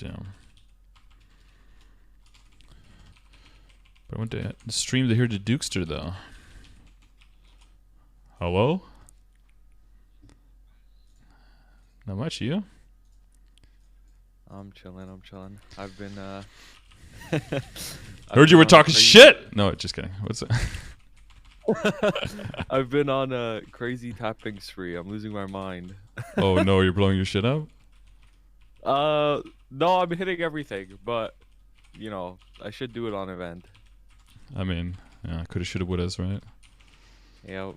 Damn. But I went to stream to hear the Dukester though. Hello? Not much, you? I'm chilling. I've been Heard you were talking shit! No, just kidding. What's that? I've been on a crazy tapping spree. I'm losing my mind. Oh no, you're blowing your shit up? No, I'm hitting everything, but you know, I should do it on event. I mean, yeah, coulda, shoulda, wouldas, right? Yeah,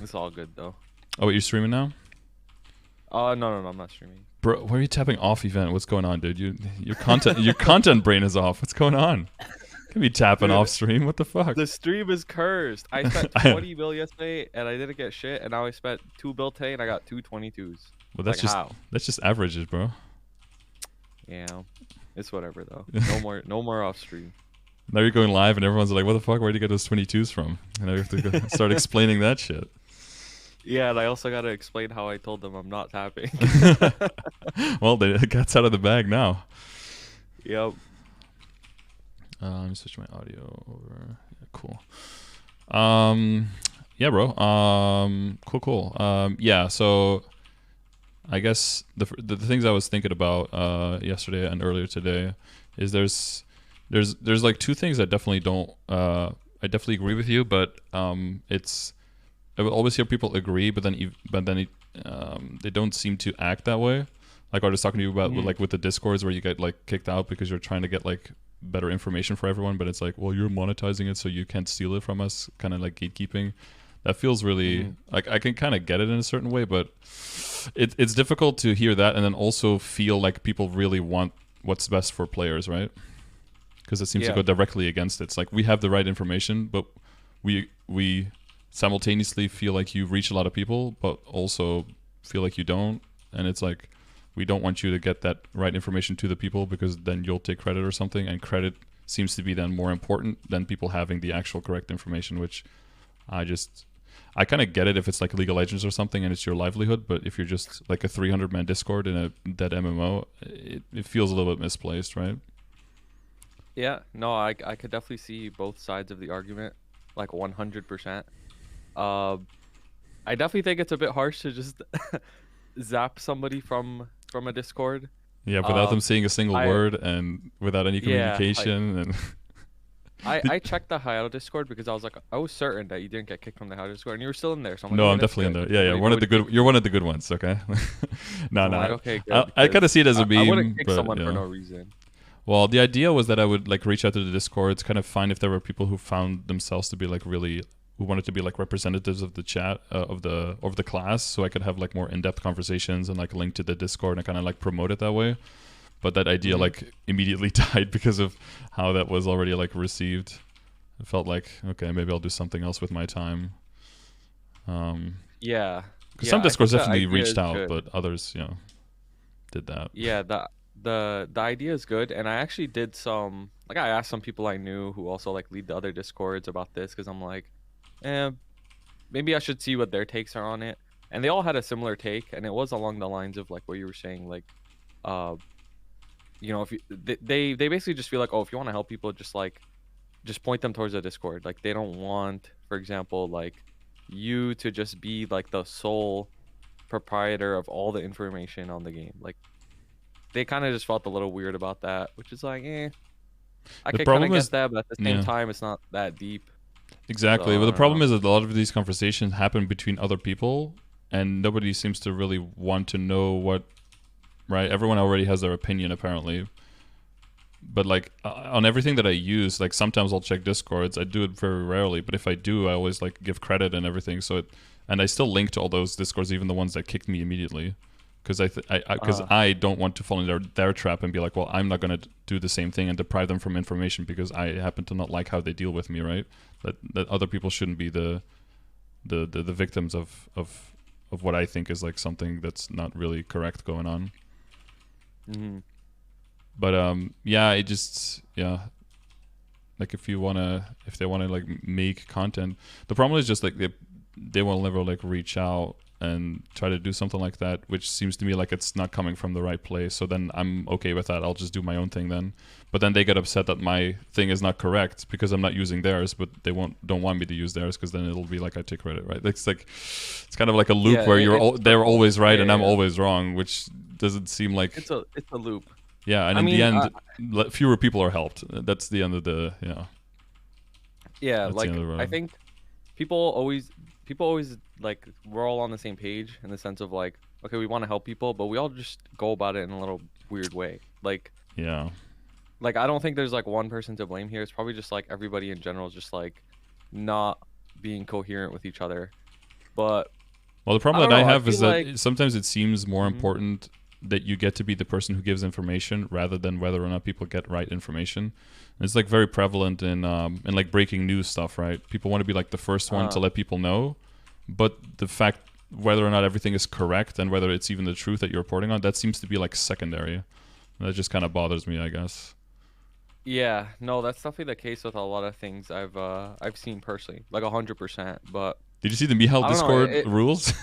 it's all good though. Oh, wait, you're streaming now? No, I'm not streaming. Bro, why are you tapping off event? What's going on, dude? Your content brain is off. What's going on? Can't be tapping off stream. What the fuck? The stream is cursed. I spent 20 bill yesterday and I didn't get shit, and now I spent 2 bill today and I got 222s. Well, that's like, that's just averages, bro. Yeah, it's whatever though. No more off stream. Now you're going live and everyone's like, "What the fuck? Where'd you get those 22s from?" And now you have to go start explaining that shit. Yeah, and I also gotta explain how I told them I'm not tapping. Well, the cat's out of the bag now. Yep. Let me switch my audio over. Yeah, cool. Yeah, bro. Cool. Yeah, so I guess the things I was thinking about yesterday and earlier today is there's like two things I definitely don't I definitely agree with you, but I will always hear people agree, but then they don't seem to act that way. Like I was talking to you about with the Discords where you get like kicked out because you're trying to get like better information for everyone, but it's like, well, you're monetizing it so you can't steal it from us, kind of like gatekeeping. That feels really like I can kind of get it in a certain way, but it's difficult to hear that and then also feel like people really want what's best for players, right? Because it seems to go directly against it. It's like we have the right information, but we simultaneously feel like you reach a lot of people, but also feel like you don't. And it's like we don't want you to get that right information to the people because then you'll take credit or something, and credit seems to be then more important than people having the actual correct information, which I kind of get it if it's like League of Legends or something and it's your livelihood, but if you're just like a 300-man Discord in a dead MMO, it feels a little bit misplaced, right? Yeah, no, I could definitely see both sides of the argument, like 100%. I definitely think it's a bit harsh to just zap somebody from a Discord. Yeah, without them saying a single word and without any communication. I checked the Hideout Discord because I was certain that you didn't get kicked from the Hideout Discord and you were still in there. So I'm like, no, I'm definitely in there. Yeah, you're one of the good ones. Okay. No. Like, okay, good, I kind of see it as a meme. I wouldn't kick someone for no reason. Well, the idea was that I would like reach out to the Discords, kind of find if there were people who found themselves to be like really who wanted to be like representatives of the chat of the class, so I could have like more in-depth conversations and like link to the Discord and kind of like promote it that way. But that idea like immediately died because of how that was already like received. I felt like, okay, maybe I'll do something else with my time. Yeah. Because some Discords definitely reached out, but others, did that. Yeah, the idea is good, and I actually did some like I asked some people I knew who also like lead the other Discords about this because I'm like, maybe I should see what their takes are on it. And they all had a similar take, and it was along the lines of like what you were saying, like, if they basically just feel like, oh, if you want to help people, just point them towards the Discord. Like they don't want, for example, like you to just be like the sole proprietor of all the information on the game. Like they kind of just felt a little weird about that, which is like, I can kind of get that, but at the same time, it's not that deep. Exactly. But the problem is that a lot of these conversations happen between other people, and nobody seems to really want to know what. Right? Everyone already has their opinion, apparently. But like on everything that I use, like sometimes I'll check Discords. I do it very rarely, but if I do, I always like give credit and everything. So and I still link to all those Discords, even the ones that kicked me immediately, because I don't want to fall in their trap and be like, well, I'm not gonna do the same thing and deprive them from information because I happen to not like how they deal with me, right? That other people shouldn't be the victims of what I think is like something that's not really correct going on. But it just like if they wanna like make content, the problem is just like they will never like reach out and try to do something like that, which seems to me like it's not coming from the right place. So then I'm okay with that. I'll just do my own thing then. But then they get upset that my thing is not correct because I'm not using theirs, but they don't want me to use theirs because then it'll be like I take credit, right? It's like it's kind of like a loop where they're always right and I'm always wrong, which doesn't seem like it's a loop. Yeah, and the end, fewer people are helped. That's the end of the Yeah, like I think people always like we're all on the same page in the sense of like, okay, we want to help people, but we all just go about it in a little weird way. Like like I don't think there's like one person to blame here. It's probably just like everybody in general is just like not being coherent with each other. But well, the problem that I have is that sometimes it seems more important that you get to be the person who gives information rather than whether or not people get right information. And it's like very prevalent in like breaking news stuff, right? People want to be like the first one to let people know, but the fact whether or not everything is correct and whether it's even the truth that you're reporting on, that seems to be like secondary. And that just kind of bothers me, I guess. Yeah, no, that's definitely the case with a lot of things I've seen personally, like 100%. But did you see the Mihal Discord rules?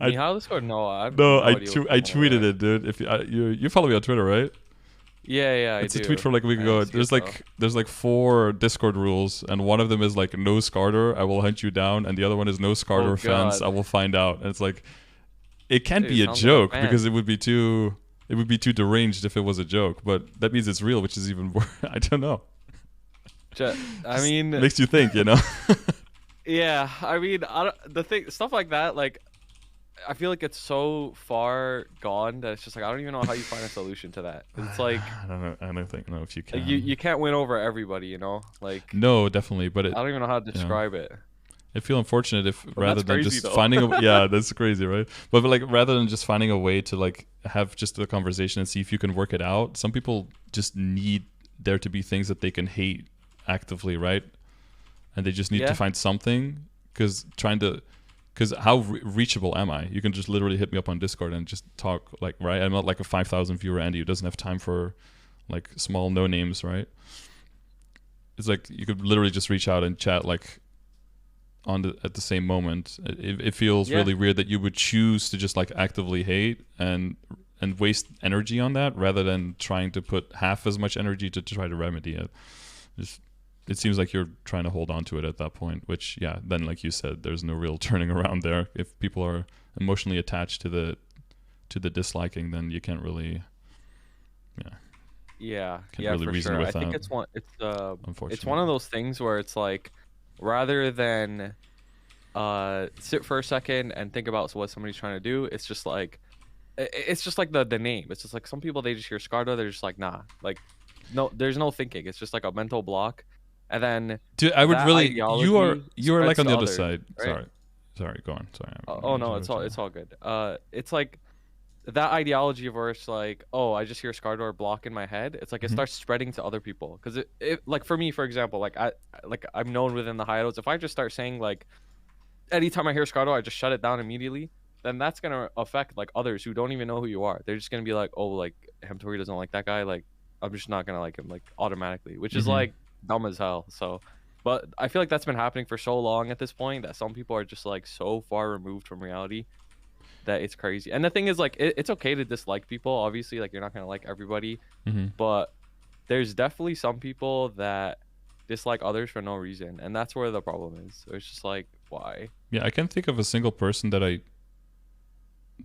Mihal Discord? No, I tweeted it, dude. If you follow me on Twitter, right? Yeah, it's a tweet from like a week ago. There's like 4 Discord rules, and one of them is like no Scarter, I will hunt you down, and the other one is no Scarter fence, I will find out. And it's like it can't be a joke because it would be too deranged if it was a joke, but that means it's real, which is even worse. I don't know. I mean, makes you think, you know. Yeah, I mean, stuff like that, like I feel like it's so far gone that it's just like I don't even know how you find a solution to that. It's like I don't know. I don't know if you can. Like, you can't win over everybody, you know. Like no, definitely. But I don't even know how to describe it. I feel unfortunate if rather than just finding a that's crazy, right? But like rather than just finding a way to like have just a conversation and see if you can work it out, some people just need there to be things that they can hate actively, right? And they just need to find something because how reachable am I? You can just literally hit me up on Discord and just talk, like, right? I'm not like a 5,000 viewer Andy who doesn't have time for like small no names, right? It's like you could literally just reach out and chat like at the same moment. It feels really weird that you would choose to just like actively hate and waste energy on that rather than trying to put half as much energy to try to remedy it. It seems like you're trying to hold on to it at that point, which, then like you said, there's no real turning around there. If people are emotionally attached to the disliking, then you can't really, really reason with that. I think it's one of those things where it's like, rather than sit for a second and think about what somebody's trying to do, it's just like the name. It's just like some people, they just hear Scardo, they're just like, nah, like no, there's no thinking. It's just like a mental block. And then, dude, I would really. You are like on the other side. Right? Sorry. Go on. Sorry. No, it's all good. It's like that ideology of where it's like, oh, I just hear Scardor block in my head. It's like it starts spreading to other people. Because it like for me, for example, like I'm known within the Hyados. If I just start saying like, anytime I hear Scardor, I just shut it down immediately. Then that's gonna affect like others who don't even know who you are. They're just gonna be like, oh, like Hemtori doesn't like that guy. Like I'm just not gonna like him like automatically, which is like dumb as hell. So, but I feel like that's been happening for so long at this point that some people are just like so far removed from reality that it's crazy. And the thing is, like, it's okay to dislike people. Obviously, like, you're not gonna like everybody, but there's definitely some people that dislike others for no reason, and that's where the problem is. So it's just like, why? Yeah, I can't think of a single person that I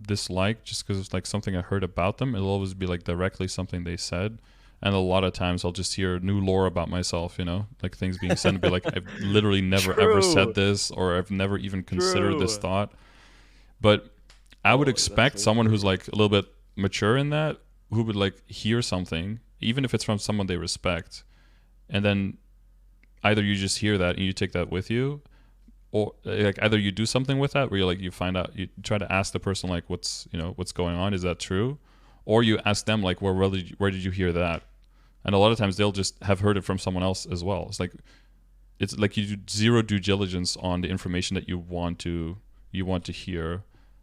dislike just because it's like something I heard about them. It'll always be like directly something they said. And a lot of times I'll just hear new lore about myself, you know, like things being said and be like, I've literally never ever said this, or I've never even considered this thought. But I would expect someone who's like a little bit mature in that, who would like hear something, even if it's from someone they respect, and then either you just hear that and you take that with you, or like either you do something with that where you find out, you try to ask the person like, what's going on, is that true? Or you ask them like, where did you hear that? And a lot of times they'll just have heard it from someone else as well. It's like you do zero due diligence on the information that you want to hear.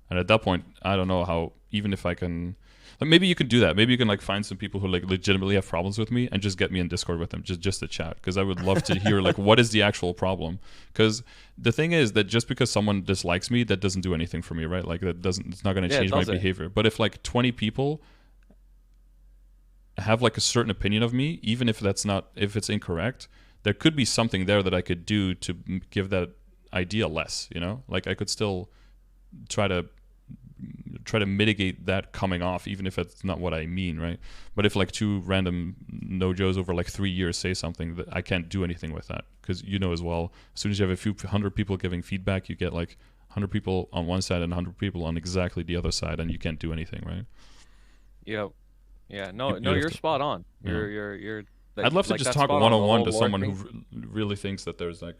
And at that point, I don't know how, even if I can, Like maybe you can do that. Maybe you can like find some people who like legitimately have problems with me and just get me in Discord with them, just to chat. Because I would love to hear like what is the actual problem. Because the thing is that just because someone dislikes me, that doesn't do anything for me, right? Like that doesn't. It's not going to Yeah, it change my doesn't. behavior. But if like 20 people have like a certain opinion of me, even if if it's incorrect, there could be something there that I could do to give that idea less. You know, like I could still try to mitigate that coming off, even if it's not what I mean, right? But if like two random no-Joes over like 3 years say something, that I can't do anything with that, because you know as well, as soon as you have a few hundred people giving feedback, you get like 100 people on one side and 100 people on exactly the other side, and you can't do anything, right? Yep. Yeah. No, You'd have you're to, spot on. yeah. You're I'd love to like just that's talk spot on the one-on-one whole to lore someone thing. who really thinks that there's like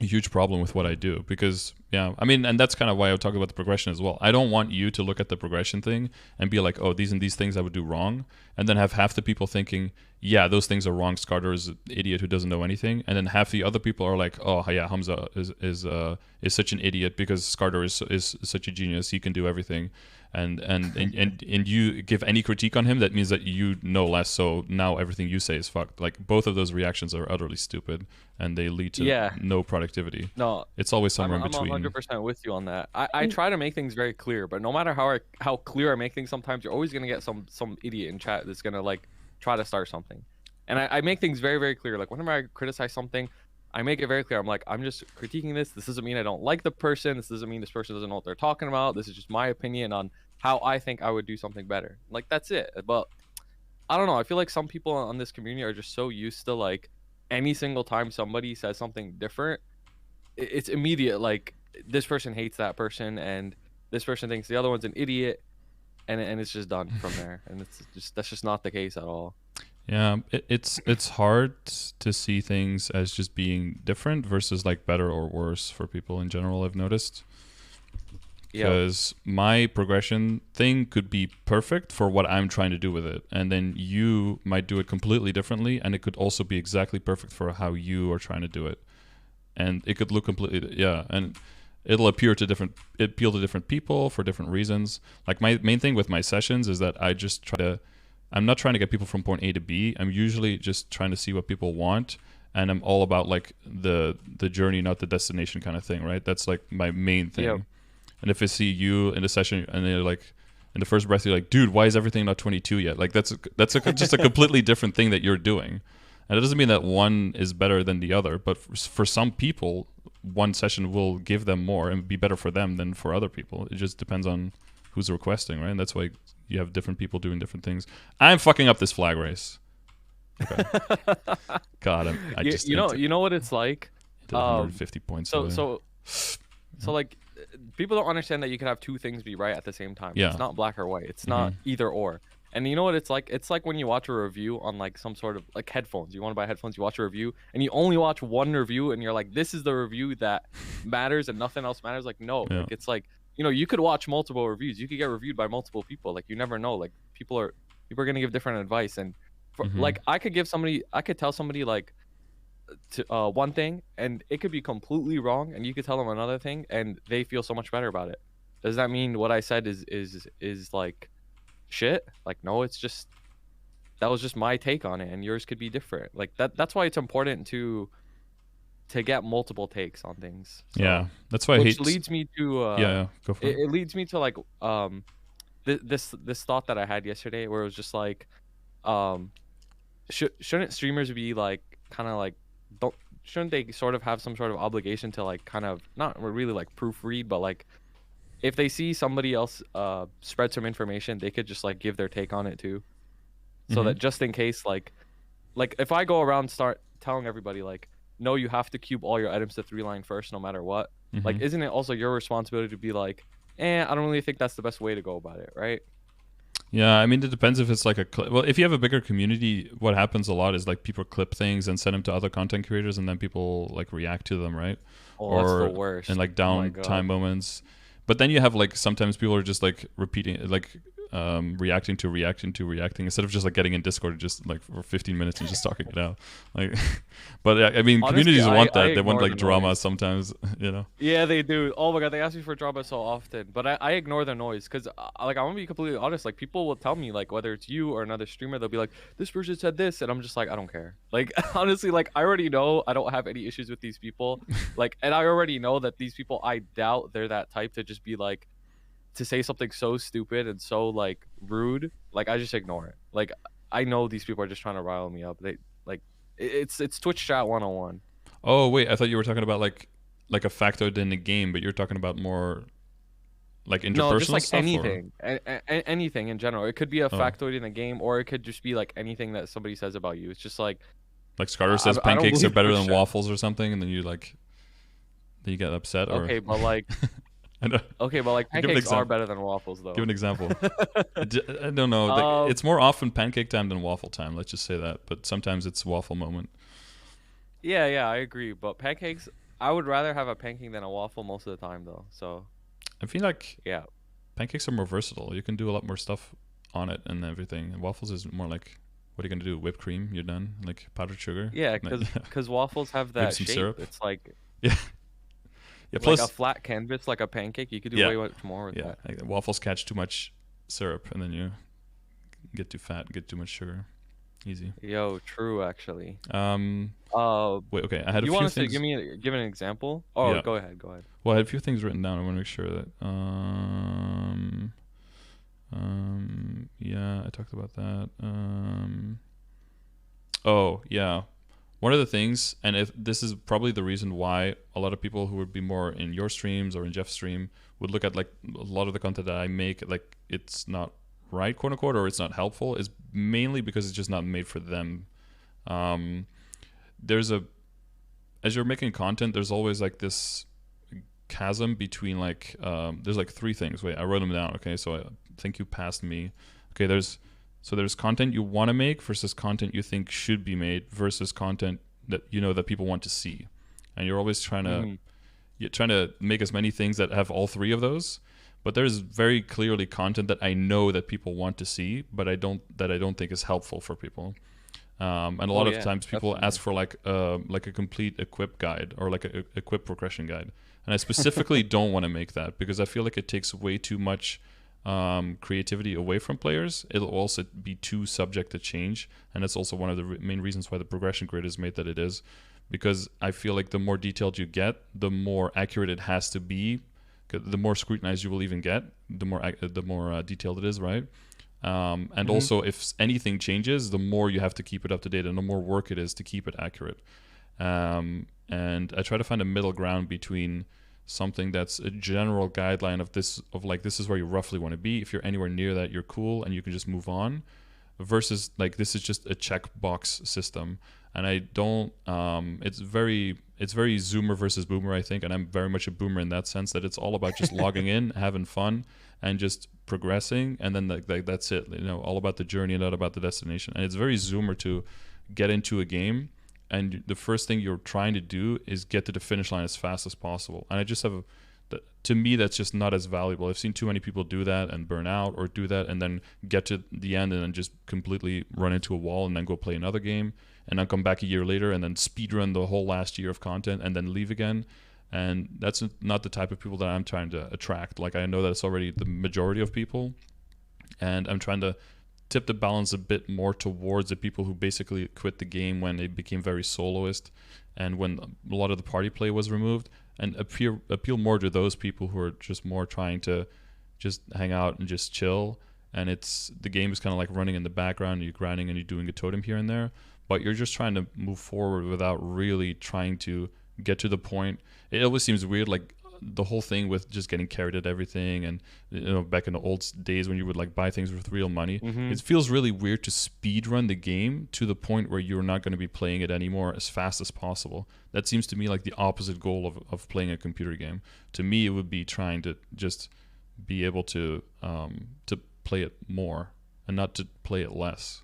a huge problem with what I do, because yeah, I mean, and that's kind of why I would talk about the progression as well. I don't want you to look at the progression thing and be like, oh, these and these things I would do wrong, and then have half the people thinking, yeah, those things are wrong, Skarter is an idiot who doesn't know anything, and then half the other people are like, oh yeah, Hamza is such an idiot because Skarter is such a genius, he can do everything. And you give any critique on him, that means that you know less, so now everything you say is fucked. Like both of those reactions are utterly stupid, and they lead to Yeah. no productivity. No, It's always somewhere in I'm between. 100% with you on that. I try to make things very clear, but no matter how clear I make things, sometimes you're always gonna get some idiot in chat that's gonna like try to start something. And I make things very, very clear. Like whenever I criticize something, I make it very clear. I'm like, I'm just critiquing this. This doesn't mean I don't like the person. This doesn't mean this person doesn't know what they're talking about. This is just my opinion on how I think I would do something better. Like that's it. But I don't know. I feel like some people on this community are just so used to like any single time somebody says something different, it's immediate. Like this person hates that person, and this person thinks the other one's an idiot, and it's just done from there. And that's just not the case at all. Yeah, it's hard to see things as just being different versus like better or worse for people in general, I've noticed. Yeah. Because my progression thing could be perfect for what I'm trying to do with it, and then you might do it completely differently, and it could also be exactly perfect for how you are trying to do it, and it could look completely, yeah, and it'll appeal to different people for different reasons. Like my main thing with my sessions is that I just I'm not trying to get people from point A to B. I'm usually just trying to see what people want, and I'm all about like the journey, not the destination kind of thing, right? That's like my main thing. Yep. And if I see you in a session and they're like, in the first breath, you're like, dude, why is everything not 22 yet? Like that's just a completely different thing that you're doing. And it doesn't mean that one is better than the other, but for some people, one session will give them more and be better for them than for other people. It just depends on who's requesting, right? And that's why you have different people doing different things. I'm fucking up this flag race. Okay. God, you know what it's like. Did 150 points. So like, people don't understand that you can have two things be right at the same time. Yeah. It's not black or white. It's not either or. And you know what it's like? It's like when you watch a review on like some sort of like headphones. You want to buy headphones, you watch a review, and you only watch one review, and you're like, this is the review that matters and nothing else matters. Like, no. Yeah. Like, it's like, you know, you could watch multiple reviews. You could get reviewed by multiple people. Like, you never know. Like, people are going to give different advice. And for, like, I could tell somebody like to one thing, and it could be completely wrong, and you could tell them another thing, and they feel so much better about it. Does that mean what I said is like shit? Like, no, it's just that was just my take on it, and yours could be different. Like that's why it's important to get multiple takes on things. So, yeah, that's why which leads me to yeah, go for it. It leads me to like this thought that I had yesterday, where it was just like shouldn't streamers be like kind of like, shouldn't they sort of have some sort of obligation to like kind of not really like proofread, but like if they see somebody else spread some information, they could just like give their take on it too, so that just in case, like if I go around start telling everybody like, no, you have to cube all your items to 3-line first no matter what, like isn't it also your responsibility to be like, I don't really think that's the best way to go about it, right? Yeah, I mean, it depends if it's like well, if you have a bigger community, what happens a lot is like people clip things and send them to other content creators, and then people like react to them, right? That's the worst. And like downtime moments. But then you have like sometimes people are just like repeating, like reacting to reacting instead of just like getting in Discord just like for 15 minutes and just talking it out. Like, but I mean, Honestly, communities want that. I They want ignore like the drama noise. sometimes, you know. Yeah, they do. Oh my god, they ask me for drama so often, but I ignore the noise because like I want to be completely honest. Like people will tell me like whether it's you or another streamer, they'll be like, "This person said this," and I'm just like, I don't care. Like honestly, like I already know I don't have any issues with these people. Like, and I already know that these people, I doubt they're that type to just be like to say something so stupid and so like rude. Like I just ignore it. Like I know these people are just trying to rile me up. They like it's Twitch chat 101. Oh wait, I thought you were talking about like a factoid in the game, but you're talking about more like No, just interpersonal like stuff, or anything, anything in general. It could be a oh, factoid in the game, or it could just be like anything that somebody says about you. It's just like like Scarter says I don't pancakes are believe better Twitch than chat. waffles or something, and then you like then you get upset, or Okay, but like I don't, give an pancakes are example. better than waffles Give though. an example. I don't know. um, It's more often pancake time than waffle time. Let's just say that. But sometimes it's waffle moment. yeah, I agree. But pancakes, I would rather have a pancake than a waffle most of the time though. So I feel like yeah, pancakes are more versatile. You can do a lot more stuff on it and everything. And waffles is more like, what are you gonna do? Whipped cream? You're done. Like powdered sugar. yeah, Like, because waffles have maybe that some shape. syrup. It's Yeah. Yeah. like a Plus, flat canvas, like a pancake. You could do yeah, way much more with yeah. that. Like, waffles catch too much syrup, and then you get too fat, get too much sugar. Easy. Yo, true actually. Um. Uh, Wait. Okay. I had a you want few us to things. give an example? Oh, Yeah. go ahead, go ahead. Well, I had a few things written down. I want to make sure that. Yeah, I talked about that. Oh, yeah. One of the things, and if this is probably the reason why a lot of people who would be more in your streams or in Jeff's stream would look at like a lot of the content that I make, like it's not right, quote unquote, or it's not helpful, is mainly because it's just not made for them. Um, there's a, as you're making content, there's always like this chasm between like there's like three things. Wait, I wrote them down. Okay, so I think you passed me. Okay, there's content you want to make versus content you think should be made versus content that you know that people want to see, and you're always Hmm. you're trying to make as many things that have all three of those. But there's very clearly content that I know that people want to see, but I don't think is helpful for people. And a Oh lot of yeah, times people definitely. ask for like a complete equip guide or like a equip progression guide. And I specifically don't want to make that because I feel like it takes way too much creativity away from players. It'll also be too subject to change. And that's also one of the main reasons why the progression grid is made that it is. Because I feel like the more detailed you get, the more accurate it has to be. The more scrutinized you will even get, the more detailed it is, right? And Hmm. also, if anything changes, the more you have to keep it up to date and the more work it is to keep it accurate. And I try to find a middle ground between something that's a general guideline of this is where you roughly want to be. If you're anywhere near that, you're cool and you can just move on, versus like this is just a checkbox system. And I don't it's very zoomer versus boomer, I think, and I'm very much a boomer in that sense that it's all about just logging in, having fun, and just progressing, and then like that's it, all about the journey and not about the destination. And it's very zoomer to get into a game and the first thing you're trying to do is get to the finish line as fast as possible. And I just have to me that's just not as valuable. I've seen too many people do that and burn out, or do that and then get to the end and then just completely run into a wall and then go play another game and then come back a year later and then speed run the whole last year of content and then leave again. And that's not the type of people that I'm trying to attract. Like, I know that's already the majority of people, and I'm trying to tip the balance a bit more towards the people who basically quit the game when it became very soloist and when a lot of the party play was removed, and appeal more to those people who are just more trying to just hang out and just chill. And it's the game is kind of like running in the background, you're grinding and you're doing a totem here and there, but you're just trying to move forward without really trying to get to the point. It always seems weird, like the whole thing with just getting carried at everything, and back in the old days when you would like buy things with real money, Hmm. it feels really weird to speed run the game to the point where you're not going to be playing it anymore as fast as possible. That seems to me like the opposite goal of playing a computer game. To me, it would be trying to just be able to play it more and not to play it less,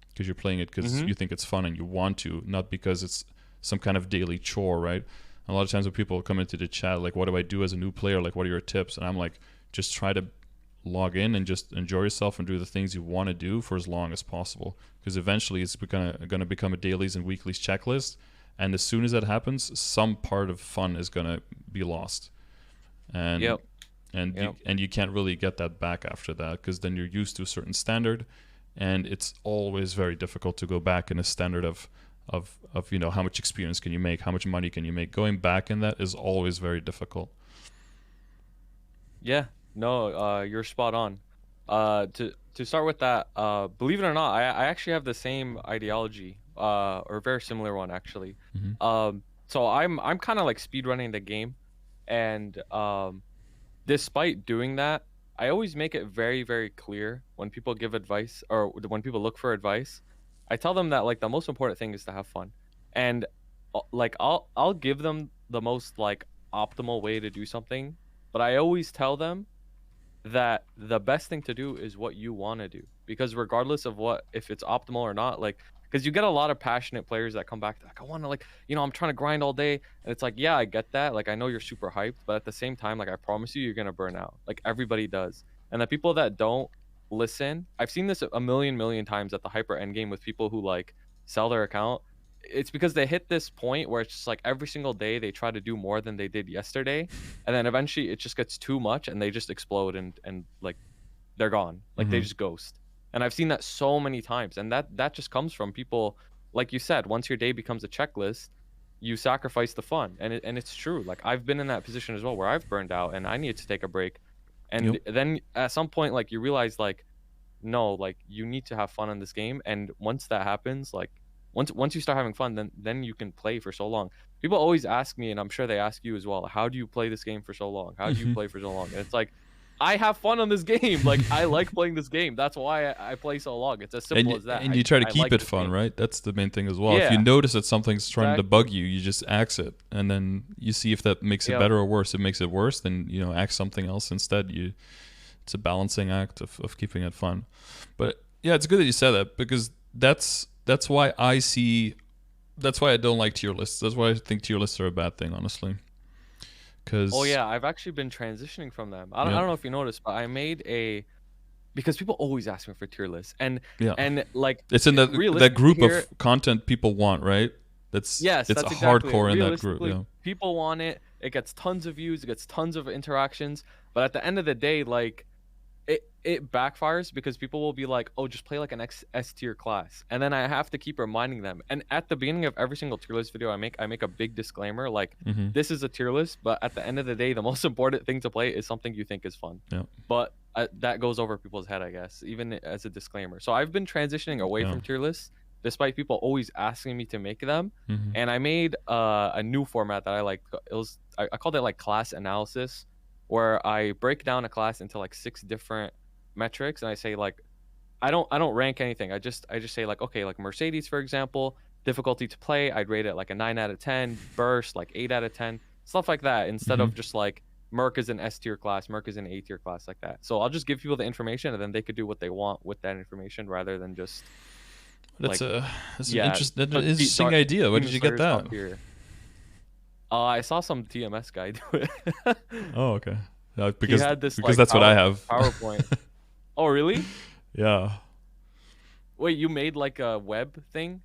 because you're playing it because Hmm. you think it's fun and you want to, not because it's some kind of daily chore, right? A lot of times when people come into the chat, like, what do I do as a new player? Like, what are your tips? And I'm like, just try to log in and just enjoy yourself and do the things you want to do for as long as possible, because eventually it's gonna become a dailies and weeklies checklist, and as soon as that happens, some part of fun is gonna be lost, and Yep. you can't really get that back after that, because then you're used to a certain standard, and it's always very difficult to go back in a standard of how much experience can you make, how much money can you make. Going back in that is always very difficult. Yeah, no, you're spot on. To start with that, believe it or not, I actually have the same ideology, or a very similar one actually. Mm-hmm. So I'm kind of like speedrunning the game, and despite doing that, I always make it very, very clear when people give advice or when people look for advice. I tell them that like the most important thing is to have fun, and like I'll give them the most like optimal way to do something, but I always tell them that the best thing to do is what you want to do, because regardless of what, if it's optimal or not, like, because you get a lot of passionate players that come back like, I want to, like, I'm trying to grind all day, and it's like, yeah, I get that, like, I know you're super hyped, but at the same time, like, I promise you, you're gonna burn out, like everybody does. And the people that don't listen, I've seen this a million times at the hyper endgame with people who like sell their account. It's because they hit this point where it's just like every single day they try to do more than they did yesterday, and then eventually it just gets too much and they just explode, and like they're gone, like they Mm-hmm. just ghost. And I've seen that so many times, and that just comes from people, like you said, once your day becomes a checklist, you sacrifice the fun. And it's true, like I've been in that position as well where I've burned out and I needed to take a break, and Yep. then at some point like you realize like, no, like you need to have fun in this game. And once that happens, like once you start having fun, then you can play for so long. People always ask me, and I'm sure they ask you as well, how do you play this game for so long? How do you Mm-hmm. play for so long? And it's like, I have fun on this game. Like I like playing this game. That's why I play so long. It's as simple as that. And you try to I keep like it this fun, game. right? That's the main thing as well. If you Yeah, notice that something's trying to exactly. bug you, you just axe it, and then you see if that makes it Yep. better or worse. If it makes it worse, then axe something else instead. It's a balancing act of keeping it fun. But yeah, it's good that you said that, because that's why I don't like tier lists. That's why I think tier lists are a bad thing, honestly. Oh Because yeah, I've actually been transitioning from them. I yeah, don't know if you noticed, but I made a, because people always ask me for tier lists, and yeah, like it's in that realistically group here, of content people want, right? That's yes, it's that's exactly it. hardcore in that group. Realistically, Yeah. people want it. It gets tons of views, it gets tons of interactions, but at the end of the day, like it backfires, because people will be like, "Oh, just play like an S tier class," and then I have to keep reminding them. And at the beginning of every single tier list video I make a big disclaimer, like, Mm-hmm. this is a tier list, but at the end of the day, the most important thing to play is something you think is fun. Yeah. But that goes over people's head, I guess, even as a disclaimer. So I've been transitioning away Yeah. from tier lists, despite people always asking me to make them. Mm-hmm. And I made a new format that I like. I called it like class analysis, where I break down a class into like 6 different metrics, and I say like, I don't rank anything. I just say like, okay, like Mercedes, for example, difficulty to play, I'd rate it like a 9 out of 10, burst like 8 out of 10, stuff like that, instead Mm-hmm. of just like Merc is an S tier class, Merc is an A tier class, like that. So I'll just give people the information, and then they could do what they want with that information, rather than just That's like, a that's an yeah, interesting idea. Where did Demon you get Slayer's that? top tier. I saw some TMS guy do it. Oh, okay. He had this Because like that's what I have. PowerPoint. Oh, really? Yeah. Wait, you made like a web thing?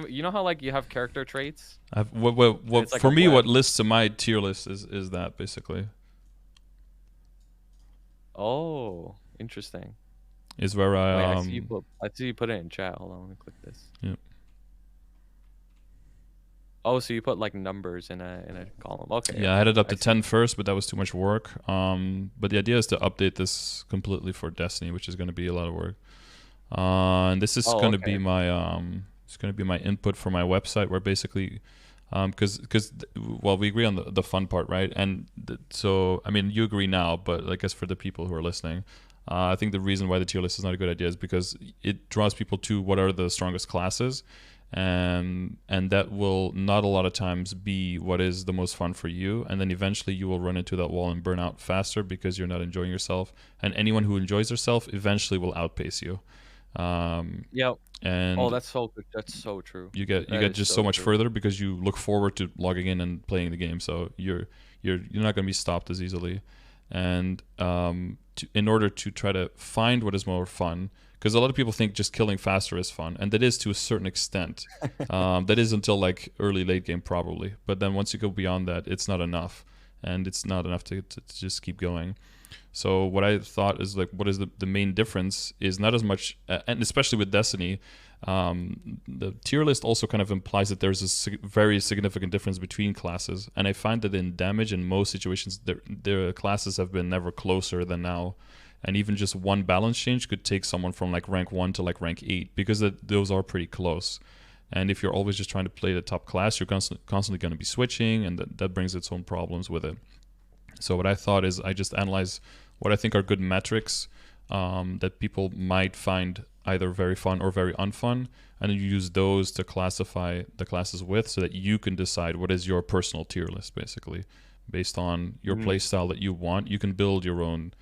You know how like you have character traits, and What it's like for a me? What web. lists in my tier list is that basically Oh, interesting. is where Wait, I I see you put it in chat. Hold on, let me click this. yeah. Oh, so you put like numbers in a column. Okay, Yeah, I had okay. it up I to see. 10 first, but that was too much work. But the idea is to update this completely for Destiny, which is going to be a lot of work. And this is Oh, going to be okay. my it's going to be my input for my website, where basically because well, we agree on the fun part, right? And so I mean, you agree now, but I guess for the people who are listening, I think the reason why the tier list is not a good idea is because it draws people to what are the strongest classes, and that will not a lot of times be what is the most fun for you, and then eventually you will run into that wall and burn out faster because you're not enjoying yourself, and anyone who enjoys herself eventually will outpace you, Yep. Oh, and that's so good. That's so true. you That get is just so so much true. further because you look forward to logging in and playing the game, so you're not going to be stopped as easily, and in order to try to find what is more fun, because a lot of people think just killing faster is fun, and that is to a certain extent. That is until like early late game probably, but then once you go beyond that, it's not enough, and it's not enough to just keep going. So what I thought is like, what is the main difference is not as much, and especially with Destiny, the tier list also kind of implies that there's a very significant difference between classes, and I find that in damage in most situations, the classes have been never closer than now, and even just one balance change could take someone from like rank 1 to like rank 8, because those are pretty close. And if you're always just trying to play the top class, you're constantly going to be switching, and that brings its own problems with it. So what I thought is I just analyze what I think are good metrics that people might find either very fun or very unfun, and then you use those to classify the classes with, so that you can decide what is your personal tier list, basically. Based on your play style that you want, you can build your own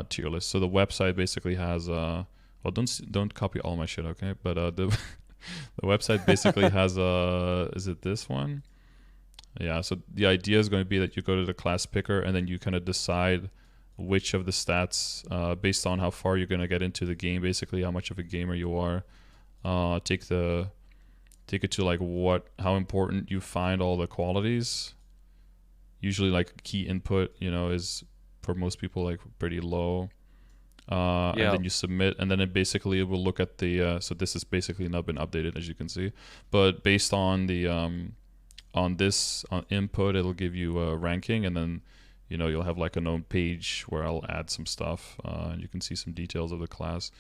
tier list. So the website basically has well, don't copy all my shit, okay? But the website basically has is it this one? Yeah, so the idea is going to be that you go to the class picker, and then you kind of decide which of the stats, based on how far you're going to get into the game, basically how much of a gamer you are. Take it to like how important you find all the qualities. Usually like key input, is for most people like pretty low. And then you submit, and then it will look at the so this has basically not been updated, as you can see, but based on the on input, it'll give you a ranking, and then you'll have like a known page where I'll add some stuff, and you can see some details of the class.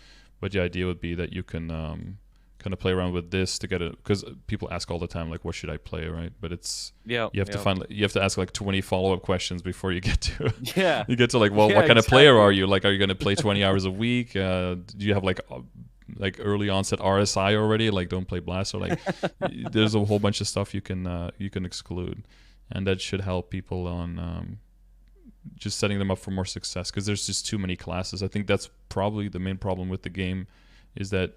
But the idea would be that you can kind of play around with this to get it, because people ask all the time like, what should I play, right? But it's you have to ask like 20 follow-up questions before you get to you get to like, well, what kind of player are you? Like, are you going to play 20 hours a week? Do you have like early onset RSI already? Like, don't play Blast, or like there's a whole bunch of stuff you can exclude, and that should help people on just setting them up for more success, because there's just too many classes. I think that's probably the main problem with the game, is that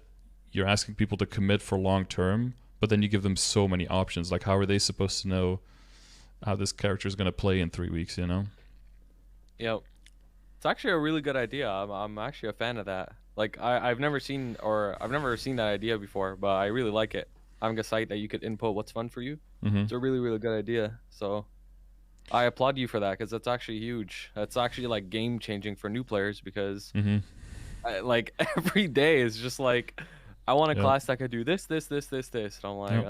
you're asking people to commit for long term, but then you give them so many options. Like, how are they supposed to know how this character is going to play in 3 weeks, Yep. It's actually a really good idea. I'm actually a fan of that. Like, I've never seen that idea before, but I really like it. Having a site that you could input what's fun for you. It's a really, really good idea. So I applaud you for that, because that's actually huge. That's actually like game changing for new players, because like every day is just like, I want a class that could do this, this, this, this, this. And I'm like,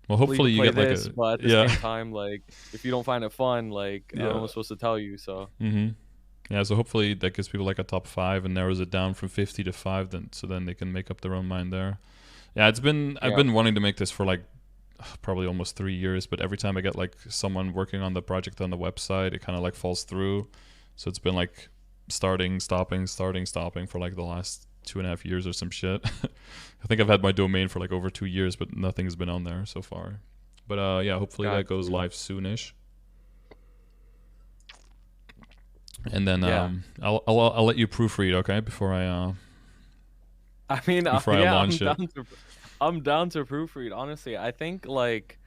well, hopefully you get like this, but at the same time, like, if you don't find it fun, like, I'm almost supposed to tell you. So yeah, so hopefully that gives people like a top 5 and narrows it down from 50 to 5, then they can make up their own mind there. Yeah, I've been wanting to make this for like probably almost 3 years, but every time I get like someone working on the project on the website, it kind of like falls through. So it's been like starting, stopping for like the last 2.5 years or some shit. I think I've had my domain for like over 2 years, but nothing's been on there so far. But yeah, hopefully that goes live soonish. And then I'll let you proofread, okay, before I launch it. I'm down to proofread. Honestly, I think like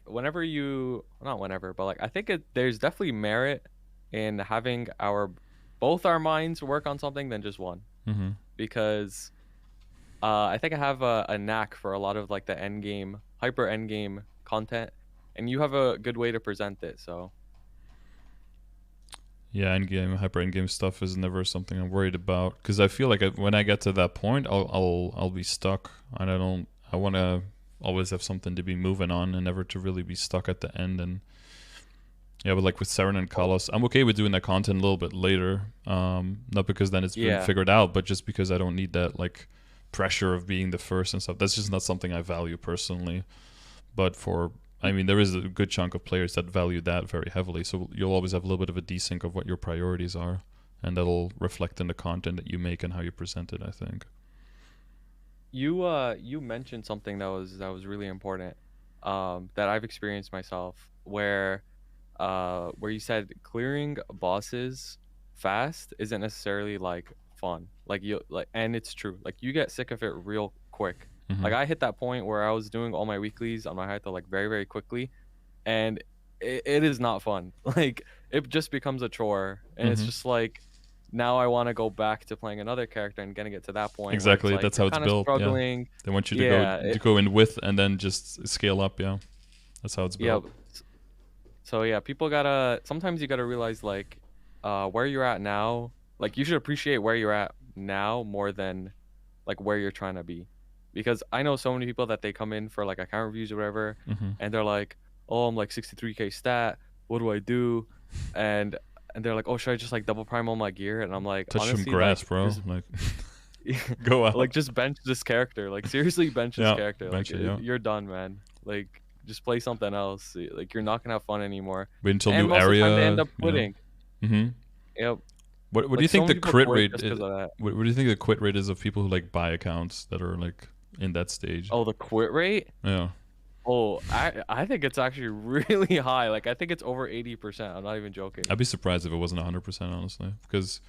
whenever not whenever, but like I think there's definitely merit in having both our minds work on something than just one. Because I think I have a knack for a lot of like the hyper endgame content, and you have a good way to present it. So yeah, hyper endgame stuff is never something I'm worried about, because I feel like when I get to that point, I'll be stuck, and I want to always have something to be moving on, and never to really be stuck at the end. And yeah, but like with Saren and Kalos, I'm okay with doing that content a little bit later. Not because then it's been figured out, but just because I don't need that like pressure of being the first and stuff. That's just not something I value personally. But there is a good chunk of players that value that very heavily. So you'll always have a little bit of a desync of what your priorities are, and that'll reflect in the content that you make and how you present it, I think. You mentioned something that was really important, that I've experienced myself, where you said clearing bosses fast isn't necessarily like fun. And it's true. Like, you get sick of it real quick. Like, I hit that point where I was doing all my weeklies on my Hytho like very, very quickly, and it is not fun. Like, it just becomes a chore, and it's Mm-hmm. just like now I want to go back to playing another character and getting it to that point where it's Exactly. like That's you're how it's kind of built. Yeah. struggling. They want you Yeah, to go in with and then just scale up. Yeah. That's how it's yeah. built. So yeah, people gotta sometimes you gotta realize like where you're at now. Like you should appreciate where you're at now more than like where you're trying to be. Because I know so many people that they come in for like account reviews or whatever, Mm-hmm. and they're like, "Oh, I'm like 63k stat. What do I do?" And they're like, "Oh, should I just like double prime all my gear?" And I'm like, Touch some honestly, grass, like bro. just Like, go like out. just bench this character. Like seriously, bench this Yeah. character. Like Eventually, yeah. you're done, man. Like just play something else. Like you're not gonna have fun anymore. Wait until And new most of the time they end area. up You know. quitting. Mm-hmm. Yep. What do you Like so think the many people crit quit rate? just because of that. What do you think the quit rate is of people who like buy accounts that are like in that stage? Oh, the quit rate? Yeah. Oh, I think it's actually really high. Like I think it's over 80%. I'm not even joking. I'd be surprised if it wasn't 100%, honestly, because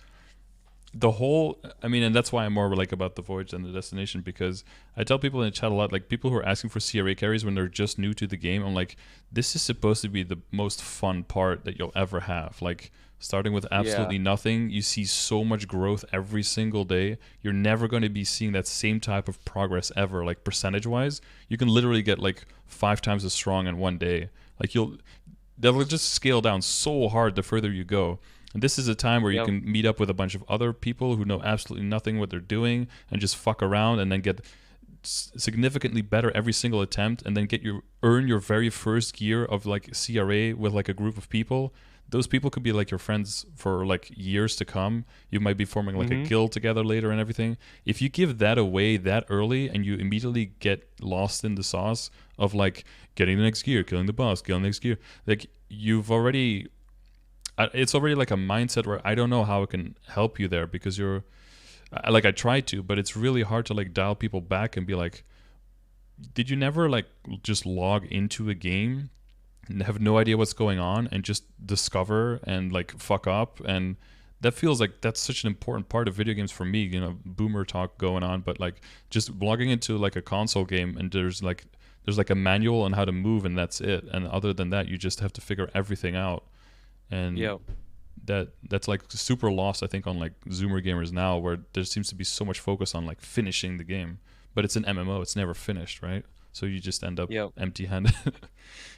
the whole, I mean, and that's why I'm more like about the voyage than the destination, because I tell people in the chat a lot, like people who are asking for CRA carries when they're just new to the game, I'm like, this is supposed to be the most fun part that you'll ever have. Like starting with absolutely nothing, you see so much growth every single day. You're never going to be seeing that same type of progress ever, like percentage wise. You can literally get like 5 times as strong in one day. Like they'll just scale down so hard the further you go. And this is a time where you Yep. can meet up with a bunch of other people who know absolutely nothing what they're doing and just fuck around and then get significantly better every single attempt and then earn your very first gear of like CRA with like a group of people. Those people could be like your friends for like years to come. You might be forming like a guild together later and everything. If you give that away that early and you immediately get lost in the sauce of like getting the next gear, killing the boss, killing the next gear, like you've already, it's already like a mindset where I don't know how it can help you there, because like I try to, but it's really hard to like dial people back and be like, did you never like just log into a game and have no idea what's going on and just discover and like fuck up? And that feels like that's such an important part of video games for me, you know, boomer talk going on, but like just logging into like a console game and there's like a manual on how to move and that's it. And other than that, you just have to figure everything out. And Yep. that's like super lost, I think, on like Zoomer gamers now, where there seems to be so much focus on like finishing the game, but it's an MMO, it's never finished, right? So you just end up Yep. empty-handed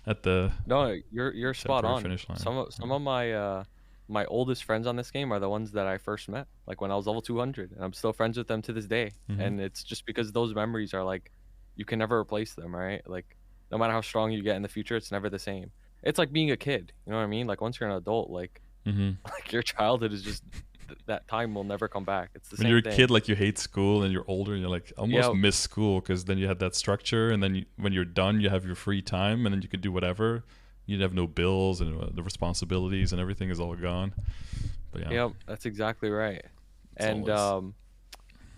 at the No, you're spot temporary on. finish line. Some of my my oldest friends on this game are the ones that I first met, like when I was level 200, and I'm still friends with them to this day. Mhm. And it's just because those memories are like you can never replace them, right? Like no matter how strong you get in the future, it's never the same. It's like being a kid, you know what I mean? Like once you're an adult, like Mm-hmm. like your childhood is just that time will never come back. It's the When same you're a thing. kid, like you hate school, and you're older, and you're like almost Yeah, miss school, because then you had that structure, and then when you're done, you have your free time, and then you can do whatever. You'd have no bills, and the responsibilities and everything is all gone. But yeah, yep, that's exactly right. it's And always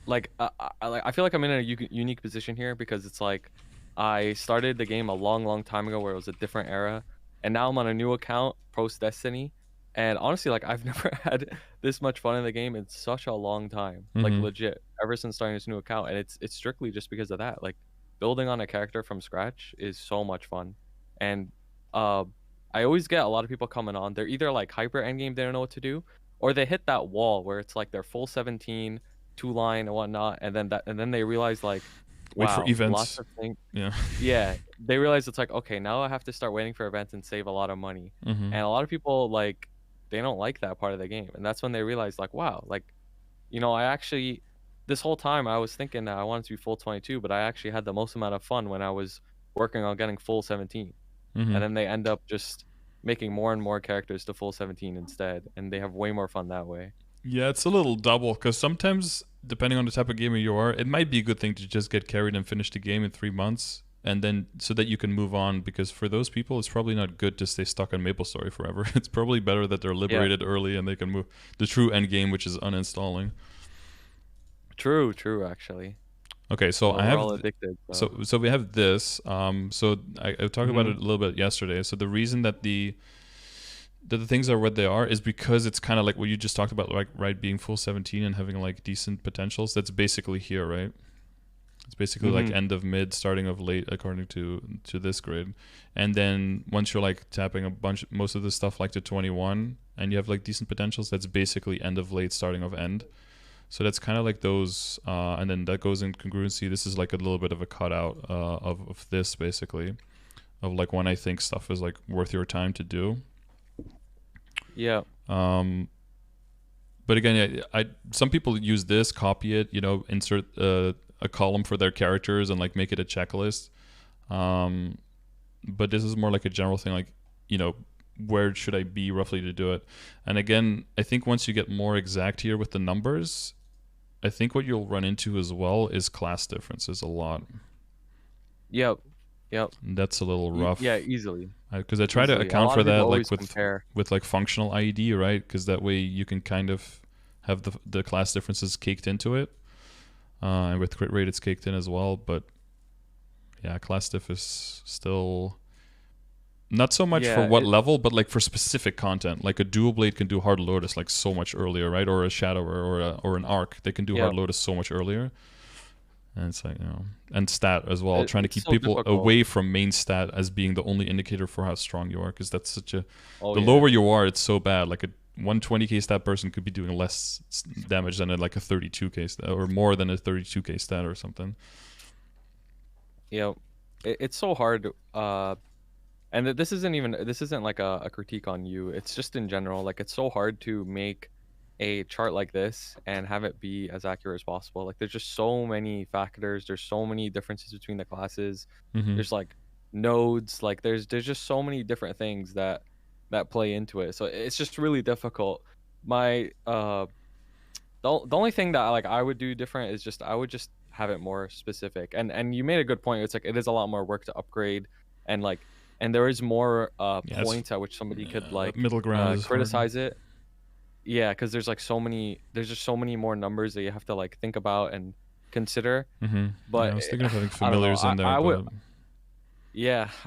like I feel like I'm in a unique position here because it's like I started the game a long time ago where it was a different era, and now I'm on a new account post Destiny, and honestly, like I've never had this much fun in the game in such a long time, like Mhm. legit, ever since starting this new account, and it's strictly just because of that. Like building on a character from scratch is so much fun, and uh, I always get a lot of people coming on. They're either like hyper endgame, they don't know what to do, or they hit that wall where it's like they're full 17 two line and whatnot, and then they realize like, Wait for wow, lots events. of things. Yeah. Yeah, they realize it's like, okay, now I have to start waiting for events and save a lot of money. Mm-hmm. And a lot of people like they don't like that part of the game, and that's when they realize like, wow, like, I actually this whole time I was thinking that I wanted to be full 22, but I actually had the most amount of fun when I was working on getting full 17. Mm-hmm. And then they end up just making more and more characters to full 17 instead, and they have way more fun that way. Yeah, it's a little double, because sometimes, depending on the type of gamer you are, it might be a good thing to just get carried and finish the game in 3 months, and then so that you can move on. Because for those people, it's probably not good to stay stuck on MapleStory forever. It's probably better that they're liberated early and they can move the true end game, which is uninstalling. True, actually. Okay, so Well, I we're have all addicted. so we have this. So I talked about it a little bit yesterday. So the reason that the things are what they are is because it's kind of like what you just talked about, like, right, being full 17 and having like decent potentials. That's basically here, right? It's basically like end of mid, starting of late, according to this grid. And then once you're like tapping most of the stuff like to 21, and you have like decent potentials, that's basically end of late, starting of end. So that's kind of like those, and then that goes in congruency. This is like a little bit of a cutout of this, basically, of like when I think stuff is like worth your time to do. Yeah. But again, yeah, some people use this, copy it, insert a column for their characters and like make it a checklist. But this is more like a general thing, like, where should I be roughly to do it? And again, I think once you get more exact here with the numbers, I think what you'll run into as well is class differences a lot. Yep. And that's a little rough. Yeah, easily. Because I try to account A lot for of people that, always like compare. with like functional IED, right? Because that way you can kind of have the class differences caked into it, and with crit rate it's caked in as well. But yeah, class diff is still not so much for what level, but like for specific content. Like a dual blade can do hard lotus like so much earlier, right? Or a shadower or an arc, they can do hard lotus so much earlier. And it's like, and stat as well, trying to keep people away from main stat as being the only indicator for how strong you are, because that's such a lower you are, it's so bad. Like a 120k stat person could be doing less damage than like a 32k stat, or more than a 32k stat or something. Yeah, it's so hard. And this isn't like a critique on you. It's just in general, like it's so hard to make a chart like this and have it be as accurate as possible. Like there's just so many factors, there's so many differences between the classes. There's like nodes, like there's just so many different things that play into it. So it's just really difficult. My the only thing that like I would do different is I would just have it more specific. And you made a good point. It's like it is a lot more work to upgrade, and there is more points at which somebody could like middle ground criticize it. Yeah, because there's just so many more numbers that you have to like think about and consider. But I was thinking of having familiars in there.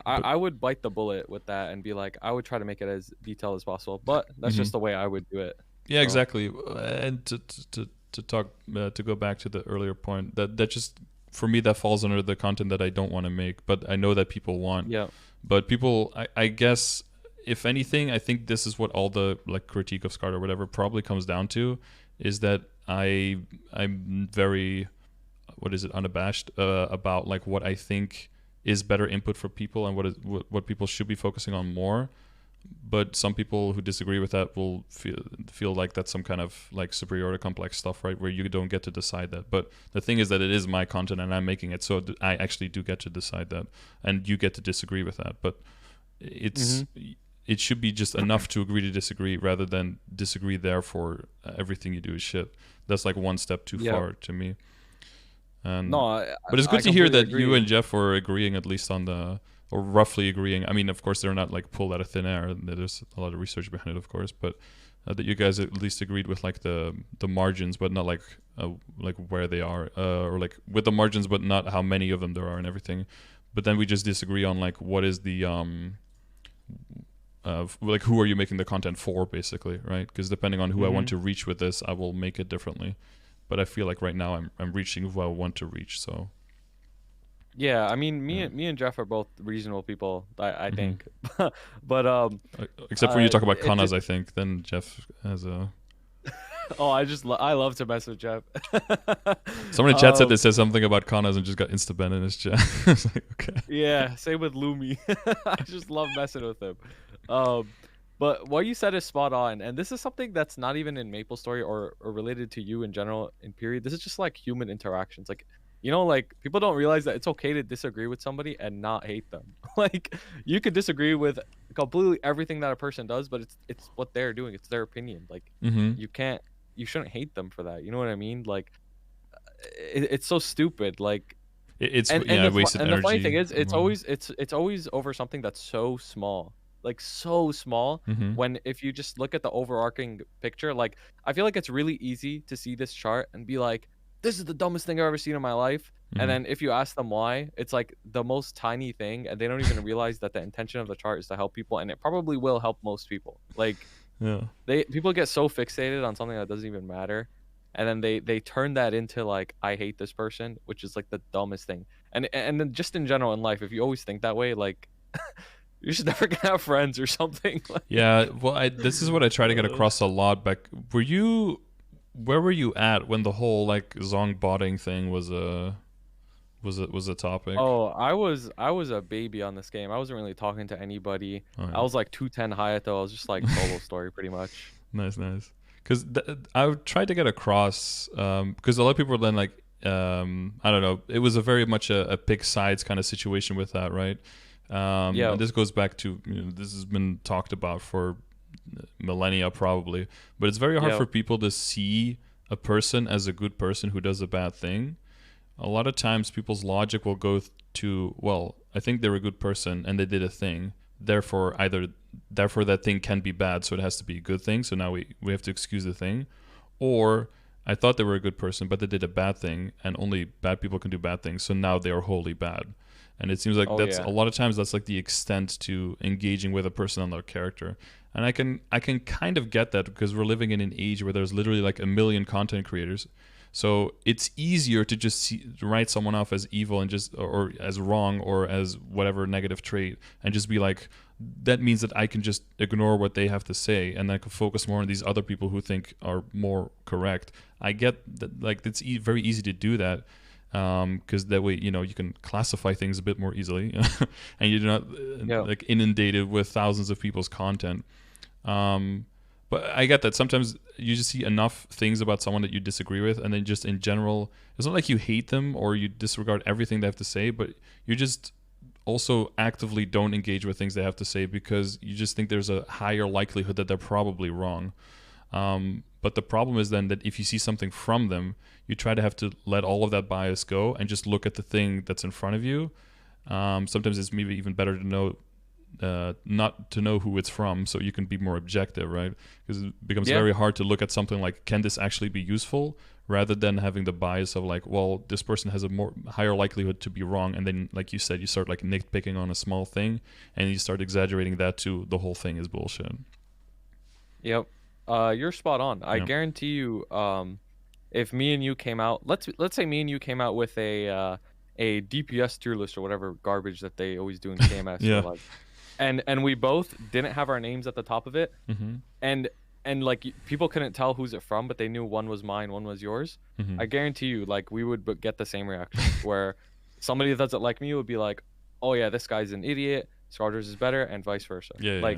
I would bite the bullet with that and be like, I would try to make it as detailed as possible. But that's just the way I would do it. Yeah, exactly. And to go back to the earlier point, that just for me that falls under the content that I don't want to make, but I know that people want. Yeah. But people, I guess, if anything, I think this is what all the like critique of SCART or whatever probably comes down to, is that I'm very, unabashed about like what I think is better input for people and what people should be focusing on more. But some people who disagree with that will feel like that's some kind of like superiority complex stuff, right? Where you don't get to decide that. But the thing is that it is my content and I'm making it, so I actually do get to decide that, and you get to disagree with that. But it's it should be just enough to agree to disagree, rather than disagree therefore everything you do is shit. That's like one step too far to me. And but it's good to hear that you and Jeff were agreeing, at least on the, or roughly agreeing. I mean, of course, they're not like pulled out of thin air. There's a lot of research behind it, of course, but that you guys at least agreed with like the margins, but not like where they are, or like with the margins, but not how many of them there are and everything. But then we just disagree on like what is the like who are you making the content for, basically, right? Because depending on who I want to reach with this, I will make it differently. But I feel like right now I'm reaching who I want to reach. So yeah, I mean, me and Jeff are both reasonable people, I think. But except when you talk about Kanas, I think then Jeff has a. Oh, I love to mess with Jeff. Someone in chat said they said something about Kanas and just got insta banned in his chat. Like, okay. Yeah, same with Lumi. I just love messing with him. But what you said is spot on, and this is something that's not even in MapleStory or related to you in general in period. This is just like human interactions. Like, like people don't realize that it's okay to disagree with somebody and not hate them. Like you could disagree with completely everything that a person does, but it's what they're doing. It's their opinion. Like you shouldn't hate them for that. You know what I mean? Like it's so stupid. Like it's wasted energy. And the funny thing is, it's always over something that's so small. Like so small, when if you just look at the overarching picture, like I feel like it's really easy to see this chart and be like, this is the dumbest thing I've ever seen in my life. And then if you ask them why, it's like the most tiny thing, and they don't even realize that the intention of the chart is to help people, and it probably will help most people. Like people get so fixated on something that doesn't even matter, and then they turn that into like, I hate this person, which is like the dumbest thing. And then just in general in life, if you always think that way, like you're just never gonna have friends or something. Like, Yeah, well, this is what I try to get across a lot. Back, where were you at when the whole like Zong botting thing was a topic? oh, I was a baby on this game. I wasn't really talking to anybody. Oh, I yeah. was like 210 Hayato. I was just like solo story pretty much. Nice, nice. Because I tried to get across, because a lot of people were then like, I don't know, it was a very much a pick sides kind of situation with that, right? Yeah. And this goes back to, this has been talked about for millennia probably, but it's very hard Yeah. for people to see a person as a good person who does a bad thing. A lot of times people's logic will go to, well, I think they're a good person and they did a thing, therefore that thing can be bad, so it has to be a good thing, so now we have to excuse the thing. Or I thought they were a good person but they did a bad thing and only bad people can do bad things, so now they are wholly bad. And it seems like Oh that's yeah. a lot of times that's like the extent to engaging with a person on their character. And I can kind of get that because we're living in an age where there's literally like a million content creators. So it's easier to just write someone off as evil and just or as wrong or as whatever negative trait and just be like, that means that I can just ignore what they have to say and I can focus more on these other people who think are more correct. I get that, like it's very easy to do that because that way you can classify things a bit more easily and you're not Yeah. like inundated with thousands of people's content. But I get that sometimes you just see enough things about someone that you disagree with, and then just in general, it's not like you hate them or you disregard everything they have to say, but you just also actively don't engage with things they have to say because you just think there's a higher likelihood that they're probably wrong. But the problem is then that if you see something from them, you try to have to let all of that bias go and just look at the thing that's in front of you. Sometimes it's maybe even better to know not to know who it's from so you can be more objective, right? Because it becomes Yeah. very hard to look at something like, can this actually be useful, rather than having the bias of like, well, this person has a more higher likelihood to be wrong, and then like you said, you start like nitpicking on a small thing and you start exaggerating that to the whole thing is bullshit. Yep. You're spot on. I Yeah. guarantee you, if me and you came out, let's say me and you came out with a DPS tier list or whatever garbage that they always do in KMS, Yeah. or like, and we both didn't have our names at the top of it, Mm-hmm. and like people couldn't tell who's it from, but they knew one was mine, one was yours. Mm-hmm. I guarantee you, like we would get the same reaction where somebody that doesn't like me would be like, "Oh yeah, this guy's an idiot. Scarters is better," and vice versa. Yeah, Like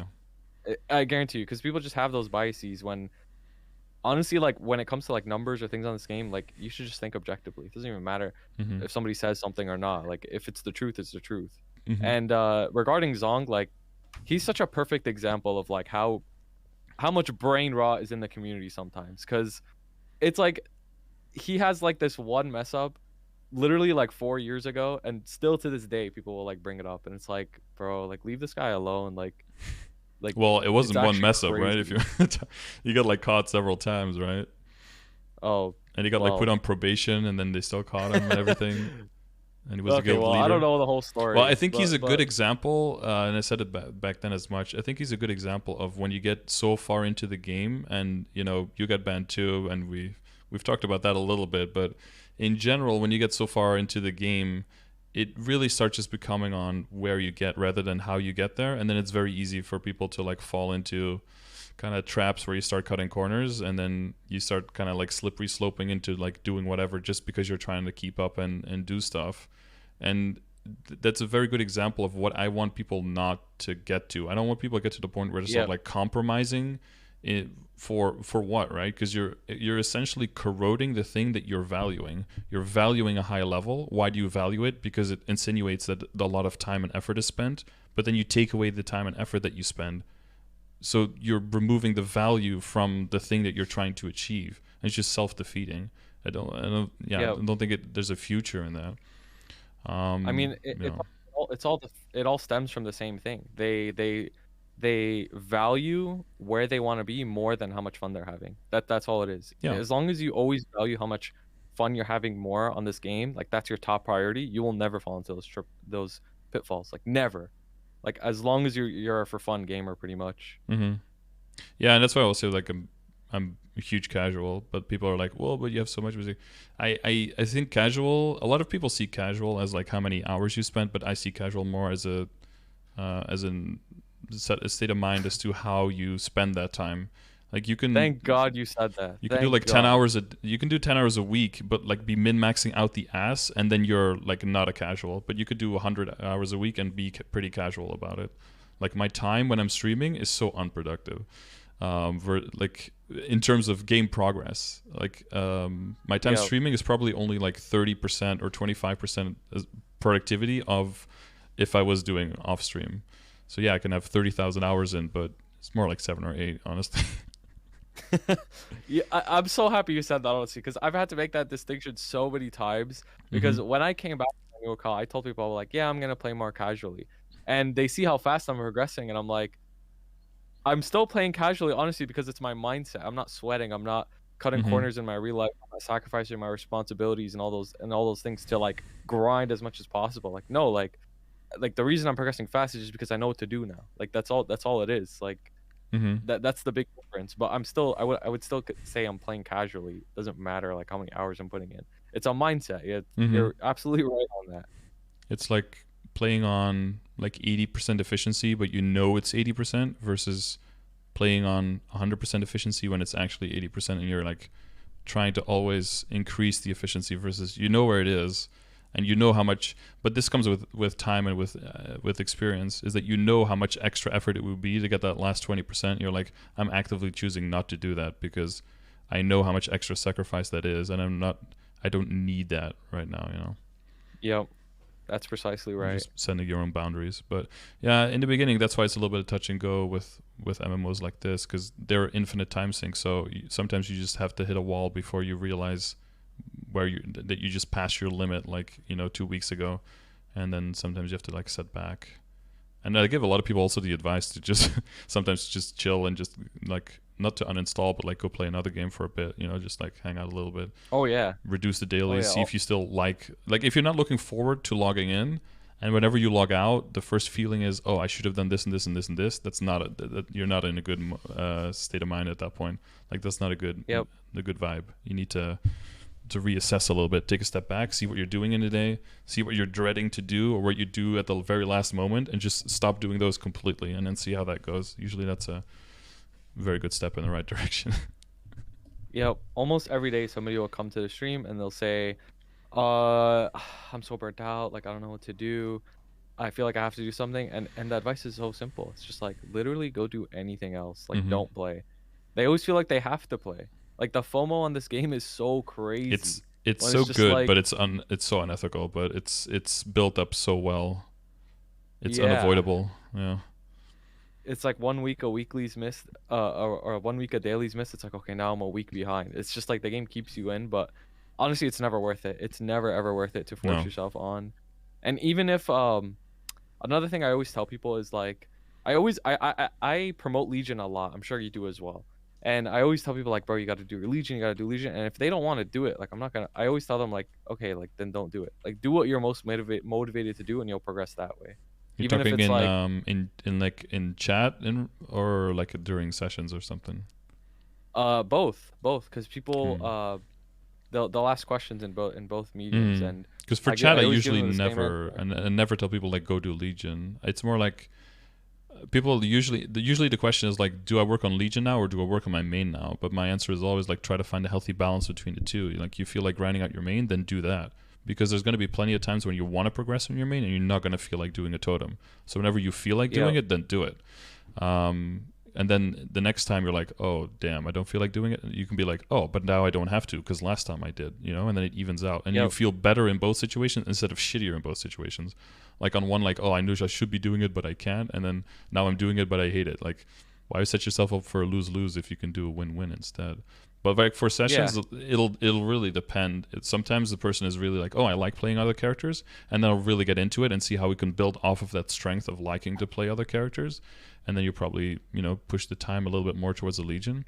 yeah. I guarantee you, because people just have those biases when honestly, like when it comes to like numbers or things on this game, like you should just think objectively. It doesn't even matter Mm-hmm. if somebody says something or not. Like if it's the truth, it's the truth. Mm-hmm. And regarding Zong, like he's such a perfect example of like how much brain rot is in the community sometimes, because it's like he has like this one mess up literally like 4 years ago, and still to this day people will like bring it up, and it's like, bro, like leave this guy alone. Like Well, it it's wasn't one actually mess up, right? If crazy. you you got like caught several times, right? Oh, And he got like put well. on probation, and then they still caught him and everything. And he was a Okay, guild well, leader. I don't know the whole story. Well, I think he's a good but example, and I said it back then as much. I think he's a good example of when you get so far into the game, and you got banned too, and we've talked about that a little bit. But in general, when you get so far into the game, it really starts just becoming on where you get rather than how you get there, and then it's very easy for people to like fall into kind of traps where you start cutting corners, and then you start kind of like slippery sloping into like doing whatever just because you're trying to keep up and do stuff. And that's a very good example of what I want people not to get to. I don't want people to get to the point where they're sort of yeah, like compromising it for what, right? Because you're essentially corroding the thing that you're valuing. You're valuing a high level. Why do you value it? Because it insinuates that a lot of time and effort is spent, but then you take away the time and effort that you spend. So you're removing the value from the thing that you're trying to achieve. And it's just self-defeating. I yeah. don't think there's a future in that. I mean, You know. it all stems from the same thing. They value where they want to be more than how much fun they're having. That's all it is. Yeah. As long as you always value how much fun you're having more on this game, like that's your top priority, you will never fall into those pitfalls. Like never. Like as long as you're a for fun gamer, pretty much. Mm-hmm. Yeah, and that's why I also like I'm a huge casual, but people are like, well, but you have so much music. I think casual. A lot of people see casual as like how many hours you spent, but I see casual more as a as in set a state of mind as to how you spend that time. Like Thank God you said that. you can do Thank like 10 God. hours you can do 10 hours a week, but like be min-maxing out the ass, and then you're like not a casual. But you could do 100 hours a week and be pretty casual about it. Like my time when I'm streaming is so unproductive. Like in terms of game progress, like my time Yep. streaming is probably only like 30% or 25% productivity of if I was doing off stream. So yeah, I can have 30,000 hours in, but it's more like 7 or 8, honestly. Yeah, I'm so happy you said that, honestly, because I've had to make that distinction so many times. Because when I came back from Annual Call, I told people like, yeah, I'm gonna play more casually, and they see how fast I'm progressing, and I'm like, I'm still playing casually, honestly, because it's my mindset. I'm not sweating. I'm not cutting Mm-hmm. corners in my real life. I'm not sacrificing my responsibilities and all those things to like grind as much as possible. Like no, like the reason I'm progressing fast is just because I know what to do now. Like that's all. That's all it is. Like Mm-hmm. that's the big difference. But I would still say I'm playing casually. It doesn't matter like how many hours I'm putting in. It's a mindset. Mm-hmm. You're absolutely right on that. It's like playing on like 80% efficiency, but you know it's 80% versus playing on 100% efficiency when it's actually 80%, and you're like trying to always increase the efficiency versus you know where it is, and you know how much. But this comes with time and with experience, is that you know how much extra effort it would be to get that last 20%. You're like, I'm actively choosing not to do that because I know how much extra sacrifice that is, and I don't need that right now, you know. Yep, that's precisely You're right. just setting your own boundaries. But yeah, in the beginning, that's why it's a little bit of touch and go with MMOs like this, because they're infinite time sinks. So sometimes you just have to hit a wall before you realize that you just passed your limit, like 2 weeks ago, and then sometimes you have to like set back. And I give a lot of people also the advice to just sometimes just chill and just like not to uninstall, but like go play another game for a bit. Just like hang out a little bit, Oh yeah. reduce the Oh dailies, yeah. see if you still like if you're not looking forward to logging in, and whenever you log out, the first feeling is, oh, I should have done this and this and this and this. That's not you're not in a good state of mind at that point. Like that's not a good Yep. vibe. You need to reassess a little bit, take a step back, see what you're doing in a day, see what you're dreading to do or what you do at the very last moment, and just stop doing those completely, and then see how that goes. Usually that's a very good step in the right direction. Yep. Almost every day somebody will come to the stream and they'll say, uh I'm so burnt out, like I don't know what to do. I feel like I have to do something, and the advice is so simple. It's just like literally go do anything else. Like Mm-hmm. don't play. They always feel like they have to play. Like the FOMO on this game is so crazy. It's When so it's just good, like, but it's so unethical, but it's built up so well. It's yeah, unavoidable. Yeah. it's like 1 week a weekly's missed, or 1 week a daily's missed. It's like, okay, now I'm a week behind. It's just like the game keeps you in, but honestly, it's never worth it. It's never ever worth it to force No. yourself on. And even if another thing I always tell people is like, I promote Legion a lot. I'm sure you do as well. And I always tell people like, bro, you got to do your Legion, you got to do Legion. And if they don't want to do it, like I'm not gonna. I always tell them like, okay, like then don't do it. Like do what you're most motivated to do, and you'll progress that way. You're Even if talking it's like in like in chat or like during sessions or something. both, because people Mm. they'll ask questions in both mediums, Mm. and Because for chat, I I always give usually them the same never answer. and never tell people like go do Legion. It's more like people usually the question is like, do I work on Legion now or do I work on my main now? But my answer is always like try to find a healthy balance between the two. Like you feel like grinding out your main, then do that. Because there's going to be plenty of times when you want to progress in your main and you're not going to feel like doing a totem. So whenever you feel like doing Yeah, it, then do it. And then the next time you're like, oh damn, I don't feel like doing it. You can be like, oh, but now I don't have to because last time I did, and then it evens out, and you yep, feel better in both situations instead of shittier in both situations. Like on one, like, oh, I knew I should be doing it, but I can't, and then now I'm doing it, but I hate it. Like, why set yourself up for a lose-lose if you can do a win-win instead? But like for yeah, sessions, it'll really depend. Sometimes the person is really like, oh, I like playing other characters, and then I'll really get into it and see how we can build off of that strength of liking to play other characters, and then you probably push the time a little bit more towards the Legion.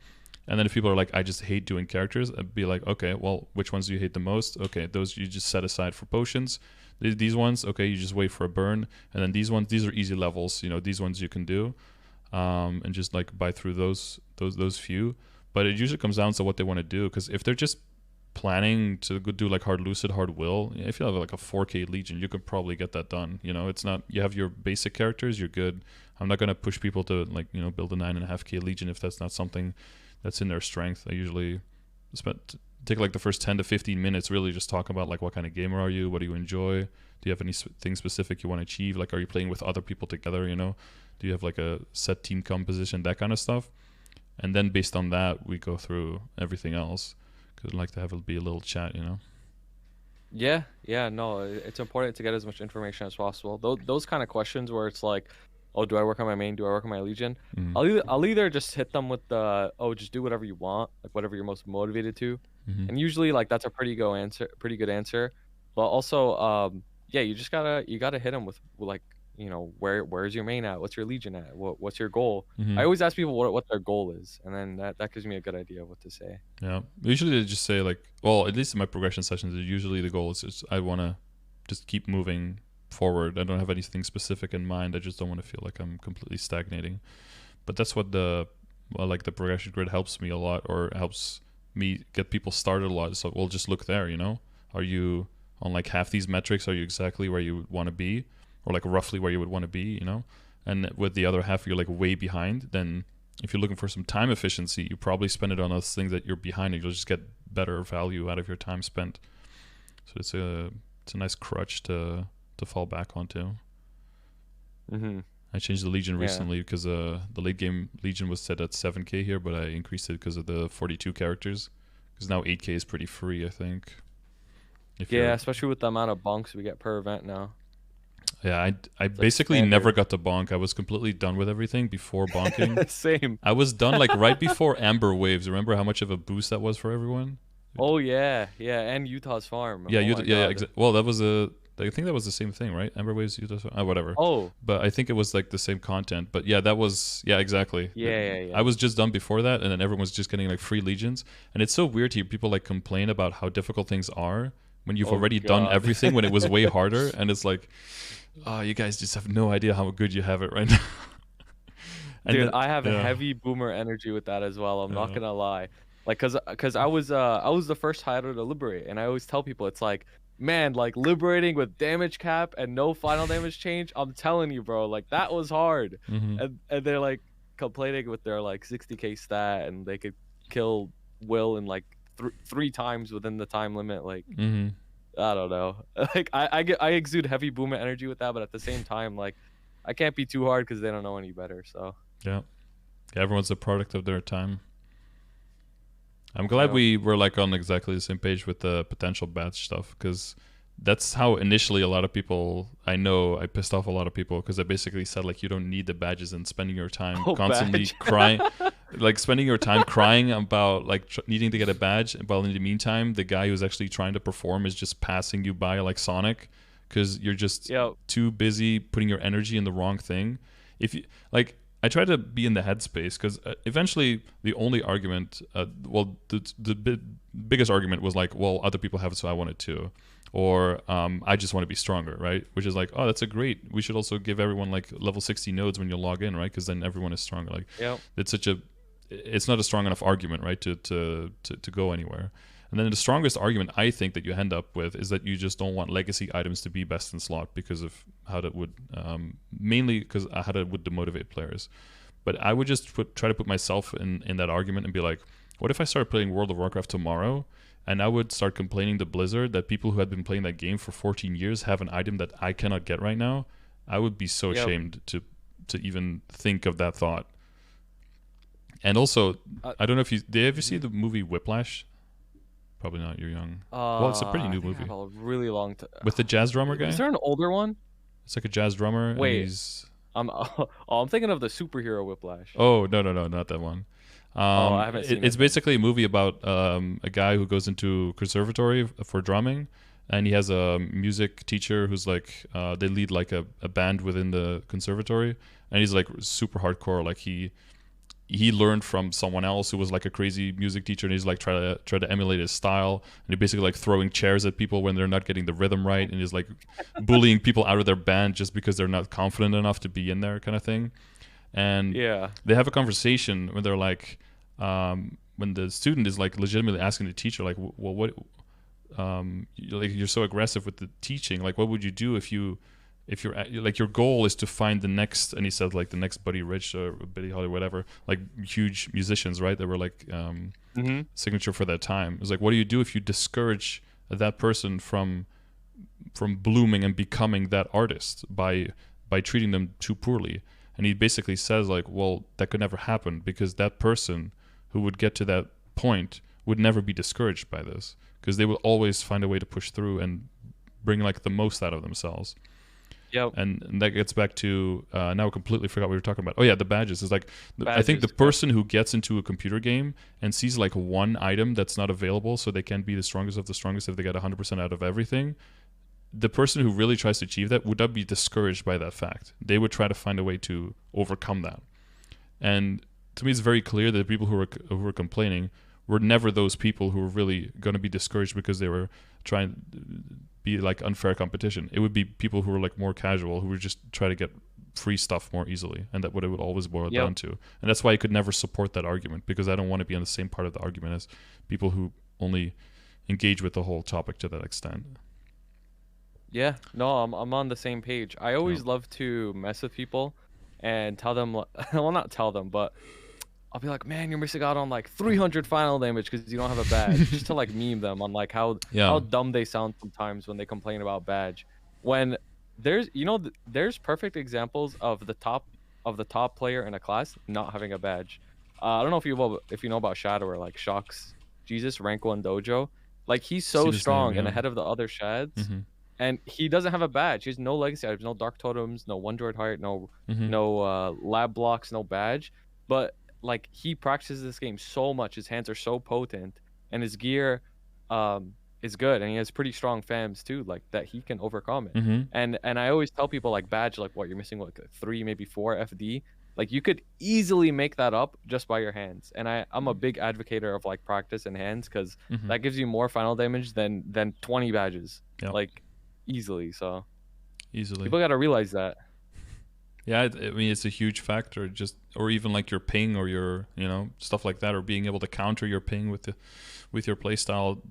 And then if people are like, I just hate doing characters, I'd be like, okay, well, which ones do you hate the most? Okay, those you just set aside for potions. These ones, okay, you just wait for a burn, and then these ones, these are easy levels. These ones you can do, and just like buy through those few. But it usually comes down to what they want to do, because if they're just planning to go do like hard lucid, hard will, if you have like a 4K Legion, you could probably get that done. You know, it's not, you have your basic characters, you're good. I'm not gonna push people to like, you know, build a 9.5K Legion if that's not something that's in their strength. I usually take like the first 10 to 15 minutes really just talk about like what kind of gamer are you, what do you enjoy, do you have anything specific you want to achieve, like are you playing with other people together, you know, do you have like a set team composition, that kind of stuff. And then based on that we go through everything else, because I'd like to have it be a little chat, you know. Yeah, no, it's important to get as much information as possible. Those kind of questions where it's like, oh, do I work on my main, do I work on my Legion, I'll either just hit them with the, oh, just do whatever you want, like whatever you're most motivated to. And usually like that's a pretty good answer. But also yeah, you gotta hit them with like, you know, where's your main at, what's your Legion at, what's your goal. I always ask people what their goal is, and then that gives me a good idea of what to say. Yeah, usually they just say like, well, at least in my progression sessions, usually the goal is just, I want to just keep moving forward. I don't have anything specific in mind. I just don't want to feel like I'm completely stagnating. But that's what the progression grid helps me a lot, or helps me get people started a lot. So we'll just look there, you know, are you on like half these metrics, are you exactly where you would want to be, or like roughly where you would want to be, you know. And with the other half you're like way behind, then if you're looking for some time efficiency, you probably spend it on those things that you're behind, and you'll just get better value out of your time spent. So it's a nice crutch to fall back onto. I changed the Legion recently because the late game Legion was set at 7K here, but I increased it because of the 42 characters. Because now 8K is pretty free, I think. Yeah, especially with the amount of bonks we get per event now. Yeah, I basically never got to bonk. I was completely done with everything before bonking. Same. I was done like right before Amber Waves. Remember how much of a boost that was for everyone? Oh yeah, and Utah's farm. Yeah, well, that was I think that was the same thing, right? Amber Waves, Utah's farm, whatever. Oh, but I think it was like the same content. But yeah, that was exactly. Yeah. I was just done before that, and then everyone was just getting like free Legions, and it's so weird to hear people like complain about how difficult things are when you've already done everything, when it was way harder, and it's like, oh, you guys just have no idea how good you have it right now. Dude, then, I have a heavy boomer energy with that as well. I'm not gonna lie, like, cause I was the first hider to liberate, and I always tell people it's like, man, like liberating with damage cap and no final damage change. I'm telling you, bro, like that was hard. And they're like complaining with their like 60K stat, and they could kill Will in like three times within the time limit. Like, I don't know. Like I exude heavy boomer energy with that, but at the same time, like I can't be too hard because they don't know any better. So yeah, everyone's a product of their time. I'm glad we were like on exactly the same page with the potential badge stuff, because that's how initially a lot of people, I know I pissed off a lot of people, because I basically said like, you don't need the badges, and spending your time constantly crying, like spending your time crying about like needing to get a badge, while in the meantime the guy who's actually trying to perform is just passing you by like Sonic, because you're just too busy putting your energy in the wrong thing. If you like, I try to be in the headspace, because eventually the only argument, the biggest argument was like, well, other people have it, so I want it too. Or I just want to be stronger, right? Which is like, oh, that's a great, we should also give everyone like level 60 nodes when you log in, right? Because then everyone is stronger. Like, it's not a strong enough argument, right, to go anywhere. And then the strongest argument I think that you end up with is that you just don't want legacy items to be best in slot, because of how that would, mainly because how that would demotivate players. But I would just try to put myself in that argument and be like, what if I started playing World of Warcraft tomorrow, and I would start complaining to Blizzard that people who had been playing that game for 14 years have an item that I cannot get right now? I would be so ashamed to even think of that thought. And also, I don't know if did you ever see the movie Whiplash? Probably not. You're young. Well, it's a pretty new movie. A really long time. With the jazz drummer guy. Is there an older one? It's like a jazz drummer. Wait, and he's... I'm thinking of the superhero Whiplash. Oh no, not that one. I haven't seen it. It's basically a movie about a guy who goes into conservatory for drumming, and he has a music teacher who's like, they lead like a band within the conservatory, and he's like super hardcore. Like he learned from someone else who was like a crazy music teacher, and he's like try to emulate his style, and he's basically like throwing chairs at people when they're not getting the rhythm right, and he's like bullying people out of their band just because they're not confident enough to be in there, kind of thing. And they have a conversation where they're like, when the student is like legitimately asking the teacher like, well, what like you're so aggressive with the teaching, like what would you do if you're like your goal is to find the next, and he said like the next Buddy Rich or Billie Holiday, whatever, like huge musicians, right, that were like signature for that time. It's like, what do you do if you discourage that person from blooming and becoming that artist by treating them too poorly? And he basically says like, well, that could never happen, because that person who would get to that point would never be discouraged by this, because they will always find a way to push through and bring like the most out of themselves. Yep. And that gets back to now I completely forgot what we were talking about. Oh yeah, the badges. Is like I think the Badges, person who gets into a computer game and sees like one item that's not available, so they can be the strongest of the strongest if they get 100% out of everything. The person who really tries to achieve that would not be discouraged by that fact. They would try to find a way to overcome that. And to me, it's very clear that the people who were complaining were never those people who were really going to be discouraged because they were trying to be like unfair competition. It would be people who were like more casual, who would just try to get free stuff more easily, and that what it would always boil down to. And that's why I could never support that argument, because I don't want to be on the same part of the argument as people who only engage with the whole topic to that extent. Yeah, no, I'm on the same page. I always love to mess with people and tell them, well, not tell them, but I'll be like, man, you're missing out on like 300 final damage because you don't have a badge, just to like meme them on like how dumb they sound sometimes when they complain about badge. When there's, there's perfect examples of the top player in a class not having a badge. I don't know if you know about Shadow or like Shocks Jesus rank 1 dojo. Like he's so strong and ahead of the other Shads. And he doesn't have a badge. He has no legacy items, no dark totems, no one droid heart, no lab blocks, no badge. But like he practices this game so much, his hands are so potent, and his gear is good, and he has pretty strong fams too, like that he can overcome it. And I always tell people like badge, like what you're missing, like 3 maybe 4 FD. Like you could easily make that up just by your hands. And I'm a big advocator of like practice and hands, because that gives you more final damage than 20 badges. Like easily. So people got to realize that. Yeah, I mean, it's a huge factor. Just, or even like your ping or your, stuff like that, or being able to counter your ping with your playstyle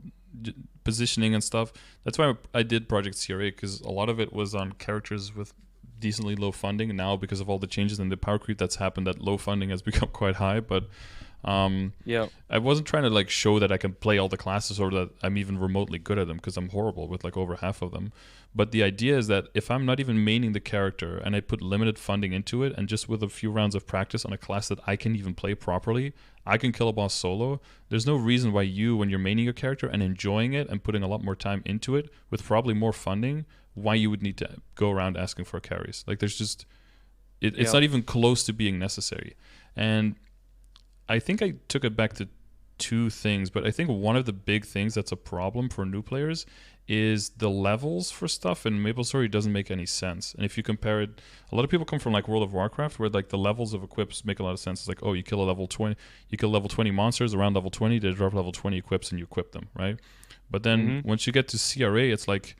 positioning and stuff. That's why I did Project CRA, because a lot of it was on characters with decently low funding. And now, because of all the changes in the power creep that's happened, that low funding has become quite high. But I wasn't trying to like show that I can play all the classes or that I'm even remotely good at them, because I'm horrible with like over half of them. But the idea is that if I'm not even maining the character and I put limited funding into it, and just with a few rounds of practice on a class that I can even play properly, I can kill a boss solo. There's no reason why when you're maining your character and enjoying it and putting a lot more time into it with probably more funding, why you would need to go around asking for carries. Like there's just it's not even close to being necessary. And I think I took it back to 2 things, but I think one of the big things that's a problem for new players is the levels for stuff, and MapleStory doesn't make any sense. And if you compare it, a lot of people come from like World of Warcraft, where like the levels of equips make a lot of sense. It's like, oh, you kill level 20 monsters around level 20, they drop level 20 equips and you equip them, right? But then once you get to CRA, it's like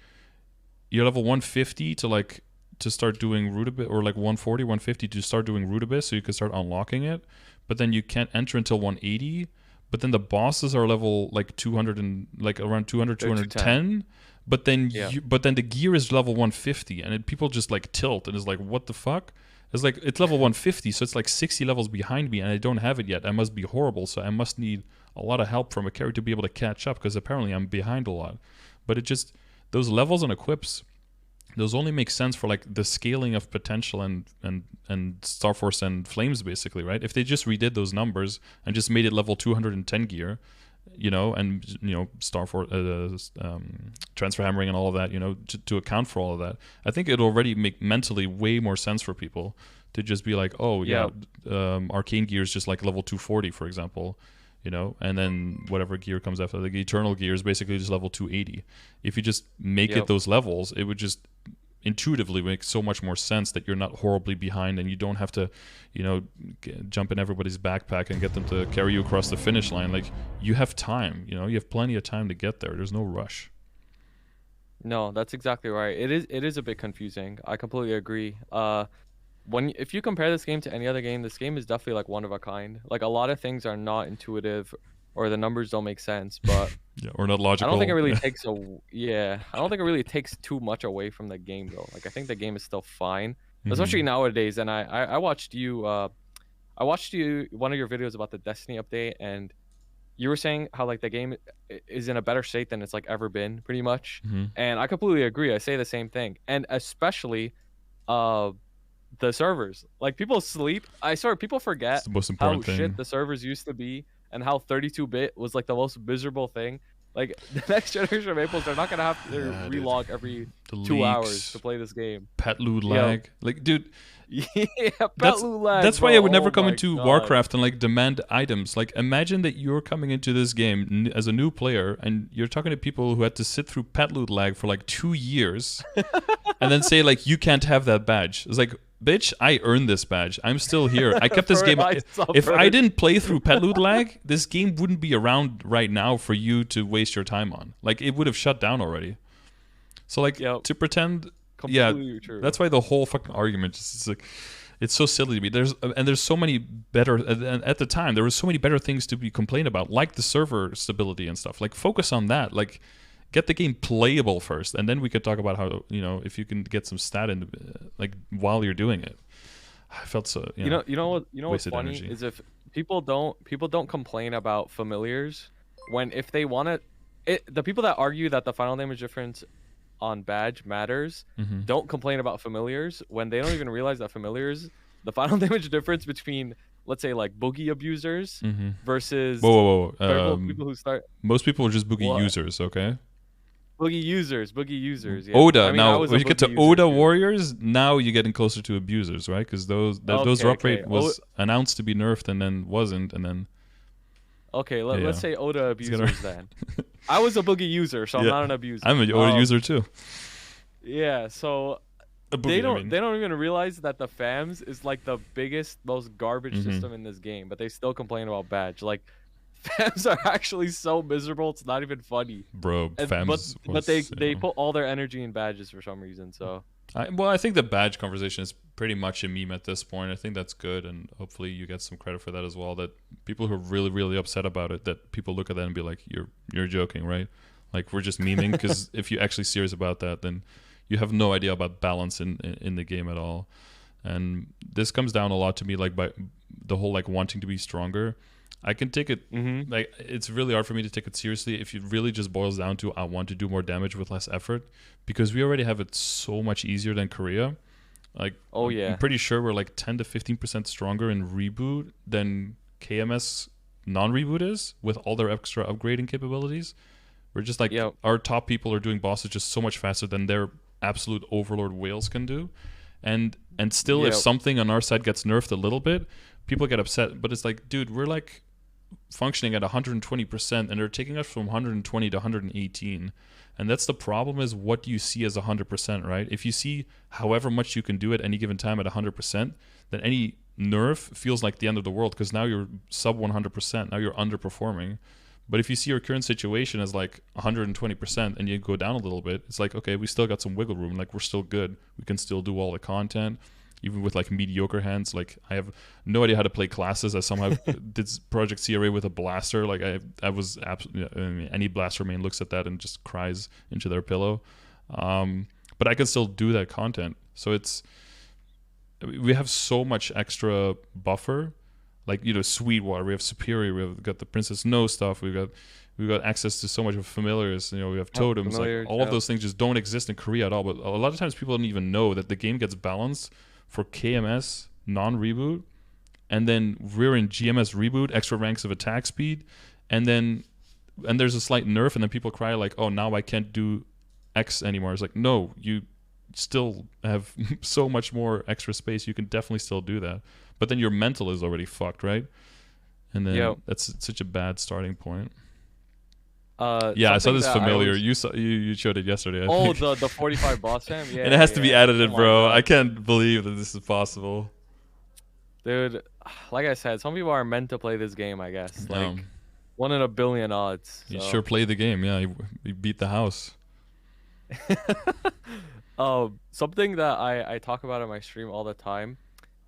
you're level 150 to start doing root abyss, or like 140, 150 to start doing root abyss, so you can start unlocking it. But then you can't enter until 180. But then the bosses are level like 200 and like around 200, 210. But then the gear is level 150, and people just like tilt and it's like, what the fuck? It's like, it's level 150, so it's like 60 levels behind me, and I don't have it yet. I must be horrible, so I must need a lot of help from a character to be able to catch up, because apparently I'm behind a lot. But it just, those levels and equips, those only make sense for like the scaling of potential and Star Force and Flames, basically, right? If they just redid those numbers and just made it level 210 gear, and Star Force transfer hammering and all of that, to account for all of that, I think it'll already make mentally way more sense for people to just be like, oh arcane gear is just like level 240, for example, and then whatever gear comes after, like eternal gear is basically just level 280. If you just make it those levels, it would just intuitively make so much more sense that you're not horribly behind, and you don't have to jump in everybody's backpack and get them to carry you across the finish line. Like, you have time, you have plenty of time to get there. There's no rush. No, that's exactly right. It is a bit confusing. I completely agree. If you compare this game to any other game, this game is definitely like one of a kind. Like, a lot of things are not intuitive. or the numbers don't make sense. But Yeah, or not I don't think it logical. really takes I don't think it really takes too much away from the game though. Like I think the game is still fine, especially nowadays. And I watched you one of your videos about the Destiny update, and you were saying how like the game is in a better state than it's like ever been, pretty much. And I completely agree. I say the same thing, and especially uh the servers. Like people sleep. I swear people It's forget the most how important shit thing. the servers used to be and how 32-bit was like the most miserable thing. Like the next generation of Maples, they're not gonna have to Yeah, dude. relog every The 2 hours to leaks, play this game. pet loot Yo, lag. Like, dude, yeah, that's pet lag, that's why bro. I would never Oh come my into god. Warcraft and like demand items. Like, imagine that you're coming into this game as a new player and you're talking to people who had to sit through pet loot lag for like 2 years, and then say like you can't have that badge. It's like, bitch, I earned this badge. I'm still here. I kept this For game. I If I suffered. didn't play through pet loot lag, this game wouldn't be around right now for you to waste your time on. Like, it would have shut down already. So like, Yep. to pretend, yeah, Completely true. that's why the whole fucking argument is it's like, it's so silly to me. There's so many better, and at the time there was so many better things to be complained about, like the server stability and stuff. Like, focus on that. Like, get the game playable first, and then we could talk about how, if you can get some stat in, like, while you're doing it. I felt so, You know what's wasted funny energy. is if people don't complain about familiars when if they want to, the people that argue that the final damage difference on badge matters don't complain about familiars when they don't even realize that familiars, the final damage difference between, let's say, like boogie abusers versus Whoa, whoa, purple whoa. people who start Most people are just boogie what users, okay? boogie users. Yeah, Oda. I mean I Now, was when a you get to boogie user Oda too. warriors, now you're getting closer to abusers, right? Because those Okay, drop okay. rate was announced to be nerfed and then wasn't, and then Okay, yeah, let's say Oda It's gonna- abusers then. I was a boogie user, so I'm Yeah. not an abuser. I'm an Oda user too. Yeah, so A boogie, I mean. they don't even realize that the FAMS is like the biggest, most garbage Mhm. system in this game, but they still complain about badge. Like FAMS are actually so miserable, it's not even funny. Bro, And, FAMS but was, they put all their energy in badges for some reason. So I think the badge conversation is pretty much a meme at this point. I think that's good, and hopefully you get some credit for that as well. That people who are really, really upset about it, that people look at that and be like, "You're joking, right? Like, we're just memeing." Because if you're actually serious about that, then you have no idea about balance in the game at all. And this comes down a lot to me, like, by the whole like wanting to be stronger. I can take it, like, it's really hard for me to take it seriously if it really just boils down to I want to do more damage with less effort, because we already have it so much easier than Korea. Like, oh yeah, I'm pretty sure we're like 10 to 15% stronger in reboot than KMS non-reboot is, with all their extra upgrading capabilities. We're just like, Yep. our top people are doing bosses just so much faster than their absolute overlord whales can do. And still, if Yep. something on our side gets nerfed a little bit, people get upset. But it's like, dude, we're like functioning at 120%, and they're taking us from 120 to 118. And that's the problem, is what do you see as 100%, right? If you see however much you can do at any given time at 100%, then any nerf feels like the end of the world, because now you're sub 100%. Now you're underperforming. But if you see your current situation as like 120% and you go down a little bit, it's like, okay, we still got some wiggle room. Like, we're still good. We can still do all the content, even with like mediocre hands. Like, I have no idea how to play classes. I somehow did Project CRA with a blaster. Like, I was absolutely, I mean, any blaster main looks at that and just cries into their pillow. But I can still do that content. So we have so much extra buffer. Like, Sweetwater, we have Superior, we've got the Princess No stuff, we've got access to so much of familiars, we have totems. Familiars, like, all of those things just don't exist in Korea at all. But a lot of times people don't even know that the game gets balanced for KMS non-reboot, and then we're in GMS reboot, extra ranks of attack speed, and there's a slight nerf, and then people cry like, oh, now I can't do X anymore. It's like, no, you still have so much more extra space. You can definitely still do that. But then your mental is already fucked, right? And then that's such a bad starting point. Yeah, I saw this familiar. You showed it yesterday. I think. the 45 boss fam. Yeah, and it has to be edited, Oh my bro. God. I can't believe that this is possible. Dude, like I said, some people are meant to play this game, I guess. Like, No. 1 in a billion odds. You so. sure play the game. Yeah, you beat the house. Something that I talk about on my stream all the time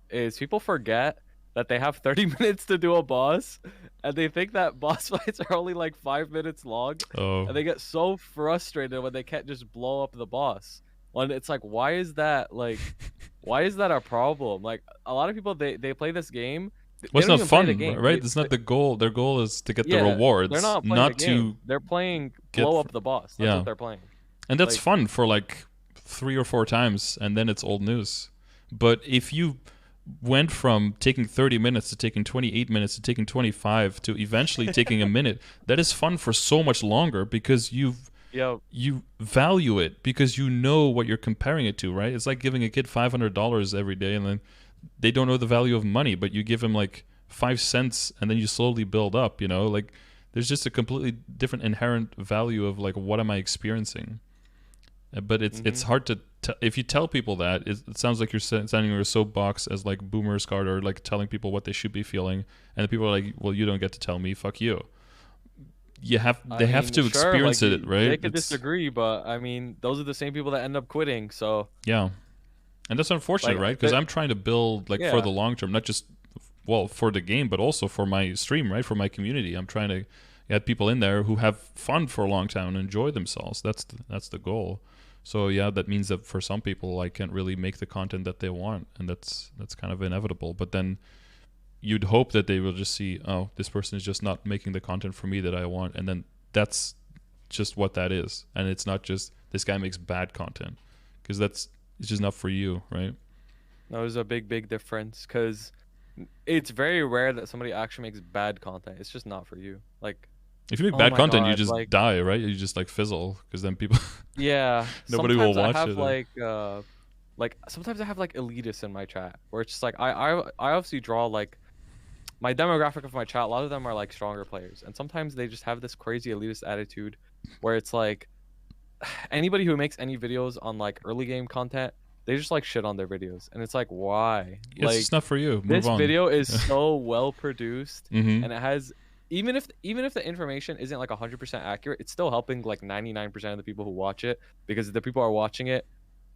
is people forget that they have 30 minutes to do a boss, and they think that boss fights are only like 5 minutes long, Oh, and they get so frustrated when they can't just blow up the boss. When it's like, why is that a problem? Like a lot of people, they play this game, well, they it's don't not even play the fun, game. right? It's not the goal. Their goal is to get the Yeah, they're rewards, not playing the not game. to They're playing get. blow up the boss. That's Yeah, what they're playing. and that's Like, fun for like 3 or 4 times, and then it's old news. But if you went from taking 30 minutes to taking 28 minutes to taking 25 to eventually taking a minute, that is fun for so much longer because yo, you value it because you know what you're comparing it to, right? It's like giving a kid $500 every day and then they don't know the value of money, but you give them like 5 cents and then you slowly build up, like there's just a completely different inherent value of like what am I experiencing. But it's hard to if you tell people that it sounds like you're standing on your soapbox as like boomer card or like telling people what they should be feeling, and the people are like, well, you don't get to tell me, fuck you. They have to sure, experience like it, right? they could disagree, but I mean, those are the same people that end up quitting. So Yeah, and that's unfortunate, like, right? Because I'm trying to build like for yeah, the long term, not just for the game, but also for my stream, right? For my community, I'm trying to get people in there who have fun for a long time and enjoy themselves. That's the goal. So yeah, that means that for some people, I can't really make the content that they want, and that's kind of inevitable. But then you'd hope that they will just see, oh, this person is just not making the content for me that I want, and then that's just what that is, and it's not just this guy makes bad content, because it's just not for you, right? there's a big difference because it's very rare that somebody actually makes bad content. It's just not for you. Like, If you make oh bad my content, you god, just like, die, right? You just like fizzle, because then people yeah. nobody will Sometimes I watch have it. like sometimes I have like elitists in my chat where it's just like I obviously draw like my demographic of my chat. A lot of them are like stronger players, and sometimes they just have this crazy elitist attitude where it's like anybody who makes any videos on like early game content, they just like shit on their videos, and it's like, why? It's just Like, not for you. Move this on. video is so well produced, Mm-hmm. and it has, even if the information isn't like 100% accurate, it's still helping like 99% of the people who watch it, because the people who are watching it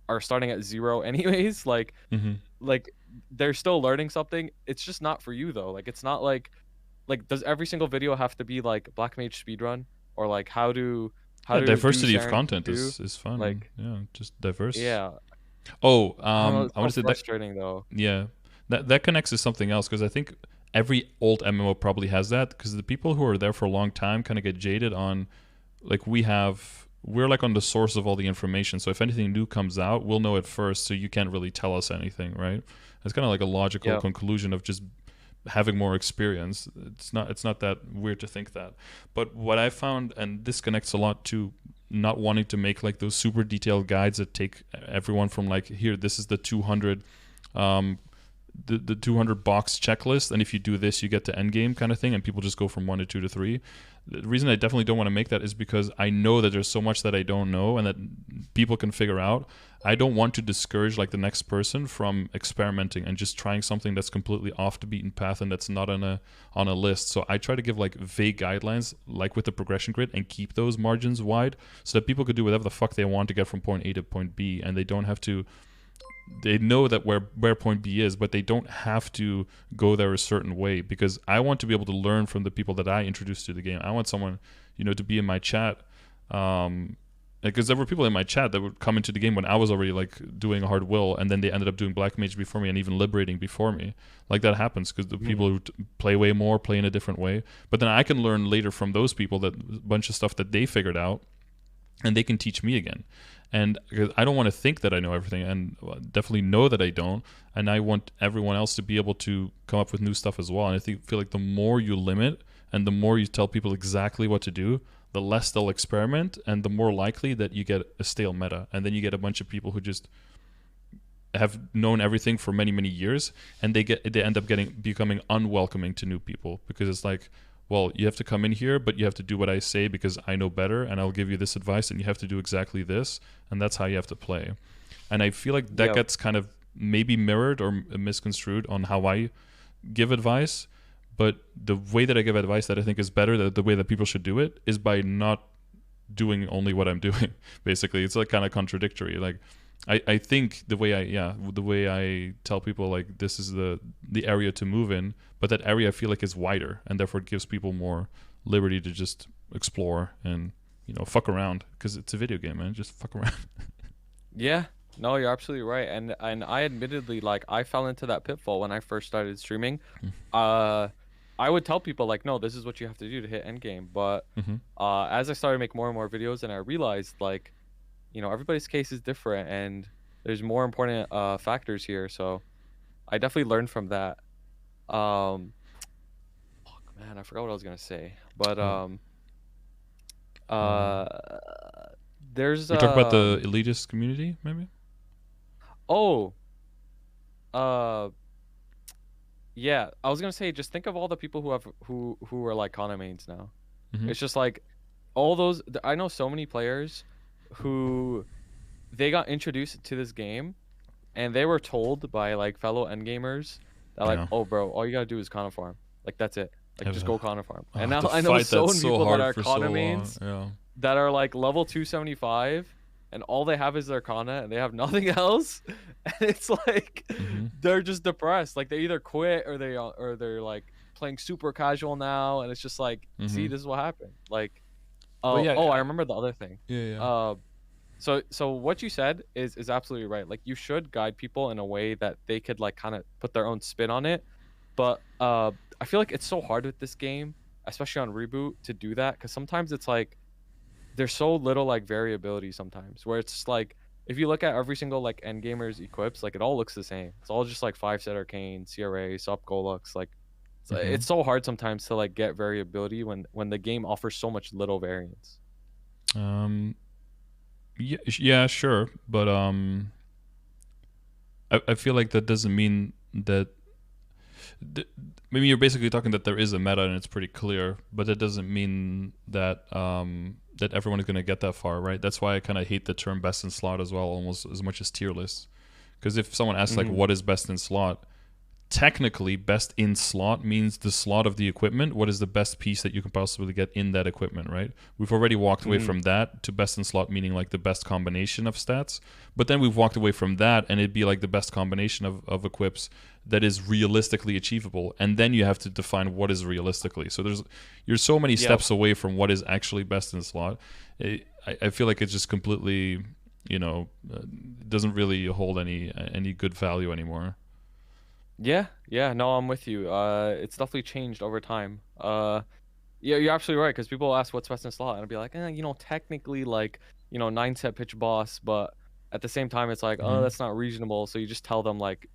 are starting at zero anyways. Mm-hmm. Like they're still learning something. It's just not for you though. Like, it's not like does every single video have to be like Black Mage speedrun, or like how Yeah, to do diversity of Saren content 2? is fun. Like, Yeah, just diverse. yeah, Oh, I don't know, it's I so want to say that. frustrating though. Yeah, that connects to something else because I think every old MMO probably has that because the people who are there for a long time kind of get jaded on, like we're like on the source of all the information. So if anything new comes out, we'll know it first. So you can't really tell us anything, right? It's kind of like a logical Yeah. conclusion of just having more experience. It's not that weird to think that. But what I found, and this connects a lot to not wanting to make like those super detailed guides that take everyone from like, here, this is the 200 um the 200 box checklist, and if you do this you get to Endgame kind of thing, and people just go from 1 to 2 to 3. The reason I definitely don't want to make that is because I know that there's so much that I don't know and that people can figure out. I don't want to discourage like the next person from experimenting and just trying something that's completely off the beaten path and that's not on a list. So I try to give like vague guidelines like with the progression grid and keep those margins wide so that people could do whatever the fuck they want to get from point A to point B, and they don't have to. They know that where point B is, but they don't have to go there a certain way, because I want to be able to learn from the people that I introduce to the game. I want someone, to be in my chat, because there were people in my chat that would come into the game when I was already like doing a hard will, and then they ended up doing Black Mage before me and even liberating before me. Like that happens because the people who play way more play in a different way, but then I can learn later from those people that a bunch of stuff that they figured out, and they can teach me again. And I don't want to think that I know everything, and definitely know that I don't. And I want everyone else to be able to come up with new stuff as well. And I feel like the more you limit and the more you tell people exactly what to do, the less they'll experiment, and the more likely that you get a stale meta. And then you get a bunch of people who just have known everything for many, many years, and they end up becoming unwelcoming to new people, because it's like, well, you have to come in here, but you have to do what I say because I know better, and I'll give you this advice, and you have to do exactly this, and that's how you have to play. And I feel like that gets kind of maybe mirrored or misconstrued on how I give advice, but the way that I give advice that I think is better, the way that people should do it, is by not doing only what I'm doing. Basically, it's like kind of contradictory. Like, I think the way I tell people like this is the area to move in, but that area I feel like is wider, and therefore it gives people more liberty to just explore and fuck around, because it's a video game, man. Just fuck around. Yeah, no, you're absolutely right. And I admittedly, like, I fell into that pitfall when I first started streaming. Uh, I would tell people like, no, this is what you have to do to hit endgame. But Mm-hmm. as I started to make more and more videos, and I realized like, everybody's case is different, and there's more important factors here. So I definitely learned from that. Um, fuck, man, I forgot what I was gonna say. But Oh. uh, there's We talk about the elitist community, maybe. oh uh yeah, I was gonna say, just think of all the people who are like Kana mains now. Mm-hmm. It's just like all those. I know so many players who they got introduced to this game, and they were told by like fellow endgamers that like, Yeah. oh bro, all you gotta do is Kana farm. Like that's it. Like just go Kana farm. And To now I know fight so that many so people that hard are for so Kana long. mains Yeah. that are like level 275, and all they have is their Kana, and they have nothing else. And it's like Mm-hmm. they're just depressed. Like they either quit, or they're like playing super casual now, and it's just like, see, Mm-hmm. this is what happened. Like, But yeah, oh, I remember the other thing. yeah. So what you said is absolutely right. Like you should guide people in a way that they could like kind of put their own spin on it. But I feel like it's so hard with this game, especially on reboot, to do that, because sometimes it's like there's so little like variability sometimes, where it's just like if you look at every single like end gamer's equips, like it all looks the same. It's all just like 5-set arcane, CRA, sup Golux. Like Mm-hmm. it's so hard sometimes to like get variability when the game offers so much little variance. Yeah, sure, but I feel like that doesn't mean that. Maybe you're basically talking that there is a meta and it's pretty clear, but that doesn't mean that that everyone is going to get that far, right? That's why I kind of hate the term best in slot as well, almost as much as tier lists. Because if someone asks like, what is best in slot? Technically, best in slot means the slot of the equipment. What is the best piece that you can possibly get in that equipment, right? We've already walked away from that to best in slot, meaning like the best combination of stats. But then we've walked away from that, and it'd be like the best combination of equips that is realistically achievable. And then you have to define what is realistically. So you're so many steps away from what is actually best in slot. I feel like it's just completely, doesn't really hold any good value anymore. Yeah, no, I'm with you. It's definitely changed over time. Yeah, you're absolutely right, because people ask what's best in slot, and I'd be like, technically, like, 9-set pitch boss, but at the same time, it's like, oh, that's not reasonable. So you just tell them like,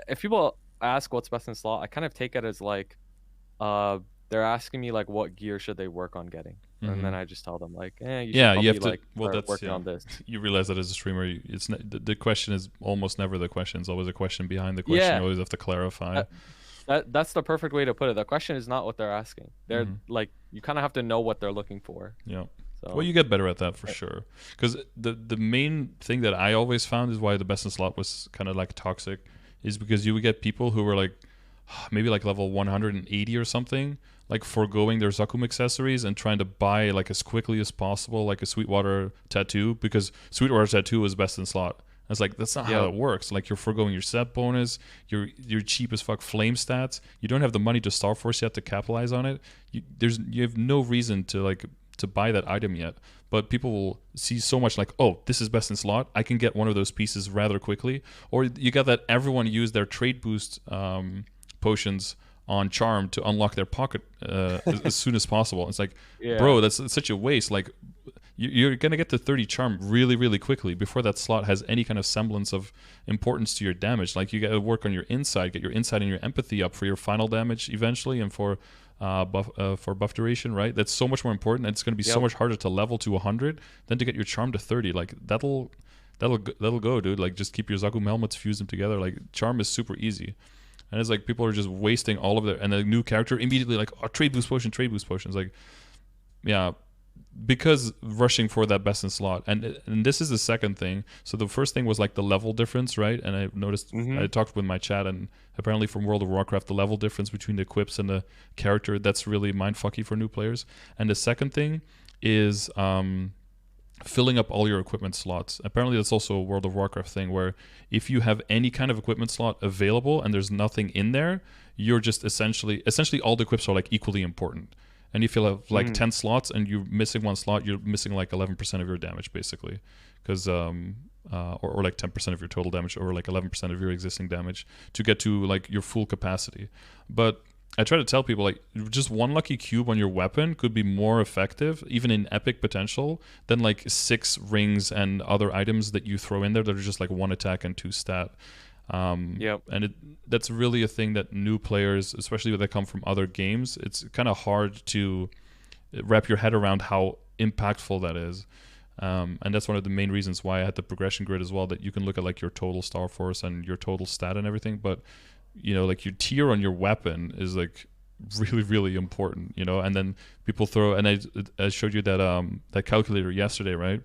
if people ask what's best in slot, I kind of take it as like, they're asking me like, what gear should they work on getting, and then I just tell them like, you should probably, you have to. like, Well, that's working on this. You realize that as a streamer, the question is almost never the question. It's always a question behind the question. Yeah. You always have to clarify. That's the perfect way to put it. The question is not what they're asking. They're like, you kind of have to know what they're looking for. Yeah. So. Well, you get better at that for sure. Because the main thing that I always found is why the best in slot was kind of like toxic, is because you would get people who were like maybe like level 180 or something, like foregoing their Zakum accessories and trying to buy like as quickly as possible like a Sweetwater tattoo, because Sweetwater tattoo was best in slot. I was like, that's not how it works. Like, you're foregoing your set bonus, your cheap as fuck flame stats. You don't have the money to Star Force yet to capitalize on it. You have no reason to buy that item yet. But people will see so much like, oh, this is best in slot, I can get one of those pieces rather quickly. Or you got that everyone used their trade boost potions on charm to unlock their pocket as soon as possible. It's like, bro, that's such a waste. Like, you're gonna get to 30 charm really, really quickly before that slot has any kind of semblance of importance to your damage. Like, you got to work on your insight, get your insight and your empathy up for your final damage eventually, and for buff duration, right? That's so much more important, and it's going to be so much harder to level to 100 than to get your charm to 30. Like, that'll go, dude. Like, just keep your Zakum helmets, fuse them together. Like, charm is super easy. And it's like people are just wasting all of their, and a new character immediately like, oh, trade boost potion. It's like, yeah, because rushing for that best in slot. And this is the second thing. So the first thing was like the level difference, right? And I noticed, I talked with my chat, and apparently from World of Warcraft, the level difference between the equips and the character, that's really mindfucky for new players. And the second thing is filling up all your equipment slots. Apparently, that's also a World of Warcraft thing where if you have any kind of equipment slot available and there's nothing in there, you're just essentially all the equips are like equally important. And if you have like 10 slots and you're missing one slot, you're missing like 11% of your damage basically, because or like 10% of your total damage, or like 11% of your existing damage to get to like your full capacity. But I try to tell people like just one lucky cube on your weapon could be more effective, even in epic potential, than like 6 rings and other items that you throw in there that are just like 1 attack and 2 stat. And that's really a thing that new players, especially when they come from other games, it's kind of hard to wrap your head around how impactful that is. And that's one of the main reasons why I had the progression grid as well, that you can look at like your total star force and your total stat and everything, but you know, like your tier on your weapon is like really, really important, you know. And then people throw, and I showed you that that calculator yesterday, right?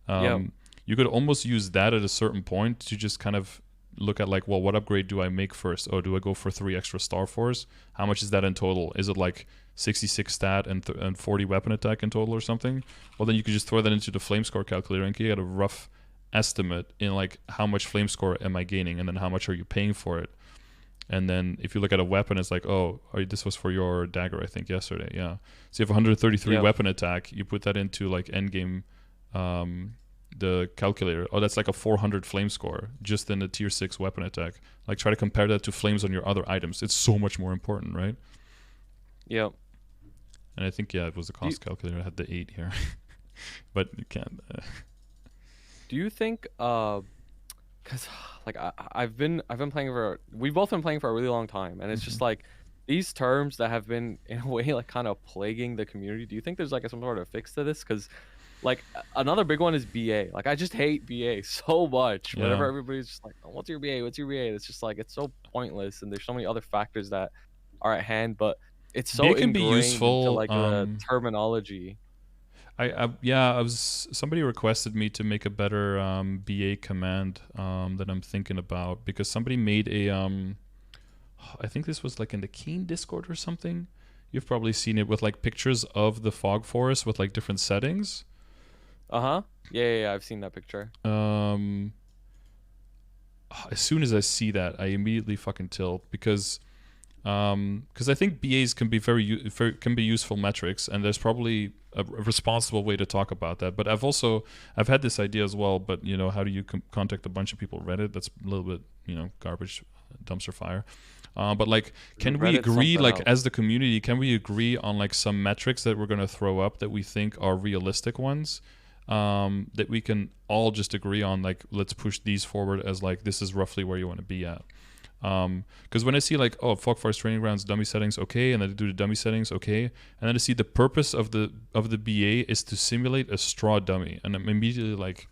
You could almost use that at a certain point to just kind of look at like, well, what upgrade do I make first? Oh, do I go for 3 extra star force? How much is that in total? Is it like 66 stat and 40 weapon attack in total or something? Well, then you could just throw that into the flame score calculator and get a rough estimate in like how much flame score am I gaining, and then how much are you paying for it. And then if you look at a weapon, it's like, oh, this was for your dagger, I think, yesterday. Yeah. So you have 133 weapon attack. You put that into like Endgame, the calculator. Oh, that's like a 400 flame score just in the tier 6 weapon attack. Like try to compare that to flames on your other items. It's so much more important, right? Yep. And I think, yeah, it was the cost calculator. I had the 8 here. But you can't. Do you think because like I've been playing we've both been playing for a really long time, and it's just like these terms that have been in a way like kind of plaguing the community. Do you think there's like some sort of fix to this? Because like another big one is BA. Like I just hate BA so much. Whenever everybody's just like, oh, what's your BA, what's your BA, it's just like it's so pointless, and there's so many other factors that are at hand, but it's so BA can be useful into like the terminology. Somebody requested me to make a better BA command that I'm thinking about, because somebody made a I think this was like in the Keen Discord or something. You've probably seen it with like pictures of the fog forest with like different settings. Yeah, I've seen that picture. As soon as I see that, I immediately fucking tilt, because I think BAs can be can be useful metrics, and there's probably a responsible way to talk about that. But I've had this idea as well, but you know, how do you contact a bunch of people? Reddit, that's a little bit, you know, garbage, dumpster fire. But like, can we agree, like as the community, can we agree on like some metrics that we're going to throw up that we think are realistic ones, that we can all just agree on, like, let's push these forward as like, this is roughly where you want to be at. Because when I see like, oh, Fog Forest Training Grounds dummy settings, okay, and then I do the dummy settings, okay, and then I see the purpose of the BA is to simulate a straw dummy, and I'm immediately like,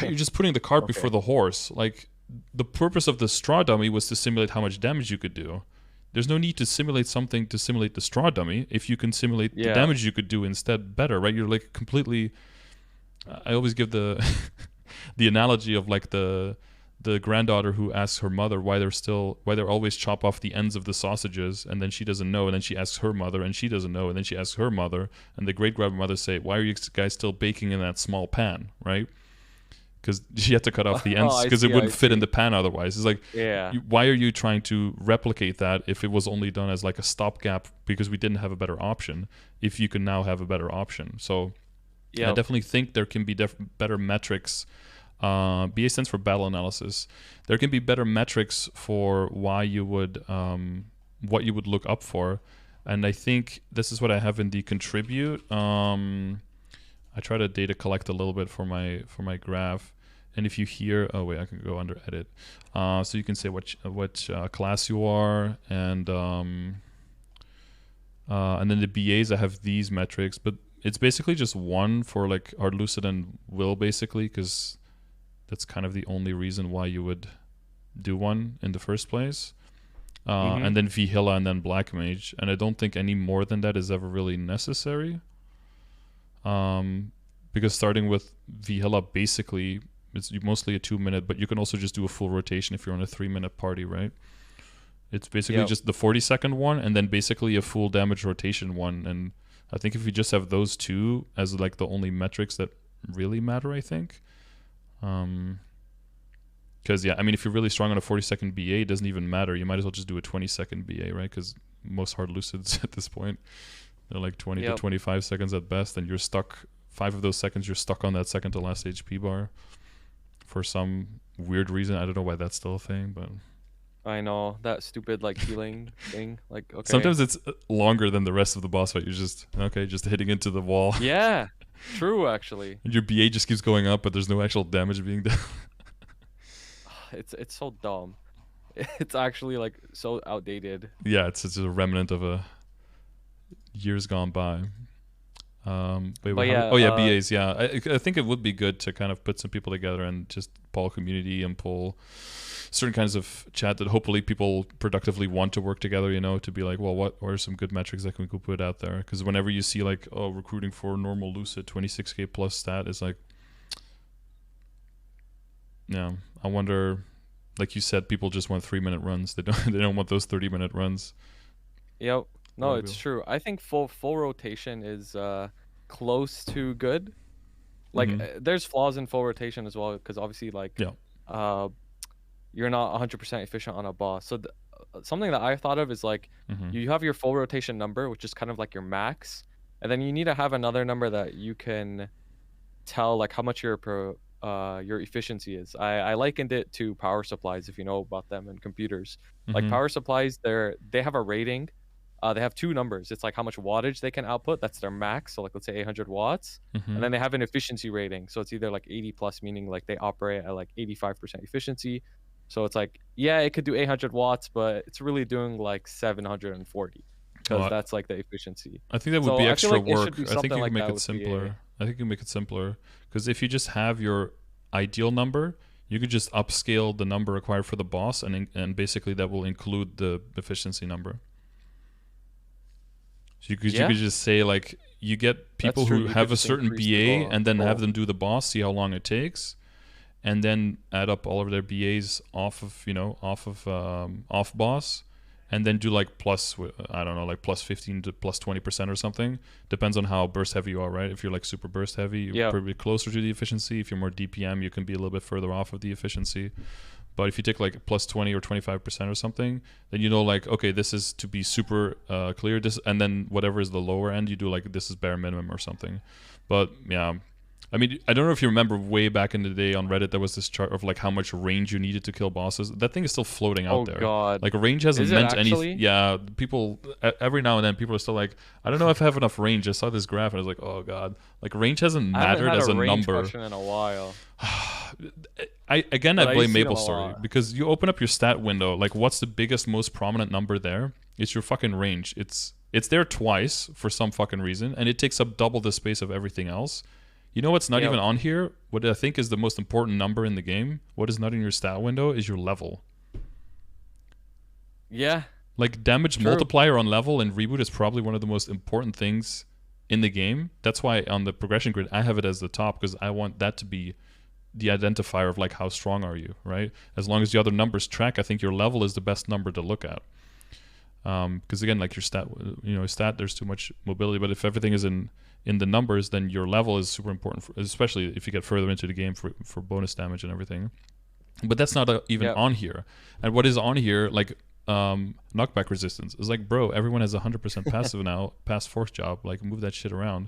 you're just putting the cart before the horse. Like, the purpose of the straw dummy was to simulate how much damage you could do. There's no need to simulate something to simulate the straw dummy if you can simulate the damage you could do instead better, right? You're like completely. I always give the the analogy of like the granddaughter who asks her mother why they always chop off the ends of the sausages, and then she doesn't know, and then she asks her mother, and she doesn't know, and then she asks her mother, and the great grandmother say, why are you guys still baking in that small pan, right? Because she had to cut off the ends because it wouldn't fit in the pan otherwise. It's like, why are you trying to replicate that if it was only done as like a stopgap because we didn't have a better option, if you can now have a better option? So I definitely think there can be better metrics. BA stands for battle analysis. There can be better metrics for why you would what you would look up for, and I think this is what I have in the contribute. I try to data collect a little bit for my graph, and if you hear, oh wait, I can go under edit, so you can say what class you are, and then the BAs, I have these metrics, but it's basically just one for like Hard Lucid and Will, basically, because that's kind of the only reason why you would do one in the first place. And then Vihilla and then Black Mage. And I don't think any more than that is ever really necessary. Because starting with Vihilla, basically, it's mostly a 2-minute, but you can also just do a full rotation if you're on a 3-minute party, right? It's basically just the 40-second one, and then basically a full damage rotation one. And I think if you just have those two as like the only metrics that really matter, I think. Because yeah, I mean, if you're really strong on a 40-second BA, it doesn't even matter. You might as well just do a 20-second BA, right? Because most hard lucids at this point, they're like 20 to 25 seconds at best, and you're stuck. 5 of those seconds, you're stuck on that second to last HP bar for some weird reason. I don't know why that's still a thing, but I know that stupid like healing thing. Like, okay. sometimes it's longer than the rest of the boss fight. You're just just hitting into the wall. Yeah, true actually. And your BA just keeps going up, but there's no actual damage being done. It's so dumb. It's actually like so outdated. Yeah, it's a remnant of a years gone by. BAs. Yeah, I think it would be good to kind of put some people together and just poll community and poll certain kinds of chat that hopefully people productively want to work together. You know, to be like, well, what are some good metrics that we could put out there? Because whenever you see like, oh, recruiting for normal lucid 26k plus stat is like, yeah, I wonder. Like you said, people just want 3-minute runs. They don't want those 30-minute runs. Yep. No, it's true. I think full rotation is close to good. Like there's flaws in full rotation as well, because obviously like you're not 100% efficient on a boss. So something that I thought of is like you have your full rotation number, which is kind of like your max, and then you need to have another number that you can tell like how much your efficiency is. I likened it to power supplies, if you know about them in computers. Like power supplies, they have a rating. They have 2 numbers. It's like how much wattage they can output. That's their max. So like let's say 800 watts. And then they have an efficiency rating. So it's either like 80 plus, meaning like they operate at like 85% efficiency. So it's like, yeah, it could do 800 watts, but it's really doing like 740 because that's like the efficiency. I think that would be extra work. I think you can like make it simpler. I think you can make it simpler because if you just have your ideal number, you could just upscale the number required for the boss, and basically that will include the efficiency number. So you could just say like you get people who have a certain BA and then have them do the boss, see how long it takes, and then add up all of their BAs off boss, and then do like plus, I don't know, like plus 15 to plus 20% or something. Depends on how burst heavy you are, right? If you're like super burst heavy, you're probably closer to the efficiency. If you're more DPM, you can be a little bit further off of the efficiency. But if you take like plus 20 or 25% or something, then you know like, okay, this is to be super clear. This, and then whatever is the lower end, you do like this is bare minimum or something. But yeah, I mean, I don't know if you remember way back in the day on Reddit, there was this chart of like how much range you needed to kill bosses. That thing is still floating out there. Oh god! Like range hasn't meant anything. Yeah, people every now and then people are still like, I don't know if I have enough range. I saw this graph and I was like, oh god, like range hasn't mattered as a number. Question in a while. I blame MapleStory because you open up your stat window. Like, what's the biggest, most prominent number there? It's your fucking range. It's there twice for some fucking reason, and it takes up double the space of everything else. You know what's not even on here? What I think is the most important number in the game, what is not in your stat window, is your level. Yeah. Like, damage multiplier on level in Reboot is probably one of the most important things in the game. That's why on the progression grid, I have it as the top, because I want that to be the identifier of, like, how strong are you, right? As long as the other numbers track, I think your level is the best number to look at. Because, again, like, your stat, there's too much mobility, but if everything is in the numbers, then your level is super important, especially if you get further into the game for bonus damage and everything. But that's not even on here. And what is on here, like knockback resistance, is like, bro, everyone has 100% passive now, past force job. Like, move that shit around.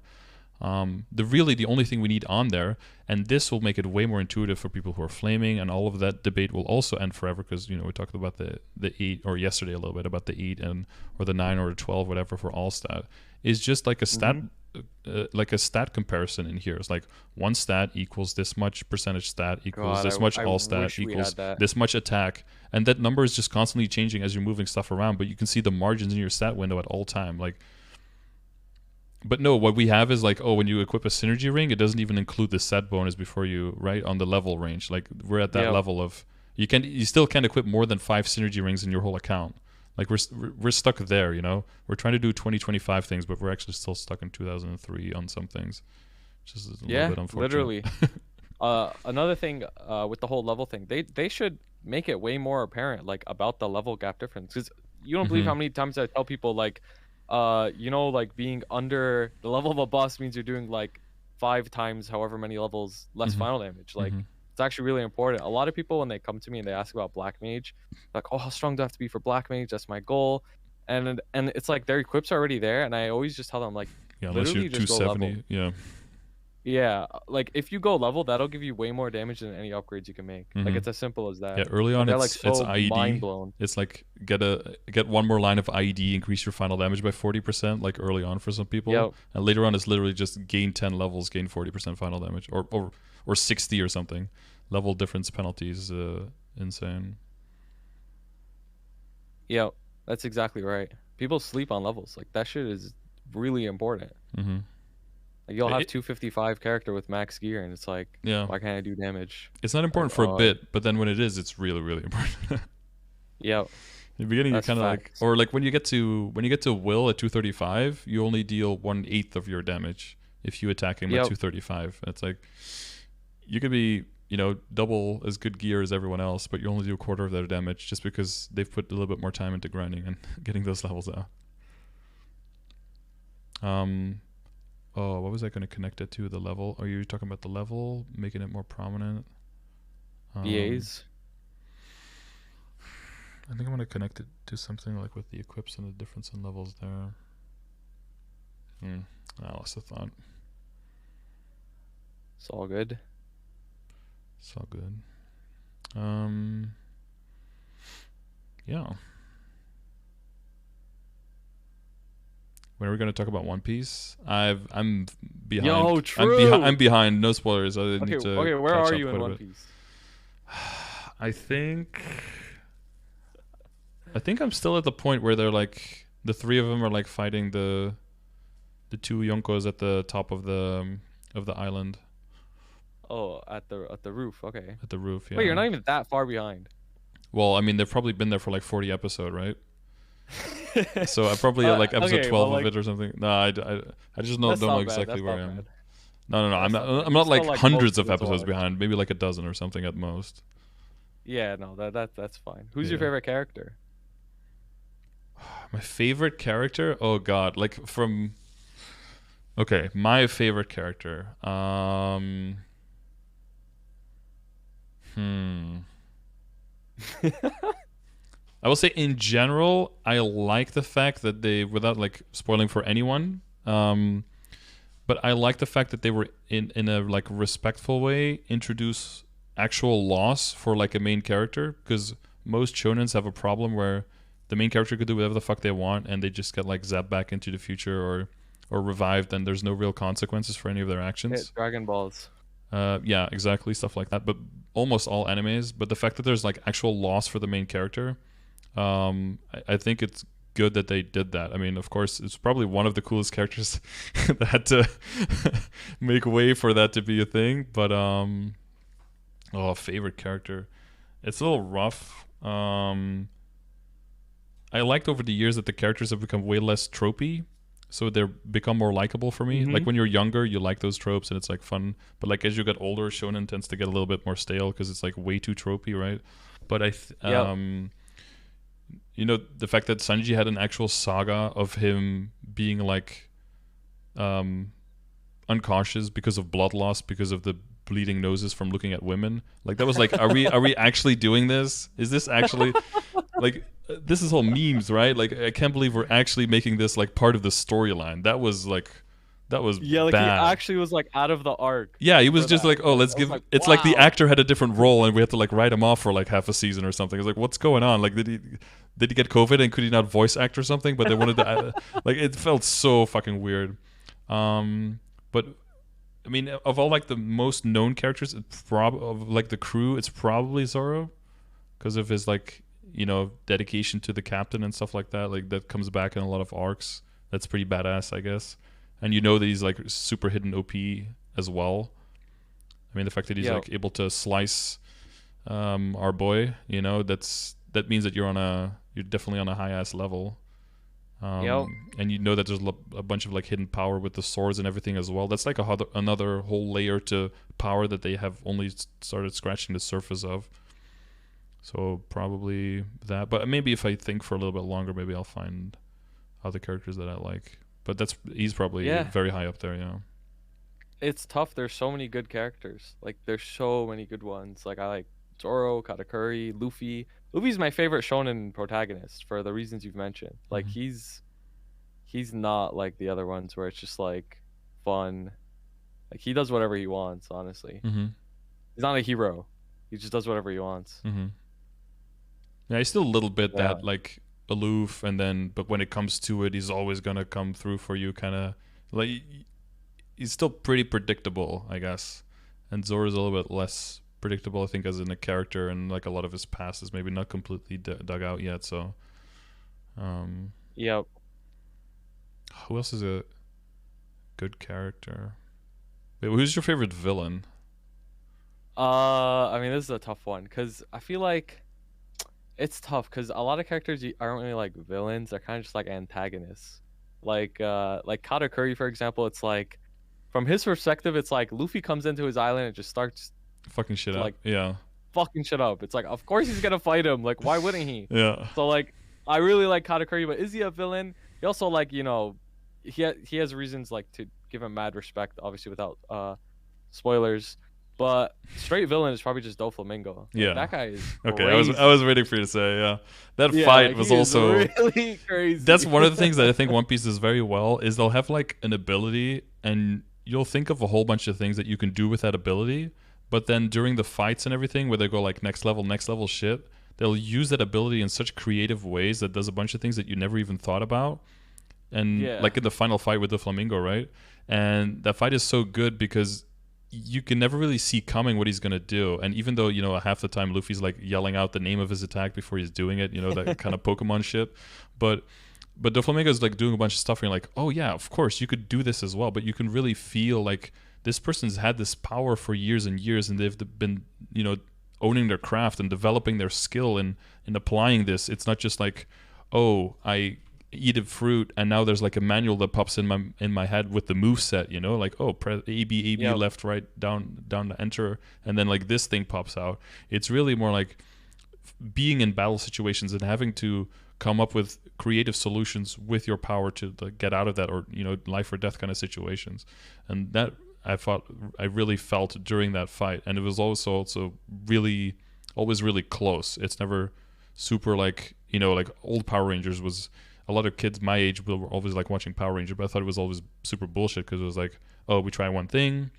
The only thing we need on there, and this will make it way more intuitive for people who are flaming, and all of that debate will also end forever because we talked about the 8, or yesterday a little bit about the 8 or the 9 or the 12, whatever, for all stat, is just like a stat. Like a stat comparison in here. It's like one stat equals this much percentage stat equals this much all stat equals this much attack, and that number is just constantly changing as you're moving stuff around, but you can see the margins in your stat window at all time. Like, but no, what we have is like, oh, when you equip a synergy ring, it doesn't even include the set bonus before you, right, on the level range. Like, we're at that level of you still can't equip more than 5 synergy rings in your whole account. Like, we're stuck there, We're trying to do 2025 things, but we're actually still stuck in 2003 on some things. Just a little bit unfortunate. Literally. Another thing with the whole level thing, they should make it way more apparent, like, about the level gap difference. Because you don't believe how many times I tell people, like, you know, like being under the level of a boss means you're doing like 5 times however many levels less Mm-hmm. final damage. Like Mm-hmm. it's actually really important. A lot of people when they come to me and they ask about black mage, like, oh, how strong do I have to be for black mage? That's my goal. And it's like their equips are already there, and I always just tell them like, Yeah, unless you're literally just go level. 270. Yeah. Yeah, like if you go level, that'll give you way more damage than any upgrades you can make. Like Mm-hmm. it's as simple as Yeah, that. early on And they're like it's so mind IED. blown. It's like get one more line of IED, increase your final damage by 40%, like early on for some people. Yep. And later on it's literally just gain 10 levels, gain 40% final damage, or 60 or something. Level difference penalties, insane. Yep. That's exactly right. People sleep on levels. Like that shit is really important. Mm-hmm. Like you'll have It, 255 character with max gear, and it's like, yeah, why can't I do damage? it's not Like, important for a bit, but then when it is, it's really really important. yep. In the beginning, you That's kind of like, facts. or like when you get to will at 235, you only deal 1/8 of your damage if you attack him at Yep. 235. It's like you could be, double as good gear as everyone else, but you only do a quarter of their damage just because they've put a little bit more time into grinding and getting those levels out. Oh, what was I going to connect it to? The level? Are you talking about the level, making it more prominent? BAs. I think I'm going to connect it to something like with the equips and the difference in levels there. I lost the thought. It's all good. It's all good. Yeah. When are we going to talk about One Piece? I'm behind. Yo, true. I'm behind. No spoilers. I need to Okay, where catch are up you in quite a One bit. Piece? I think I'm still at the point where they're like the three of them are like fighting the two Yonkos at the top of the island Oh, at the roof. Okay. at the roof. Yeah. Wait, you're not even that far behind. Well, I mean, they've probably been there for like 40 episodes, right? So I'm probably at like episode Okay, 12 well, of it or something. No, I just don't that's know not bad, exactly that's where not I am. bad. No. That's not bad. I'm You not like still, like, hundreds most of of it to episodes watch. behind. Maybe like a dozen or something at most. Yeah, no, that's fine. Who's your Yeah. favorite character? My favorite character? Oh God, like from. Okay, my favorite character. I will say in general, I like the fact that they, without like spoiling for anyone, but I like the fact that they were in a like respectful way introduce actual loss for like a main character, because most shonens have a problem where the main character could do whatever the fuck they want and they just get like zapped back into the future or revived, and there's no real consequences for any of their actions. Dragon Balls. Yeah, exactly, stuff like that. But almost all animes. But the fact that there's like actual loss for the main character, I think it's good that they did that. I mean, of course, it's probably one of the coolest characters that had to make way for that to be a thing. But favorite character, it's a little rough. I liked over the years that the characters have become way less tropey, so they're become more likable for me. Mhm. Like when you're younger, you like those tropes and it's like fun. But like as you get older, shonen tends to get a little bit more stale because it's like way too tropey, right? But Yep. the fact that Sanji had an actual saga of him being like unconscious because of blood loss, because of the bleeding noses from looking at women. Like that was like, are we actually doing this? Is this actually like this is all memes, right? Like I can't believe we're actually making this like part of the storyline. That was Yeah, like bad. he actually was like out of the arc. Yeah, he was for just that. like, oh, let's I was give. like, It's like the wow. actor had a different role, and we had to like write him off for like half a season or something. It's like, what's going on? Like, did he get COVID and could he not voice act or something? But they wanted to, like, it felt so fucking weird. But I mean, of all like the most known characters, of like the crew, it's probably Zoro, because of his like dedication to the captain and stuff like that. Like that comes back in a lot of arcs. That's pretty badass, I guess. And that he's like super hidden OP as well. I mean, the fact that he's like able to slice our boy, that means that you're definitely on a high ass level. And that there's a bunch of like hidden power with the swords and everything as well. That's like another whole layer to power that they have only started scratching the surface of. So probably that. But maybe if I think for a little bit longer, maybe I'll find other characters that I like. But he's probably Yeah, very high up there. Yeah. it's tough. There's so many good characters. Like there's so many good ones. Like I like Zoro, Katakuri, Luffy. Luffy's my favorite shonen protagonist for the reasons you've mentioned. Like Hmm. he's not like the other ones where it's just like fun. Like he does whatever he wants, honestly. Hmm. He's not a hero. He just does whatever he wants. Hmm. Yeah, he's still a little bit Yeah. that like aloof, and then but when it comes to it, he's always gonna come through for you. Kind of like he's still pretty predictable, I guess. And Zoro's a little bit less predictable, I think, as in a character, and like a lot of his past is maybe not completely dug out yet. So, um, Yep. who else is a good character? Wait, who's your favorite villain? I mean, this is a tough one because I feel like it's tough because a lot of characters aren't really like villains. They're kind of just like antagonists. Like Katakuri, for example, it's like from his perspective, it's like Luffy comes into his island and just starts Fucking shit to up. like Yeah. fucking shit up. It's like, of course he's gonna fight him. Like, why wouldn't he? Yeah. So like, I really like Katakuri, but is he a villain? He also like, you know, he has reasons like to give him mad respect, obviously without spoilers. But straight villain is probably just Doflamingo. Like, Yeah. that guy is Okay, crazy. I was waiting for you to say, yeah. That Yeah, fight like, was he is also really crazy. that's one of the things that I think One Piece does very well is they'll have like an ability and you'll think of a whole bunch of things that you can do with that ability, but then during the fights and everything where they go like next level shit, they'll use that ability in such creative ways that does a bunch of things that you never even thought about. And Yeah. like in the final fight with the flamingo, right? And that fight is so good because you can never really see coming what he's gonna do. And even though, you know, half the time Luffy's like yelling out the name of his attack before he's doing it, you know, that kind of Pokemon shit. But the flamingo is like doing a bunch of stuff and you're like, oh yeah, of course you could do this as well. But you can really feel like this person's had this power for years and years and they've been, you know, owning their craft and developing their skill in applying this. It's not just like, oh, I eat a fruit and now there's like a manual that pops in my head with the move set, you know, like, oh, press AB Yep. left right down to enter, and then like this thing pops out. It's really more like being in battle situations and having to come up with creative solutions with your power to like, get out of that, or, you know, life or death kind of situations. And that I really felt during that fight, and it was also really always really close. It's never super like, you know, like old Power Rangers was, a lot of kids my age were always like watching Power Ranger, but I thought it was always super bullshit because it was like, oh, we try one thing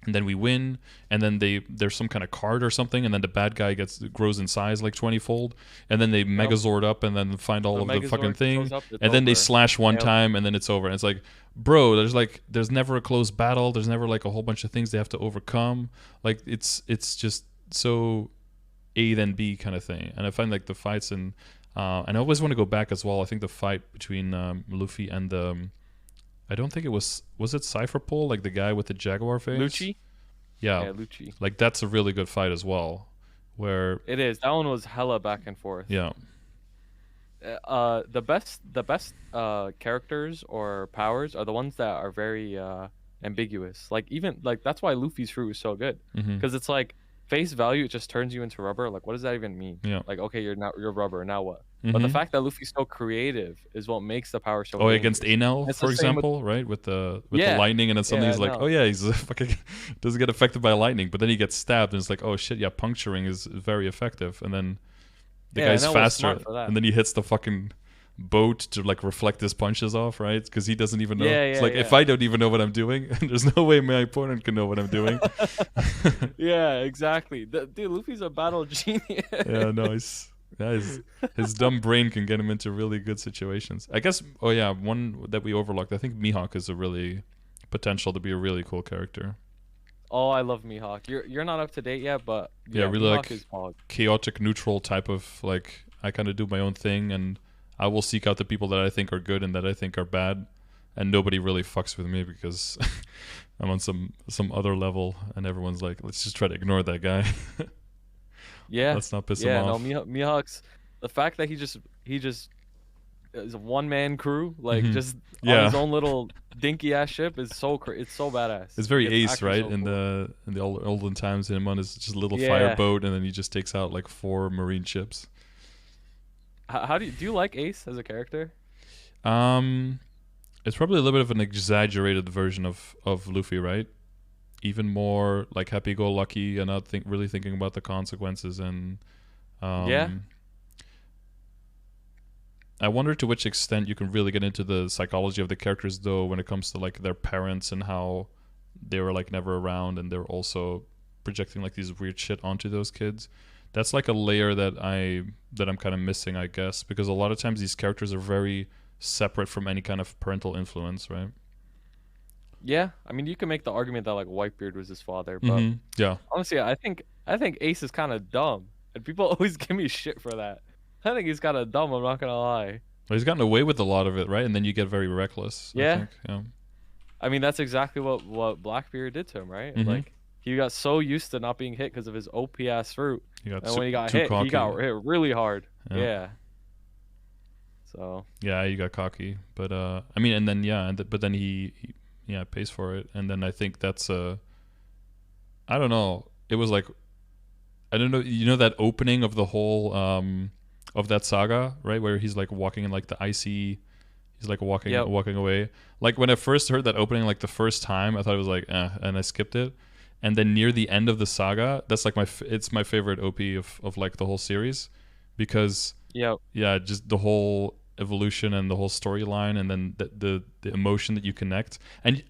and then we win, and then there's some kind of card or something, and then the bad guy grows in size like 20-fold, and then they Megazord up and then find all of the fucking Megazord thing, shows up, it's and then they over. slash one Yep. time and then it's over. And it's like, bro, there's never a close battle, there's never like a whole bunch of things they have to overcome. Like it's just so A then B kind of thing. And I find like the fights and I always want to go back as well. I think the fight between Luffy and I don't think it was it Cypher Pole, like the guy with the jaguar face? Lucci? Yeah. Yeah, Lucci. Like that's a really good fight as well. Where It is. That one was hella back and forth. yeah. The best characters or powers are the ones that are very ambiguous. Like even like that's why Luffy's fruit is so good, Mhm. because it's like face value it just turns you into rubber. Like what does that even mean? Yeah. Like okay, you're rubber, now what? But the Mhm. fact that Luffy's so creative is what makes the power so Oh, against dangerous. Enel, It's the for same with- example, right? With the Yeah. lightning, and then suddenly Yeah, he's like, no. oh yeah, he's fucking doesn't get affected by lightning, but then he gets stabbed, and it's like, oh shit, yeah, puncturing is very effective, and then the Yeah, guy's Enel was faster, smart for that. and then he hits the fucking boat to like reflect his punches off, right? Because he doesn't even know. Yeah, It's yeah, like, if yeah. I don't even know what I'm doing, there's no way my opponent can know what I'm doing. Yeah, exactly. Dude, Luffy's a battle genius. Yeah, no, his dumb brain can get him into really good situations. I guess. Oh yeah, one that we overlooked. I think Mihawk is a really potential to be a really cool character. Oh, I love Mihawk. You're not up to date yet, but Yeah, really Mihawk like is hog. chaotic neutral type of like, I kind of do my own thing and I will seek out the people that I think are good and that I think are bad, and nobody really fucks with me because I'm on some other level and everyone's like, let's just try to ignore that guy. Yeah. Let's not piss Yeah, him no, off. Mihawk's the fact that he just is a one man crew, like Mhm. just Yeah. on his own little dinky ass ship is it's so badass. It's very Ace, actually right? so In cool. the olden times, him on his just little Yeah. fireboat, and then he just takes out like 4 marine ships. How do you like Ace as a character? Um, it's probably a little bit of an exaggerated version of Luffy, right? Even more like happy-go-lucky and not really thinking about the consequences. And Yeah. um, I wonder to which extent you can really get into the psychology of the characters, though, when it comes to like their parents and how they were like never around, and they're also projecting like these weird shit onto those kids. That's like a layer that I'm kind of missing, I guess, because a lot of times these characters are very separate from any kind of parental influence, right? Yeah. I mean, you can make the argument that like Whitebeard was his father, but Mm-hmm. Yeah. honestly, I think Ace is kind of dumb, and people always give me shit for that. I think he's kind of dumb. I'm not gonna lie. Well, he's gotten away with a lot of it, right? And then you get very reckless, I Yeah. think. Yeah. I mean, that's exactly what Blackbeard did to him, right? Mm-hmm. Like he got so used to not being hit because of his OP ass fruit, He got and when he got too hit, he cocky. got hit really hard. Yeah. Yeah. So. Yeah, he got cocky, but I mean, and then yeah, but then he yeah pays for it, and then I think that's I don't know. It was like I don't know. You know that opening of the whole of that saga, right? Where he's like walking in like the icy. He's like Yep. walking away. Like when I first heard that opening, like the first time, I thought it was like, and I skipped it. And then near the end of the saga, that's like it's my favorite OP of like the whole series, because Yep. yeah, just the whole evolution and the whole storyline, and then the emotion that you connect. And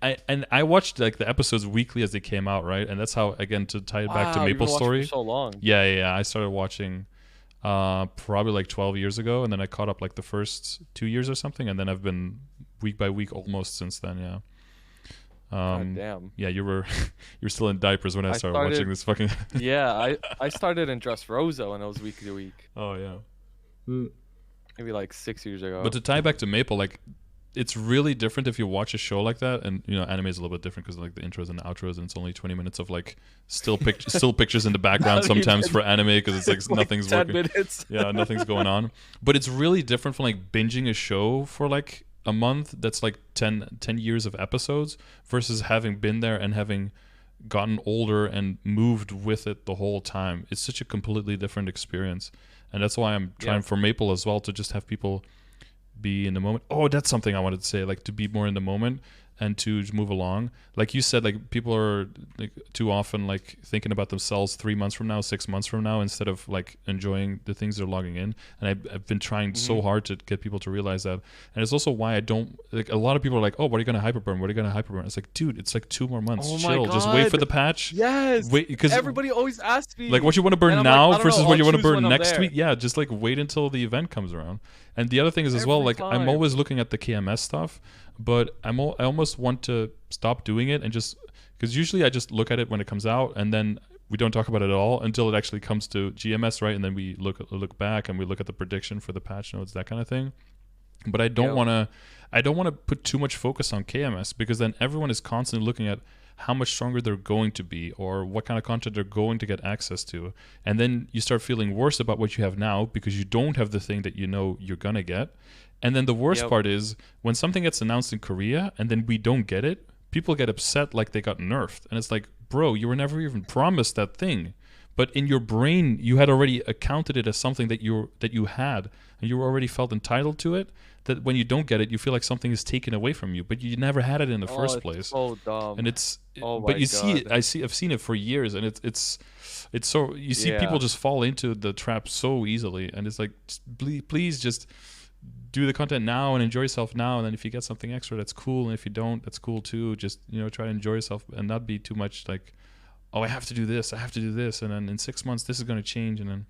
I watched like the episodes weekly as they came out, right? And that's how, again, to tie it back to Wow, you've been watching for MapleStory. so long. Yeah. I started watching probably like 12 years ago, and then I caught up like the first 2 years or something, and then I've been week by week almost since then. Yeah. God damn. Yeah, you were you were still in diapers when I I started watching started. this fucking. Yeah, I started in Dressrosa and it was week to week, Oh yeah. maybe like 6 years But ago. to tie back to Maple, like it's really different if you watch a show like that, and anime is a little bit different because like the intros and the outros, and it's only 20 minutes of like still pictures in the background Not sometimes even. for anime because it's like It's like nothing's 10 working. minutes. Yeah, nothing's going on. But it's really different from like binging a show for like a month that's like 10 years of episodes versus having been there and having gotten older and moved with it the whole time. It's such a completely different experience. And that's why I'm trying Yeah. for Maple as well, to just have people be in the moment. Oh, that's something I wanted to say, like to be more in the moment and to move along. Like you said, like people are like too often like thinking about themselves 3 months from now, 6 months from now, instead of like enjoying the things they're logging in. And I've been trying so hard to get people to realize that. And it's also why I don't like, a lot of people are like, oh, what are you gonna hyperburn? What are you gonna hyperburn? It's like, dude, it's like 2 more months. Oh my Chill. Just wait for God. the patch. Yes. Wait, because Everybody always asks me. like what you want to And burn I'm like, now I don't versus know, what you I'll want to choose burn when I'm next there. week. Yeah, just like wait until the event comes around. And the other thing is as well, Every like I'm time. always looking at the KMS stuff, but I almost want to stop doing it and just, because usually I just look at it when it comes out, and then we don't talk about it at all until it actually comes to GMS, right? And then we look back and we look at the prediction for the patch notes, that kind of thing. But I don't Yep. want to put too much focus on KMS, because then everyone is constantly looking at how much stronger they're going to be or what kind of content they're going to get access to. And then you start feeling worse about what you have now because you don't have the thing that you know you're going to get. And then the worst Yep. part is when something gets announced in Korea and then we don't get it, people get upset like they got nerfed. And it's like, bro, you were never even promised that thing. But in your brain, you had already accounted it as something that you had, and you already felt entitled to it. That when you don't get it, you feel like something is taken away from you, but you never had it in the Oh, first it's place. so dumb. And it's, Oh but my you see it. God. I've seen it for years, and it's so you see people Yeah. just fall into the trap so easily, and it's like, please just do the content now and enjoy yourself now, and then if you get something extra, that's cool, and if you don't, that's cool too. Just try to enjoy yourself and not be too much like, oh, I have to do this, and then in 6 months this is going to change, and then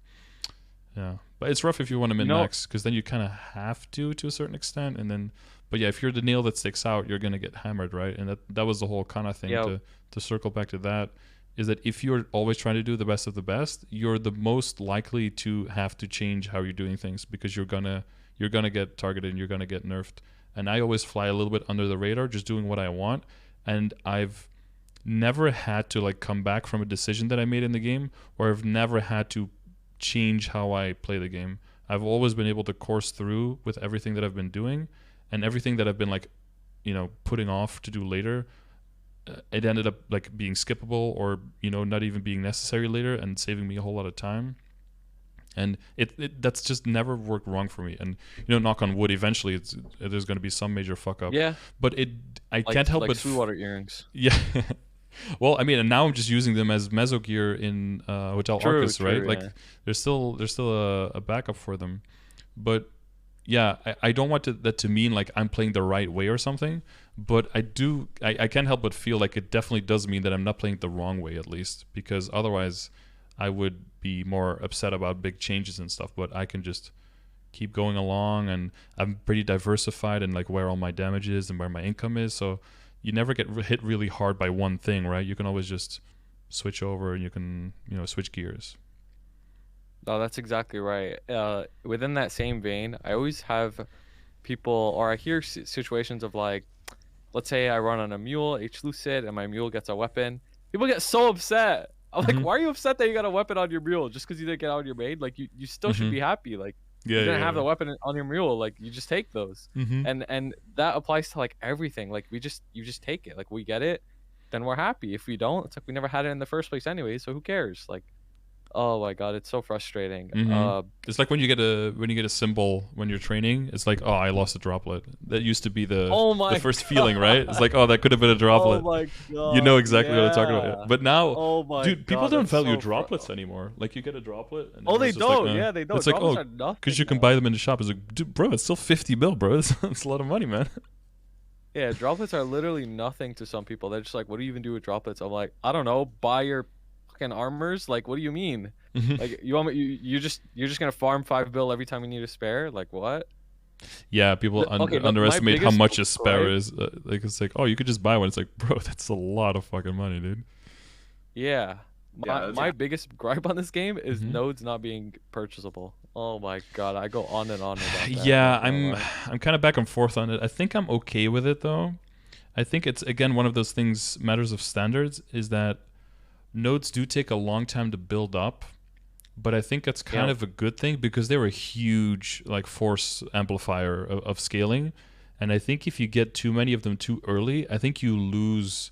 yeah. But it's rough if you want to min max, because then you kind of have to a certain extent, and then but yeah, if you're the nail that sticks out, you're going to get hammered, right? And that was the whole kind of thing. Yep. To circle back to that, is that if you're always trying to do the best of the best, you're the most likely to have to change how you're doing things, because you're gonna get targeted and you're gonna get nerfed. And I always fly a little bit under the radar, just doing what I want, and I've never had to like come back from a decision that I made in the game, or I've never had to change how I play the game. I've always been able to course through with everything that I've been doing, and everything that I've been like putting off to do later, it ended up like being skippable, or not even being necessary later, and saving me a whole lot of time. and that's just never worked wrong for me. And knock on wood, eventually there's going to be some major fuck up. Yeah. But I can't help like but Sweetwater earrings. yeah. Well, I mean, and now I'm just using them as meso gear in Hotel Arcus, right? Like yeah. there's still a backup for them, but yeah, I don't want that to mean like I'm playing the right way or something, but I can't help but feel like it definitely does mean that I'm not playing the wrong way, at least, because otherwise I would be more upset about big changes and stuff. But I can just keep going along, and I'm pretty diversified in like where all my damage is and where my income is, so you never get hit really hard by one thing, right? You can always just switch over, and you can switch gears. No, that's exactly right. Within that same vein, I always have people, or I hear situations of like, let's say I run on a mule, H Lucid, and my mule gets a weapon. People get so upset. I'm like, why are you upset that you got a weapon on your mule just because you didn't get out of your maid? Like, you still should be happy. Like, you didn't have the weapon on your mule. Like, you just take those. And that applies to like everything. Like, you just take it. Like, we get it, then we're happy. If we don't, it's like we never had it in the first place anyway. So who cares? Like, oh my god, it's so frustrating. It's like when you get a symbol when you're training. It's like, oh, I lost a droplet. That used to be the first feeling, right? It's like, oh, that could have been a droplet. Oh my god, you know exactly what I'm talking about. Yeah. But now, people don't value so droplets anymore. Like, you get a droplet. And they don't. Like, yeah, they don't. It's like, because you can buy them in the shop. It's like, dude, bro, it's still 50 mil, bro. It's a lot of money, man. Yeah, droplets are literally nothing to some people. They're just like, what do you even do with droplets? I'm like, I don't know. Buy your fucking armors. Like, what do you mean? Like, you want me? You're just gonna farm 5 bill every time you need a spare? Like, what? Yeah, people underestimate how much a spare is. Like, it's like, oh, you could just buy one. It's like, bro, that's a lot of fucking money, dude. Yeah. My biggest gripe on this game is nodes not being purchasable. Oh my god, I go on and on about that. Yeah, I'm kind of back and forth on it. I think I'm okay with it though. I think it's, again, one of those things, matters of standards, is that nodes do take a long time to build up, but I think that's kind of a good thing, because they're a huge like force amplifier of scaling. And I think if you get too many of them too early, I think you lose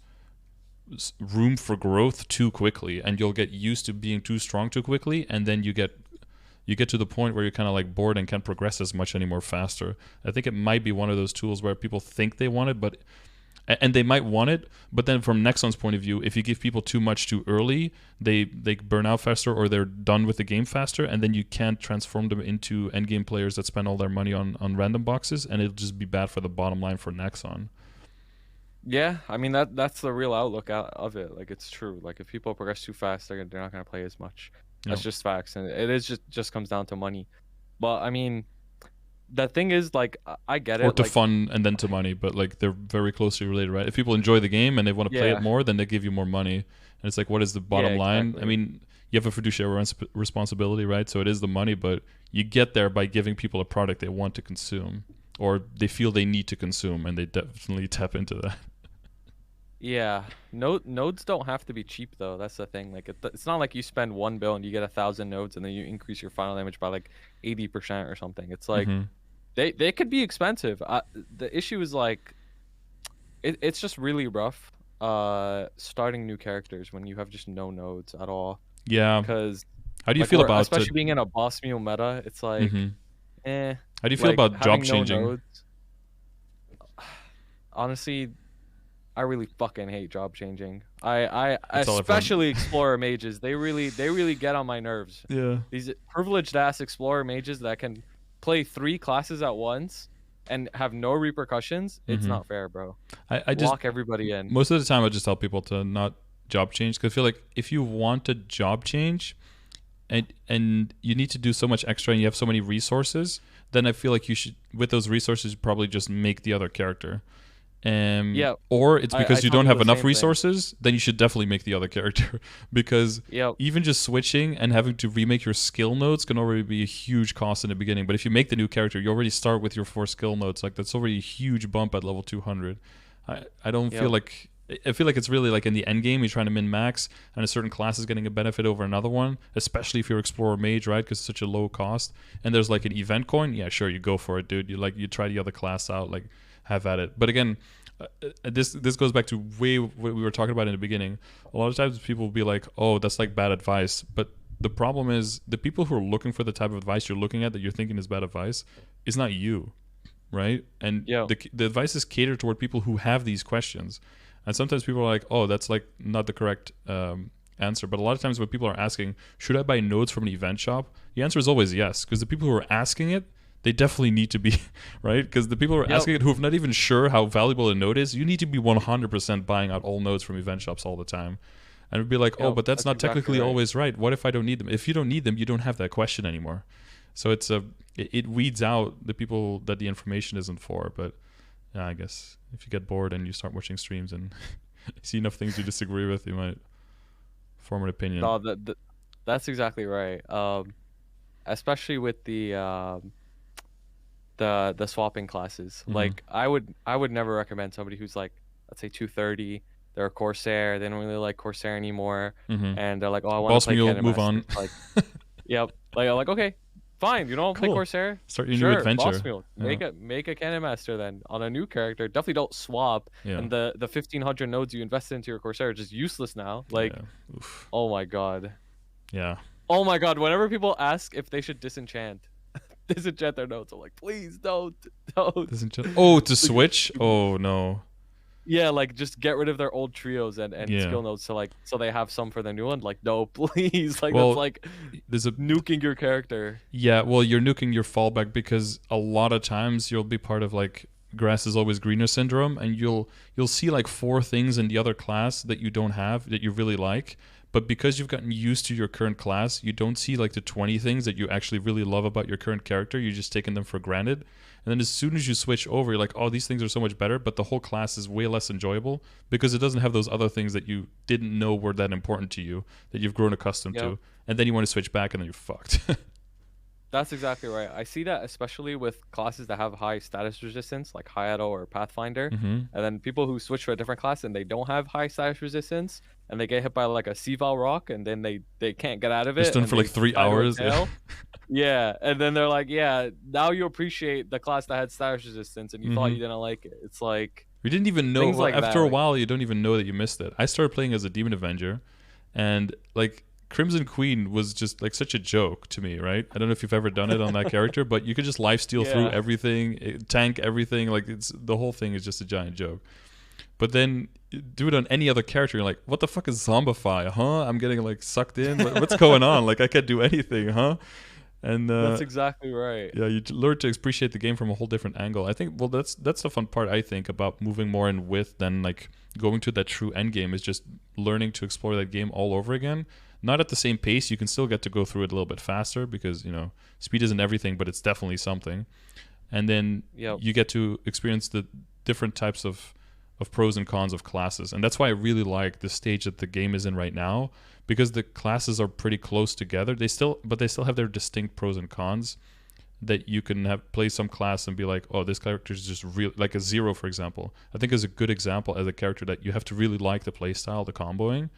room for growth too quickly, and you'll get used to being too strong too quickly, and then you get to the point where you're kind of like bored and can't progress as much anymore faster. I think it might be one of those tools where people think they want it, and they might want it, but then from Nexon's point of view, if you give people too much too early, they burn out faster, or they're done with the game faster, and then you can't transform them into endgame players that spend all their money on random boxes, and it'll just be bad for the bottom line for Nexon. Yeah, I mean, that's the real outlook of it. Like, it's true. Like, if people progress too fast, they're not gonna play as much. That's just facts, and it is just comes down to money. But I mean, the thing is, like, I get it. Or to fun and then to money, but like they're very closely related, right? If people enjoy the game and they want to play it more, then they give you more money. And it's like, what is the bottom line? I mean, you have a fiduciary responsibility, right? So it is the money, but you get there by giving people a product they want to consume, or they feel they need to consume, and they definitely tap into that. Yeah, nodes don't have to be cheap though. That's the thing. Like, it's not like you spend 1 bill and you get 1,000 nodes, and then you increase your final damage by like 80% or something. It's like they could be expensive. The issue is like it's just really rough starting new characters when you have just no nodes at all. Yeah. Because how do you feel about especially being in a boss mule meta? It's like, How do you feel about job changing? No nodes, honestly, I really fucking hate job changing. I especially explorer mages. They really get on my nerves. Yeah. These privileged ass explorer mages that can play 3 classes at once and have no repercussions. It's not fair, bro. I just lock everybody in. Most of the time, I just tell people to not job change, because I feel like if you want a job change, and you need to do so much extra, and you have so many resources, then I feel like you should, with those resources, probably just make the other character. Or it's because you don't have enough resources, then you should definitely make the other character, because even just switching and having to remake your skill nodes can already be a huge cost in the beginning. But if you make the new character, you already start with your 4 skill nodes. Like, that's already a huge bump at level 200. I don't feel like, I feel like it's really like in the end game, you're trying to min max, and a certain class is getting a benefit over another one, especially if you're explorer mage, right? Because it's such a low cost, and there's like an event coin. Yeah, sure, you go for it, dude. You try the other class out, like, have at it. But again, this goes back to what we were talking about in the beginning. A lot of times people will be like, oh, that's like bad advice, but The problem is the people who are looking for the type of advice you're looking at that you're thinking is bad advice is not you, right? And Yeah. the advice is catered toward people who have these questions. And sometimes people are like, oh, that's like not the correct answer. But a lot of times when people are asking, should I buy nodes from an event shop? The answer is always yes, because the people who are asking it, they definitely need to be, right? Because the people who are Yep. asking it who are not even sure how valuable a node is, you need to be 100% buying out all nodes from event shops all the time. And it'd be like, oh, Yep. but that's not exactly technically right. always right. What if I don't need them? If you don't need them, you don't have that question anymore. So it weeds out the people that the information isn't for. But yeah, I guess if you get bored and you start watching streams and you see enough things you disagree with, you might form an opinion. No, that's exactly right. Especially with the swapping classes. Mhm. Like I would never recommend somebody who's like, let's say 230, they're a Corsair, they don't really like Corsair anymore, Mhm. and they're like, oh, I want to Boss play mule, Cannon move Master. on. Like, yep. Like I'm like, okay, fine, you don't want to play Cool. Corsair? Start your new Sure, adventure. Boss Mule. Make a Cannon Master then on a new character. Definitely don't swap. Yeah. And the 1500 nodes you invested into your Corsair are just useless now. Like, yeah. Oof. oh my god. Yeah. Oh my god, whenever people ask if they should disenchant their notes, I'm like, please don't. Oh, to switch? Oh no. Yeah, like just get rid of their old trios and Yeah. skill notes so they have some for their new one. Like, no, please. Like, Well, that's like there's a nuking your character. Yeah, well, you're nuking your fallback because a lot of times you'll be part of like grass is always greener syndrome, and you'll see like 4 things in the other class that you don't have that you really like, but because you've gotten used to your current class, you don't see like the 20 things that you actually really love about your current character. You're just taking them for granted. And then as soon as you switch over, you're like, oh, these things are so much better, but the whole class is way less enjoyable because it doesn't have those other things that you didn't know were that important to you, that you've grown accustomed Yep. to. And then you want to switch back and then you're fucked. That's exactly right. I see that especially with classes that have high status resistance, like Hayato or Pathfinder. Mhm. And then people who switch to a different class and they don't have high status resistance, and they get hit by like a Seaval rock, and then they can't get out of it. Just done and for like they 3 die to a hours. Yeah. tail. Yeah, and then they're like, yeah, now you appreciate the class that had status resistance, and you thought you didn't like it. It's like, We didn't even know. Things Well, like after that, a like- while, you don't even know that you missed it. I started playing as a Demon Avenger, and like Crimson Queen was just like such a joke to me, right? I don't know if you've ever done it on that character, but you could just lifesteal through Yeah. everything, tank everything. Like it's the whole thing is just a giant joke. But then do it on any other character, you're like, what the fuck is Zombify? Huh? I'm getting like sucked in. What's going on? Like I can't do anything, huh? And that's exactly right. yeah, you learn to appreciate the game from a whole different angle. I think, well, that's the fun part, I think, about moving more in width than like going to that true end game, is just learning to explore that game all over again. Not at the same pace. You can still get to go through it a little bit faster because, you know, speed isn't everything, but it's definitely something. And then Yep. you get to experience the different types of pros and cons of classes. And that's why I really like the stage that the game is in right now, because the classes are pretty close together. They still have their distinct pros and cons, that you can have play some class and be like, oh, this character is just real, like a Zero, for example. I think is a good example as a character that you have to really like the playstyle, the comboing.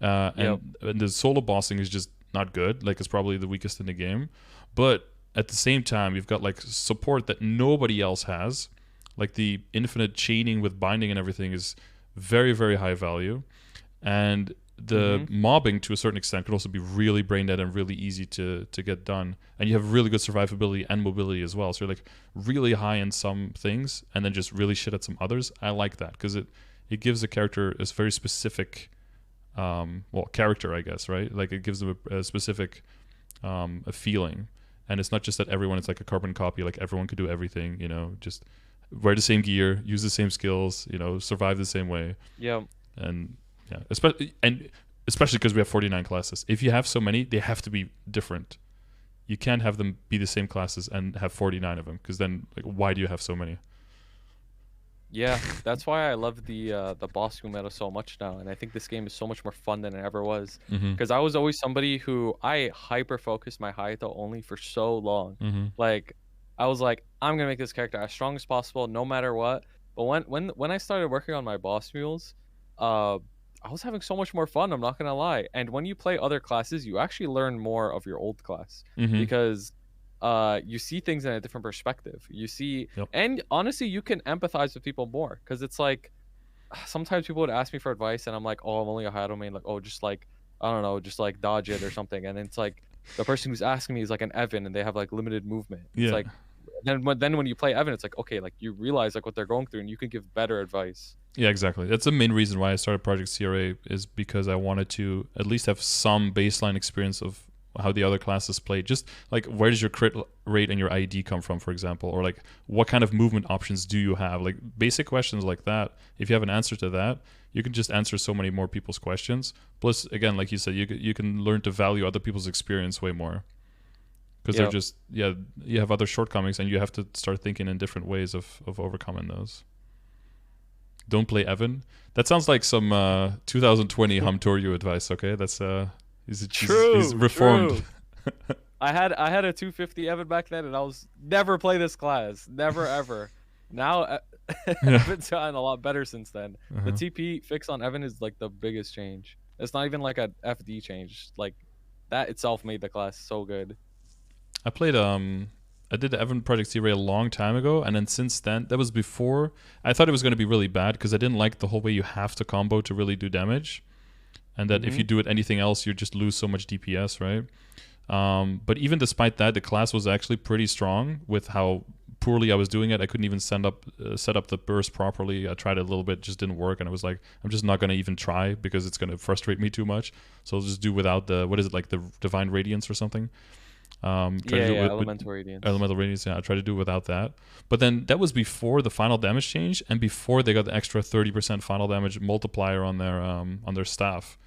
And the solo bossing is just not good. Like it's probably the weakest in the game. But at the same time, you've got like support that nobody else has. Like the infinite chaining with binding and everything is very, very high value. And the mobbing to a certain extent can also be really brain dead and really easy to get done. And you have really good survivability and mobility as well. So you're like really high in some things and then just really shit at some others. I like that because it gives a character a very specific character, I guess, right? Like it gives them a specific a feeling. And it's not just that everyone is like a carbon copy, like everyone could do everything, you know, just wear the same gear, use the same skills, you know, survive the same way. Yeah. And yeah, especially because we have 49 classes. If you have so many, they have to be different. You can't have them be the same classes and have 49 of them, because then like, why do you have so many? Yeah, that's why I love the boss room meta so much now, and I think this game is so much more fun than it ever was. Because I was always somebody who I hyper focused my Hayato only for so long. Like I was like, I'm gonna make this character as strong as possible, no matter what. But when I started working on my boss mules, I was having so much more fun. I'm not gonna lie. And when you play other classes, you actually learn more of your old class because you see things in a different perspective. You see, and honestly, you can empathize with people more because it's like sometimes people would ask me for advice, and I'm like, oh, I'm only a Hayato main. Like, oh, just like I don't know, just like dodge it or something, and it's like the person who's asking me is like an Evan, and they have like limited movement. It's Yeah. like then when you play Evan, it's like okay, like you realize like what they're going through, and you can give better advice. Yeah, exactly. That's the main reason why I started Project CRA, is because I wanted to at least have some baseline experience of how the other classes play. Just like, where does your crit rate and your ID come from, for example, or like what kind of movement options do you have? Like basic questions like that. If you have an answer to that, you can just answer so many more people's questions. Plus, again, like you said, you can learn to value other people's experience way more, because they're Yep. just, yeah, you have other shortcomings and you have to start thinking in different ways of overcoming those. Don't play Evan. That sounds like some 2020 Hamtoryu advice. Okay, that's he's reformed. True. I had a 250 Evan back then, and I was never play this class, never ever. Now Yeah. Evan's gotten a lot better since then. The Uh-huh. TP fix on Evan is like the biggest change. It's not even like a FD change. Like that itself made the class so good. I played I did the Evan Project Zero a long time ago, and then since then, that was before I thought it was going to be really bad because I didn't like the whole way you have to combo to really do damage, and that if you do it anything else, you just lose so much DPS, right? But even despite that, the class was actually pretty strong with how poorly I was doing it. I couldn't even set up the burst properly. I tried it a little bit, just didn't work, and I was like, I'm just not gonna even try because it's gonna frustrate me too much. So I'll just do without the, what is it, like the Divine Radiance or something. Try to Yeah, do yeah, it elemental radiance. Elemental Radiance. Yeah, I tried to do without that. But then that was before the final damage change and before they got the extra 30% final damage multiplier on their staff.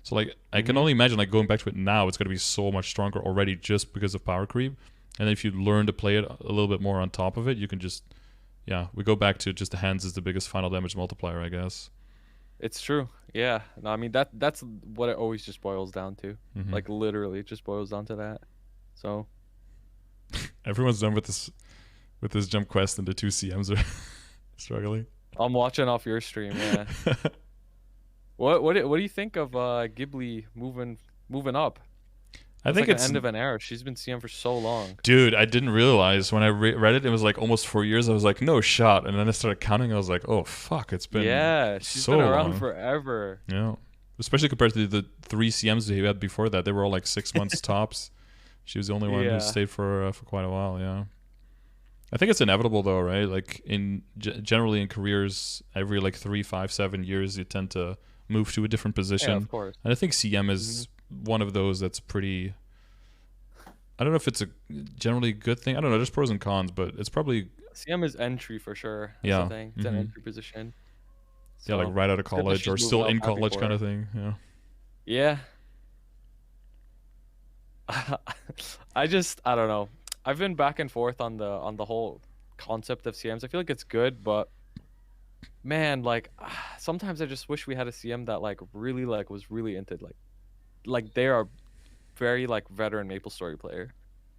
So like I can only imagine like going back to it now, it's gonna be so much stronger already just because of power creep. And then if you learn to play it a little bit more on top of it, you can just, yeah, we go back to just the hands is the biggest final damage multiplier, I guess. It's true. Yeah. No, I mean that's what it always just boils down to. Hmm. Like literally, it just boils down to that. So Everyone's done with this jump quest, and the two CMs are struggling. I'm watching off your stream. Yeah. What do you think of Ghibli moving up? I It's think like an it's, end of an era. She's been CM for so long. dude, I didn't realize when I read it, it was like almost 4 years. I was like, no shot. And then I started counting. I was like, oh, fuck, it's been Yeah, she's so been around long. forever. Yeah. Especially compared to the three CMs we had before that. They were all like 6 months tops. She was the only one who Yeah. stayed for quite a while, yeah. I think it's inevitable though, right? Like generally in careers, every like 3, 5, 7 years, you tend to move to a different Yeah, position. of course. And I think CM is one of those that's pretty. I don't know if it's a generally good thing. I don't know. There's pros and cons, but it's probably, CM is entry for sure. That's yeah. the thing. It's an entry position. Yeah, like So, right out of it's good that college she's or moving still up. in Happy college for kind her. of thing. Yeah. Yeah. I don't know. I've been back and forth on the whole concept of CMs. I feel like it's good, but man, like sometimes I just wish we had a CM that like really like was really into like they are very like veteran MapleStory player.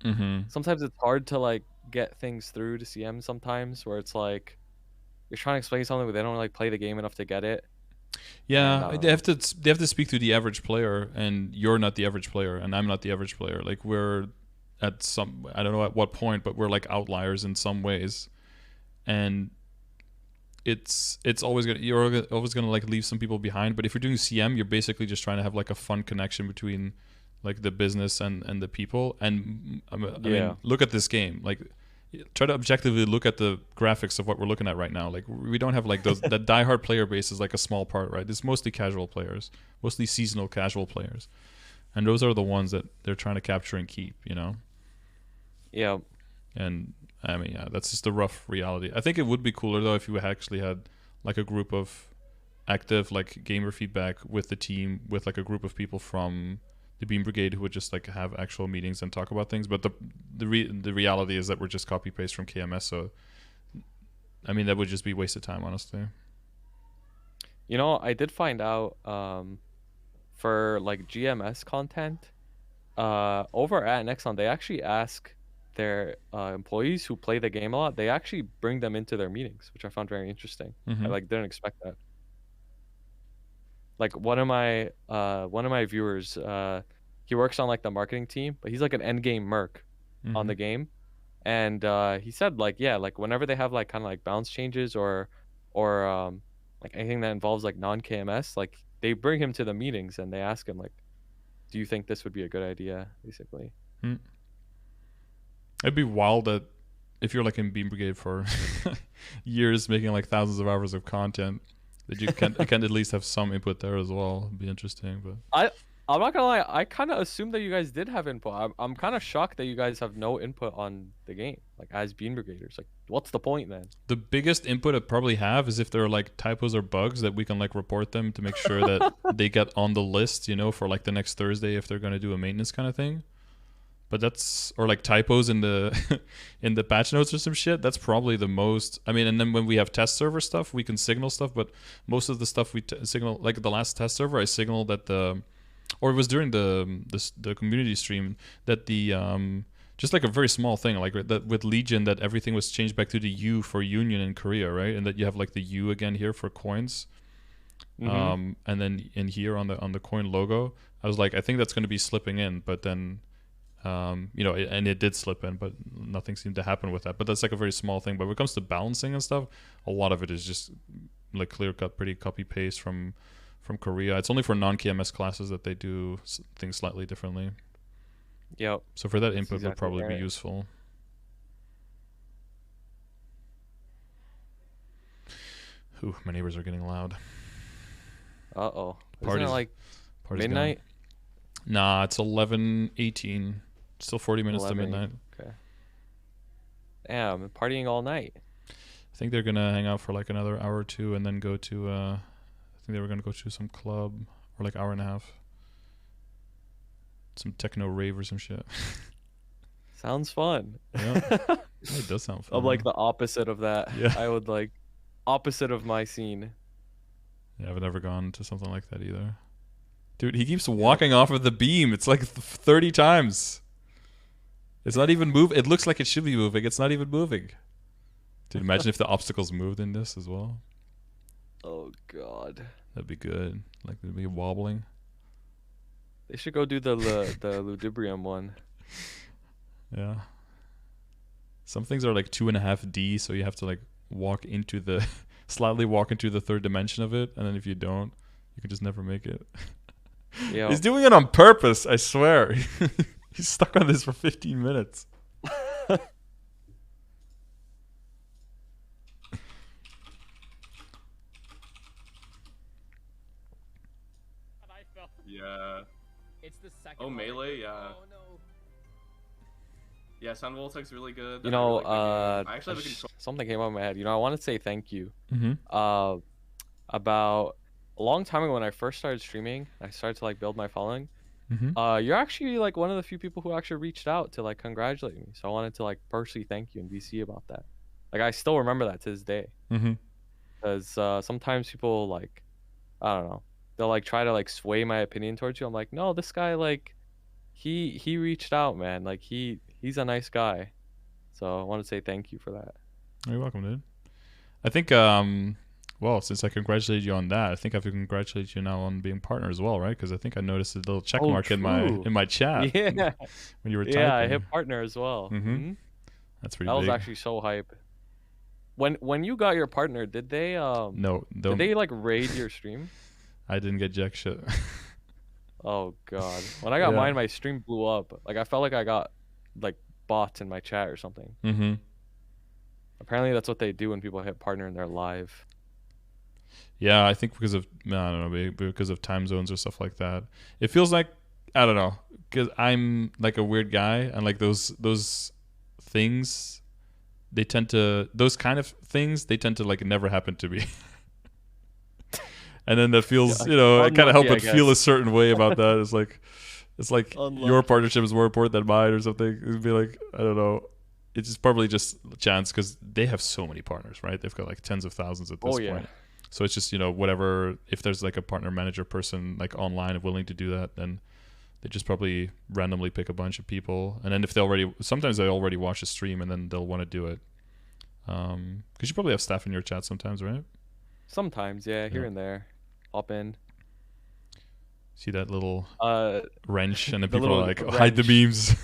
Mm-hmm. Sometimes it's hard to like get things through to CM sometimes where it's like you're trying to explain something but they don't like play the game enough to get it. And I Yeah, don't they know. have to speak to the average player, and you're not the average player, and I'm not the average player. Like we're at some, I don't know at what point, but we're like outliers in some ways, and it's always gonna, you're always gonna like leave some people behind. But if you're doing CM, you're basically just trying to have like a fun connection between like the business and the people. And I Yeah. mean, look at this game. Like, try to objectively look at the graphics of what we're looking at right now. Like, we don't have like those, that diehard player base is like a small part, right? It's mostly casual players, mostly seasonal casual players, and those are the ones that they're trying to capture and keep, you know. Yeah. And I mean, yeah, that's just the rough reality. I think it would be cooler though if you actually had like a group of active like gamer feedback with the team, with like a group of people from the Beam Brigade who would just like have actual meetings and talk about things. But the reality is that we're just copy paste from KMS. So I mean, that would just be wasted time, honestly. You know, I did find out for like GMS content over at Nexon they actually ask their employees who play the game a lot, they actually bring them into their meetings, which I found very interesting. I Mhm. like didn't expect that. Like one of my viewers, he works on like the marketing team, but he's like an Endgame merc on the Mhm. game. And he said like yeah, like whenever they have like kind of like balance changes or like anything that involves like non KMS, like they bring him to the meetings and they ask him like do you think this would be a good idea, basically? It'd be wild that if you're like in Beam Brigade for years making like thousands of hours of content, that you can at least have some input there as well. It'd be interesting, but I'm not gonna lie, I kind of assumed that you guys did have input. I'm kind of shocked that you guys have no input on the game, like as Bean Brigaders. Like, what's the point then? the biggest input I probably have is if there are like typos or bugs that we can like report them to make sure that they get on the list, you know, for like the next Thursday if they're gonna do a maintenance kind of thing. But that's, or like typos in the in the patch notes or some shit. That's probably the most. I mean, and then when we have test server stuff, we can signal stuff. But most of the stuff we signal, like the last test server, I signaled that the, or it was during the community stream that the just like a very small thing, like that with Legion, that everything was changed back to the U for Union in Korea, right? And that you have like the U again here for coins. And then in here on the coin logo, I was like, I think that's going to be slipping in, but then. You know, and it did slip in, but nothing seemed to happen with that. But that's like a very small thing. But when it comes to balancing and stuff, a lot of it is just like clear cut, pretty copy paste from Korea. It's only for non-KMS classes that they do things slightly differently. Yep. So for that input exactly would probably right. be useful. Ooh, my neighbors are getting loud. Uh-oh. Isn't Party's it like party's midnight? Gone. Nah, it's 11:18. Still 40 minutes 11. to midnight. Okay. Damn, partying all night. I think they're gonna hang out for like another hour or two and then go to I think they were gonna go to some club or like hour and a half. Some techno rave or some shit. Sounds fun. Yeah. It does sound fun. I'm like the opposite of that. Yeah. I would like opposite of my scene. Yeah, I've never gone to something like that either. Dude, he keeps walking off of the beam. It's like 30 times. It's not even moving. It looks like it should be moving. It's not even moving. Dude, imagine if the obstacles moved in this as well. Oh god. That'd be good. Like they'd be wobbling. They should go do the Ludibrium one. Yeah. Some things are like 2.5D, so you have to like walk into the slightly walk into the third dimension of it, and then if you don't, you can just never make it. Yeah. He's doing it on purpose, I swear. He's stuck on this for 15 minutes. Yeah. It's the second. Oh, one. melee, yeah. Oh no. Yeah, Sound Voltec's really good. You I know, really like the game. I actually have a control. something came up in my head. You know, I want to say thank you. Mm-hmm. About a long time ago when I first started streaming, I started to like build my following. Mm-hmm. You're actually like one of the few people who actually reached out to like congratulate me. So I wanted to like personally thank you and VC about that. Like I still remember that to this day. Mm-hmm. Because sometimes people like, I don't know, they'll like try to like sway my opinion towards you. I'm like, no, this guy like, he reached out, man. Like he's a nice guy. So I want to say thank you for that. You're welcome, dude. I think well, since I congratulated you on that, I think I have to congratulate you now on being partner as well, right? Because I think I noticed a little check mark in my chat. Yeah. When you were typing. Yeah, I hit partner as well. Mm-hmm. That's pretty That big. was actually so hype. When you got your partner, did they No, did they like raid your stream? I didn't get jack shit. Oh god. When I got Yeah. mine, my stream blew up. Like I felt like I got like bots in my chat or something. Mm-hmm. Apparently that's what they do when people hit partner and they're live. Yeah, I think because of I don't know, because of time zones or stuff like that. It feels like I don't know, because I'm like a weird guy, and like those things, they tend to those kind of things they tend to like never happen to me. And then that feels, Yeah, you know, I kind of help unlucky, but I feel a guess. certain way about that. It's like your Unlucky. partnership is more important than mine or something. It'd be like, I don't know. It's just probably just chance because they have so many partners, right? They've got like tens of thousands at this Oh yeah. point. So it's just, you know, whatever, if there's like a partner manager person like online willing to do that, then they just probably randomly pick a bunch of people. And then if sometimes they already watch a stream and then they'll want to do it. Because you probably have staff in your chat sometimes, right? Sometimes, yeah, here Yeah. and there. Hop in. See that little Uh wrench and then the people are little like, hide the memes.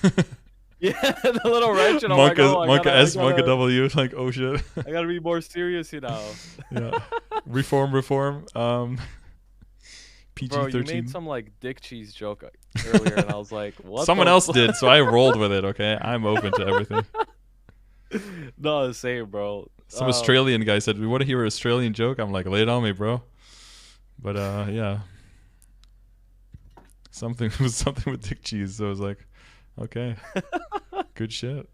yeah, the little wrench and I'm like, Monka, oh, I Monka gotta- S, Monka W, like, oh shit. I gotta be more serious, you know. Yeah. Reform. Bro, you made PG-13. some like dick cheese joke earlier, and I was like, what? Someone else did, so I rolled with it. Okay, I'm open to everything. No, same, bro. Some Australian guy said, "We want to hear an Australian joke." I'm like, "Lay it on me, bro." But yeah, something was something with dick cheese. So I was like, "Okay, good shit."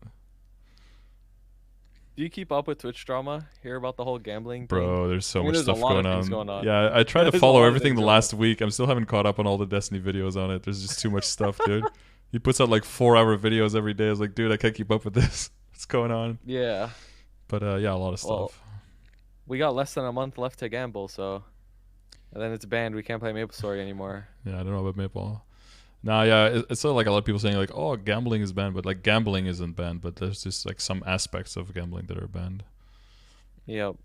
Do you keep up with Twitch drama? Hear about the whole gambling thing? Bro, there's so much there's stuff a lot going of things on. going on. Yeah, I tried to There's a follow lot of everything things the going last week. I'm still haven't caught up on all the Destiny videos on it. There's just too much stuff, dude. He puts out like 4-hour videos every day. I was like, dude, I can't keep up with this. What's going on? Yeah. But yeah, a lot of stuff. Well, we got less than a month left to gamble, so and then it's banned. We can't play MapleStory anymore. Yeah, I don't know about Maple. Nah, yeah, it's sort of like a lot of people saying like, oh, gambling is banned, but like gambling isn't banned, but there's just like some aspects of gambling that are banned. Yep.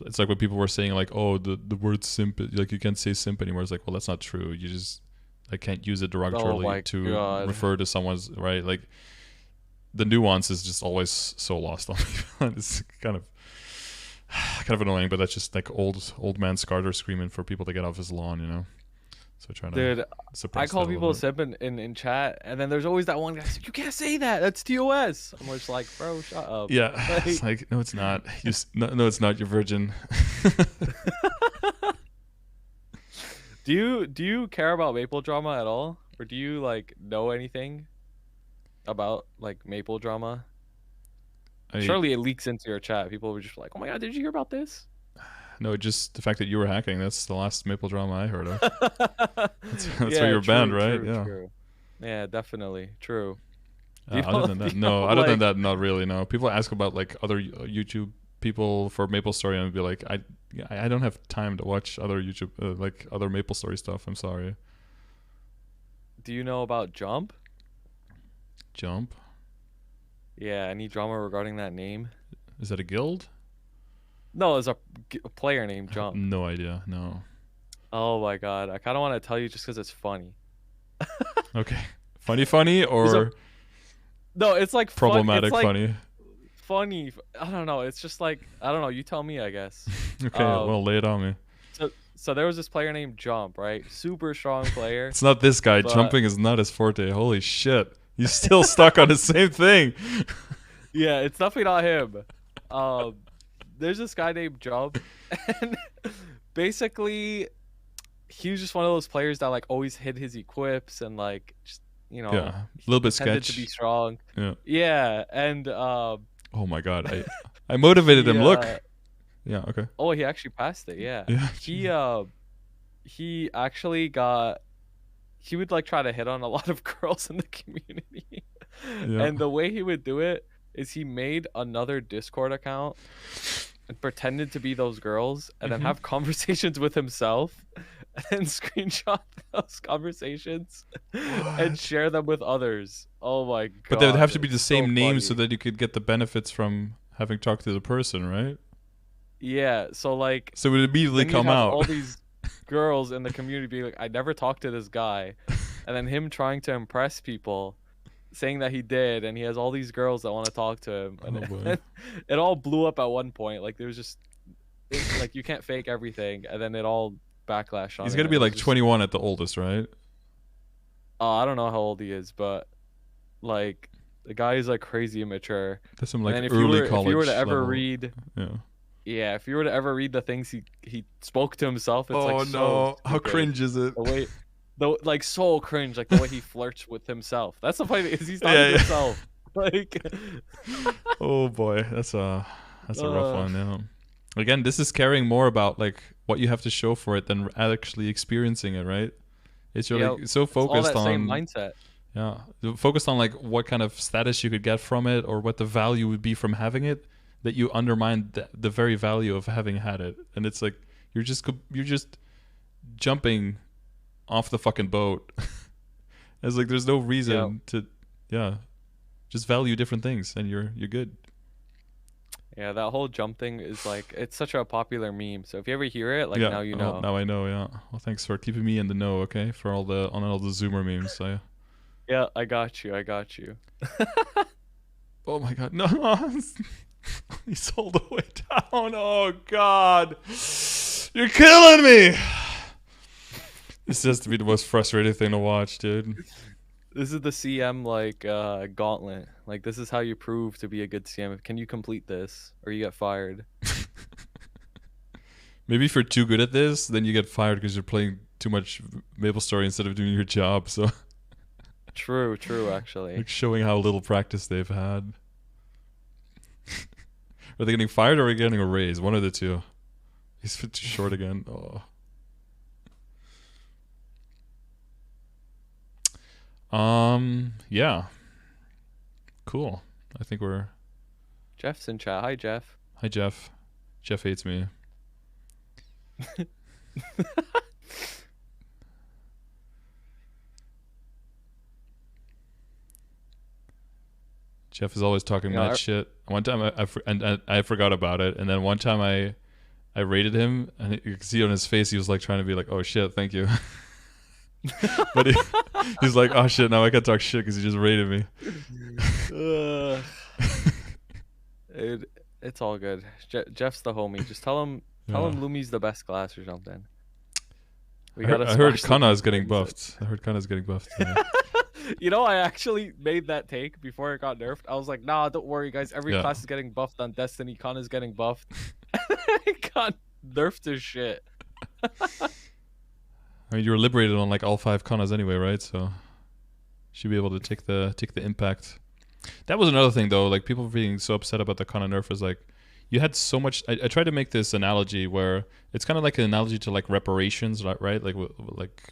It's like when people were saying like, oh, the word simp, like you can't say simp anymore. It's like, well, that's not true. You just like can't use it derogatorily to God. refer to someone's right. Like the nuance is just always so lost on me. It's kind of annoying, but that's just like old man Scarter screaming for people to get off his lawn, you know. So trying Dude, to suppress I call that a people little bit. simp in chat, and then there's always that one guy says, you can't say that. That's TOS. I'm just like, bro, shut up. Yeah, Like, it's like no, it's not. No, it's not. You're virgin. do you care about Maple drama at all, or do you like know anything about like Maple drama? Surely it leaks into your chat. People were just like, oh my god, did you hear about this? No, just the fact that you were hacking. That's the last Maple drama I heard of. That's Yeah, why you were banned, right? true, Yeah. True. Yeah, definitely. True. Other than that, no. Other than that, not really. No. People ask about like other YouTube people for MapleStory, and I'd be like, I don't have time to watch other YouTube like other MapleStory stuff. I'm sorry. Do you know about Jump? Jump? Yeah, any drama regarding that name? Is that a guild? No, it's a player named Jump. No idea. No. Oh my god, I kind of want to tell you just because it's funny. Okay. Funny, or no, it's like problematic it's like funny. Funny. I don't know. It's just like I don't know. You tell me, I guess. Okay, well, lay it on me. So there was this player named Jump, right? Super strong player. It's not this guy. Jumping is not his forte. Holy shit. He's still stuck on the same thing. Yeah, it's definitely not him. There's this guy named Jump, and basically, he was just one of those players that like always hid his equips and like just yeah, a little bit tended sketch. to be strong. Yeah, and oh my god, I motivated him. Look. Yeah. Okay. Oh, he actually passed it. Yeah. Yeah. He actually got. He would like try to hit on a lot of girls in the community, and the way he would do it is he made another Discord account and pretended to be those girls, and then have conversations with himself, and screenshot those conversations and share them with others. Oh my god! But they would have to be the same name funny. so that you could get the benefits from having talked to the person, right? Yeah. So like. So it would immediately come out. All these girls in the community being like, I never talked to this guy, and then him trying to impress people, saying that he did, and he has all these girls that want to talk to him, and it all blew up at one point. Like there was just like you can't fake everything, and then it all backlash on. He's gonna be like 21 at the oldest, right? I don't know how old he is, but like the guy is like crazy immature. That's some like and early college. If you were to ever level. read, yeah, if you were to ever read the things he spoke to himself, it's like no, so how cringe is it? The way, like so cringe, like the way he flirts with himself. That's the funny thing is he's talking to himself. Like, oh boy, that's a rough one. Yeah. Again, this is caring more about like what you have to show for it than actually experiencing it, right? It's like so focused all that on same mindset. Yeah, focused on like what kind of status you could get from it or what the value would be from having it, that you undermine the very value of having had it. And it's like you're just jumping off the fucking boat. It's like there's no reason to just value different things and you're good. Yeah, that whole jump thing is like it's such a popular meme. So if you ever hear it, like now you know. Now I know. Yeah. Well, thanks for keeping me in the know. Okay, for all the Zoomer memes. Yeah, I got you. Oh my god, no! He's all the way down. Oh god, you're killing me. This has to be the most frustrating thing to watch, dude. This is the CM like gauntlet. Like this is how you prove to be a good CM. Can you complete this or you get fired? Maybe if you're too good at this, then you get fired because you're playing too much MapleStory instead of doing your job. So True, actually. like showing how little practice they've had. Are they getting fired or are they getting a raise? One of the two. He's too short again. Oh. Yeah. Cool. I think we're... Jeff's in chat. Hi, Jeff. Hi, Jeff. Jeff hates me. Jeff is always talking mad shit. One time I forgot about it, and then one time I rated him, and you can see on his face he was like trying to be like, "Oh shit, thank you," but he's like, "Oh shit, now I can talk shit because he just rated me." It's all good. Jeff's the homie. Just tell him Lumi's the best class or something. I heard Kana is getting buffed. Yeah. You know, I actually made that take before it got nerfed. I was like, nah, don't worry, guys. Every class is getting buffed on Destiny. Kana's getting buffed. It got nerfed to shit. I mean, you were liberated on like all 5 Kanas anyway, right? So should be able to take the impact. That was another thing, though. Like, people being so upset about the Kana nerf is like, you had so much. I tried to make this analogy where it's kind of like an analogy to like reparations, right? Like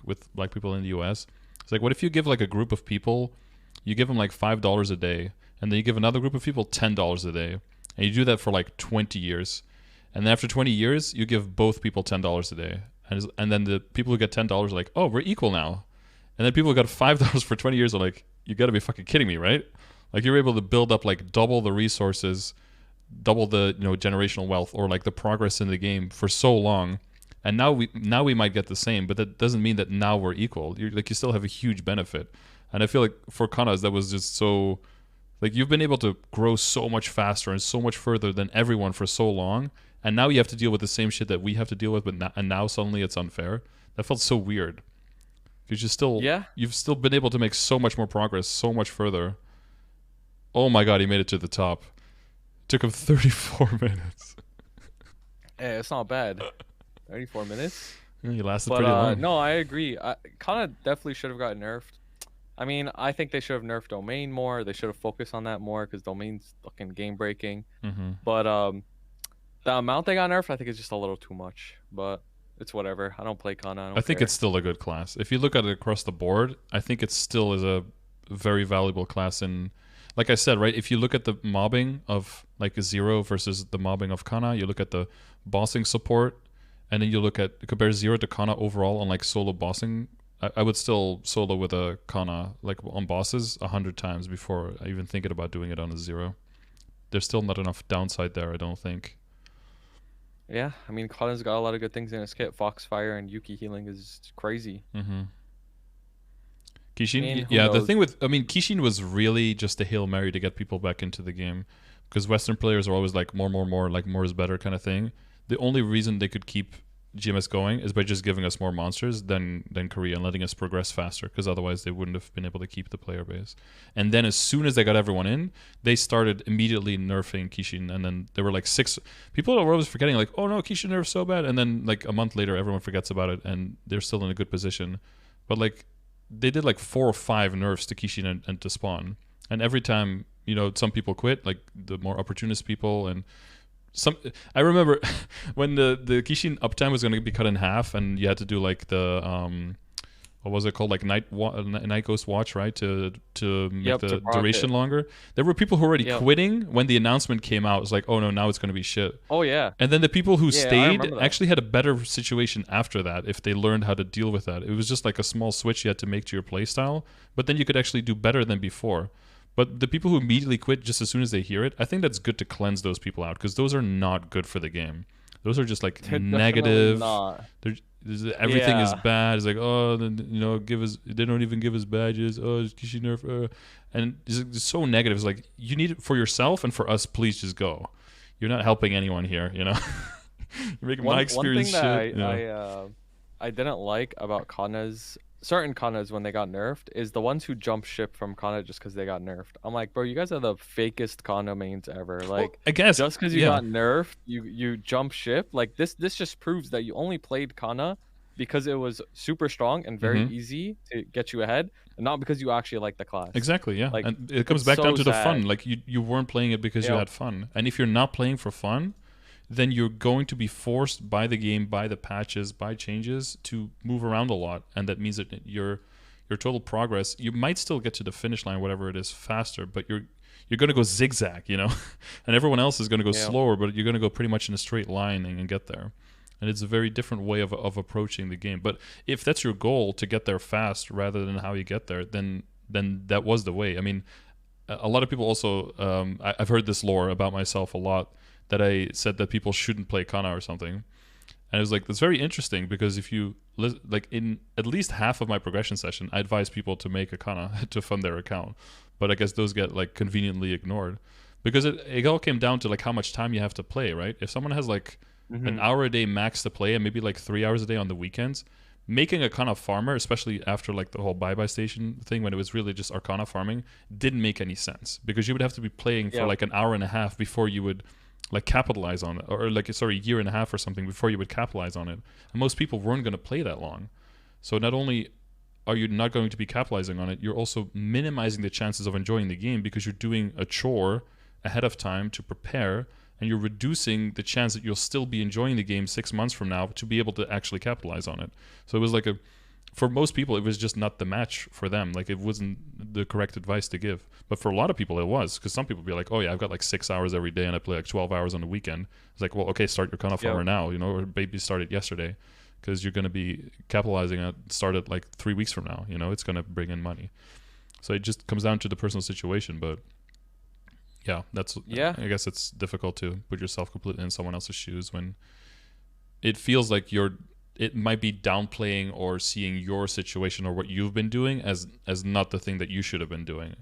with black people in the U.S. It's like, what if you give like a group of people, you give them like $5 a day, and then you give another group of people $10 a day, and you do that for like 20 years, and then after 20 years, you give both people $10 a day, and then the people who get $10 are like, oh, we're equal now, and then people who got $5 for 20 years are like, you got to be fucking kidding me, right? Like, you're able to build up like double the resources, double the generational wealth, or like the progress in the game for so long. And now we might get the same, but that doesn't mean that now we're equal. You still have a huge benefit. And I feel like for Kanas, that was just so, like, you've been able to grow so much faster and so much further than everyone for so long, and now you have to deal with the same shit that we have to deal with, and now suddenly it's unfair. That felt so weird. Because you've still been able to make so much more progress, so much further. Oh my god, he made it to the top. It took him 34 minutes. Hey, it's not bad. 34 minutes. Yeah, he lasted pretty long. No, I agree. Kana definitely should have gotten nerfed. I mean, I think they should have nerfed Domain more. They should have focused on that more because Domain's fucking game breaking. Mm-hmm. But the amount they got nerfed, I think is just a little too much. But it's whatever. I don't play Kana. I think it's still a good class. If you look at it across the board, I think it still is a very valuable class. And like I said, right, if you look at the mobbing of like Zero versus the mobbing of Kana, you look at the bossing support, and then you compare Zero to Kana overall on like solo bossing. I would still solo with a Kana like on bosses 100 times before I even thinking about doing it on a Zero. There's still not enough downside there, I don't think. Yeah, I mean, Kana's got a lot of good things in his kit. Foxfire and Yuki healing is crazy. Mm-hmm. Kishin, I mean, the thing with, Kishin was really just a Hail Mary to get people back into the game, because Western players are always like more, like more is better kind of thing. The only reason they could keep GMS going is by just giving us more monsters than Korea and letting us progress faster, because otherwise they wouldn't have been able to keep the player base. And then as soon as they got everyone in, they started immediately nerfing Kishin, and then there were like 6 people were always forgetting like, oh no, Kishin nerfed so bad, and then like a month later everyone forgets about it and they're still in a good position. But they did like 4 or 5 nerfs to Kishin and to Spawn, and every time some people quit, like the more opportunist people. And I remember when the Kishin uptime was going to be cut in half, and you had to do like the what was it called, like night ghost watch, right, to make the duration longer. There were people who were already quitting when the announcement came out. It was like, oh no, now it's going to be shit. Oh yeah. And then the people who stayed actually had a better situation after that if they learned how to deal with that. It was just like a small switch you had to make to your playstyle, but then you could actually do better than before. But the people who immediately quit just as soon as they hear it, I think that's good to cleanse those people out, because those are not good for the game. Those are just like negative. Everything is bad. It's like, oh, then they don't even give us badges. Oh, Kishin nerf, and it's so negative. It's like, you need it for yourself and for us. Please just go. You're not helping anyone here. You're making my experience shit. I didn't like about Kana's certain Kanas when they got nerfed is the ones who jump ship from Kana just because they got nerfed. I'm like, bro, you guys are the fakest Kana mains ever. Well, Like, I guess just because you yeah. got nerfed, you jump ship. Like this just proves that you only played Kana because it was super strong and very easy to get you ahead, and not because you actually like the class. Exactly, yeah. Like, and it comes it's back down so to the sad. fun. Like you weren't playing it because you Yep. had fun. And if you're not playing for fun, then you're going to be forced by the game, by the patches, by changes to move around a lot. And that means that your total progress, you might still get to the finish line, whatever it is, faster, but you're going to go zigzag, you know? And everyone else is going to go Yep. slower, but you're going to go pretty much in a straight line and get there. And it's a very different way of approaching the game. But if that's your goal, to get there fast rather than how you get there, then that was the way. I mean, a lot of people also, I've heard this lore about myself a lot, that I said that people shouldn't play Kana or something. And it was like, that's very interesting, because if you, like, in at least half of my progression session, I advise people to make a Kana to fund their account. But I guess those get, like, conveniently ignored. Because it all came down to, like, how much time you have to play, right? If someone has, like, an hour a day max to play and maybe, like, 3 hours a day on the weekends, making a Kana farmer, especially after, like, the whole bye-bye station thing, when it was really just Arcana farming, didn't make any sense. Because you would have to be playing for, like, an hour and a half before you would, like, capitalize on it, or like, sorry, a year and a half or something before you would capitalize on it. And most people weren't going to play that long. So not only are you not going to be capitalizing on it, you're also minimizing the chances of enjoying the game, because you're doing a chore ahead of time to prepare, and you're reducing the chance that you'll still be enjoying the game 6 months from now to be able to actually capitalize on it. So it was like for most people, it was just not the match for them. Like, it wasn't the correct advice to give. But for a lot of people, it was, because some people would be like, oh yeah, I've got like 6 hours every day and I play like 12 hours on the weekend. It's like, well, okay, start your Kana farmer now, you know, or maybe start it yesterday, because you're going to be capitalizing on it, start it like 3 weeks from now, you know, it's going to bring in money. So it just comes down to the personal situation. But yeah, I guess it's difficult to put yourself completely in someone else's shoes when it feels like it might be downplaying or seeing your situation or what you've been doing as not the thing that you should have been doing,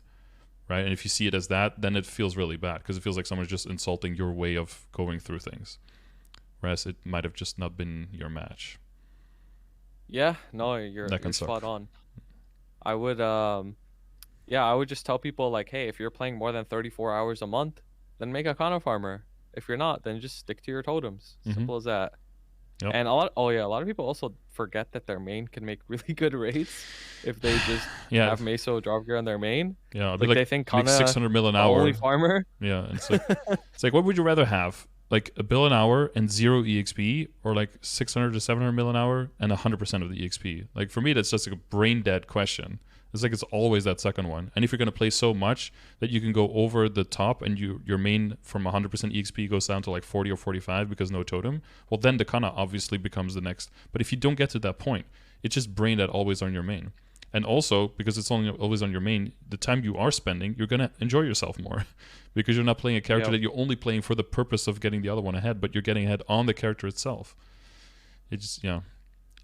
right? And if you see it as that, then it feels really bad, because it feels like someone's just insulting your way of going through things, whereas it might have just not been your match. Yeah, no, you're spot on. I would I would just tell people, like, hey, if you're playing more than 34 hours a month, then make a Kana farmer. If you're not, then just stick to your totems. Simple as that. Yep. And a lot of people also forget that their main can make really good rates if they just have Meso drop gear on their main. Yeah, like they think Kana 600 mil an hour. Only farmer. Yeah, and it's like what would you rather have? Like a bill an hour and 0 EXP, or like 600 to 700 mil an hour and 100% of the EXP? Like, for me, that's just like a brain dead question. It's like, it's always that second one. And if you're going to play so much that you can go over the top and your main from 100% EXP goes down to like 40 or 45 because no totem, well, then the Kana obviously becomes the next. But if you don't get to that point, it's just brain dead always on your main. And also, because it's only always on your main, the time you are spending, you're going to enjoy yourself more, because you're not playing a character that you're only playing for the purpose of getting the other one ahead, but you're getting ahead on the character itself. It's just,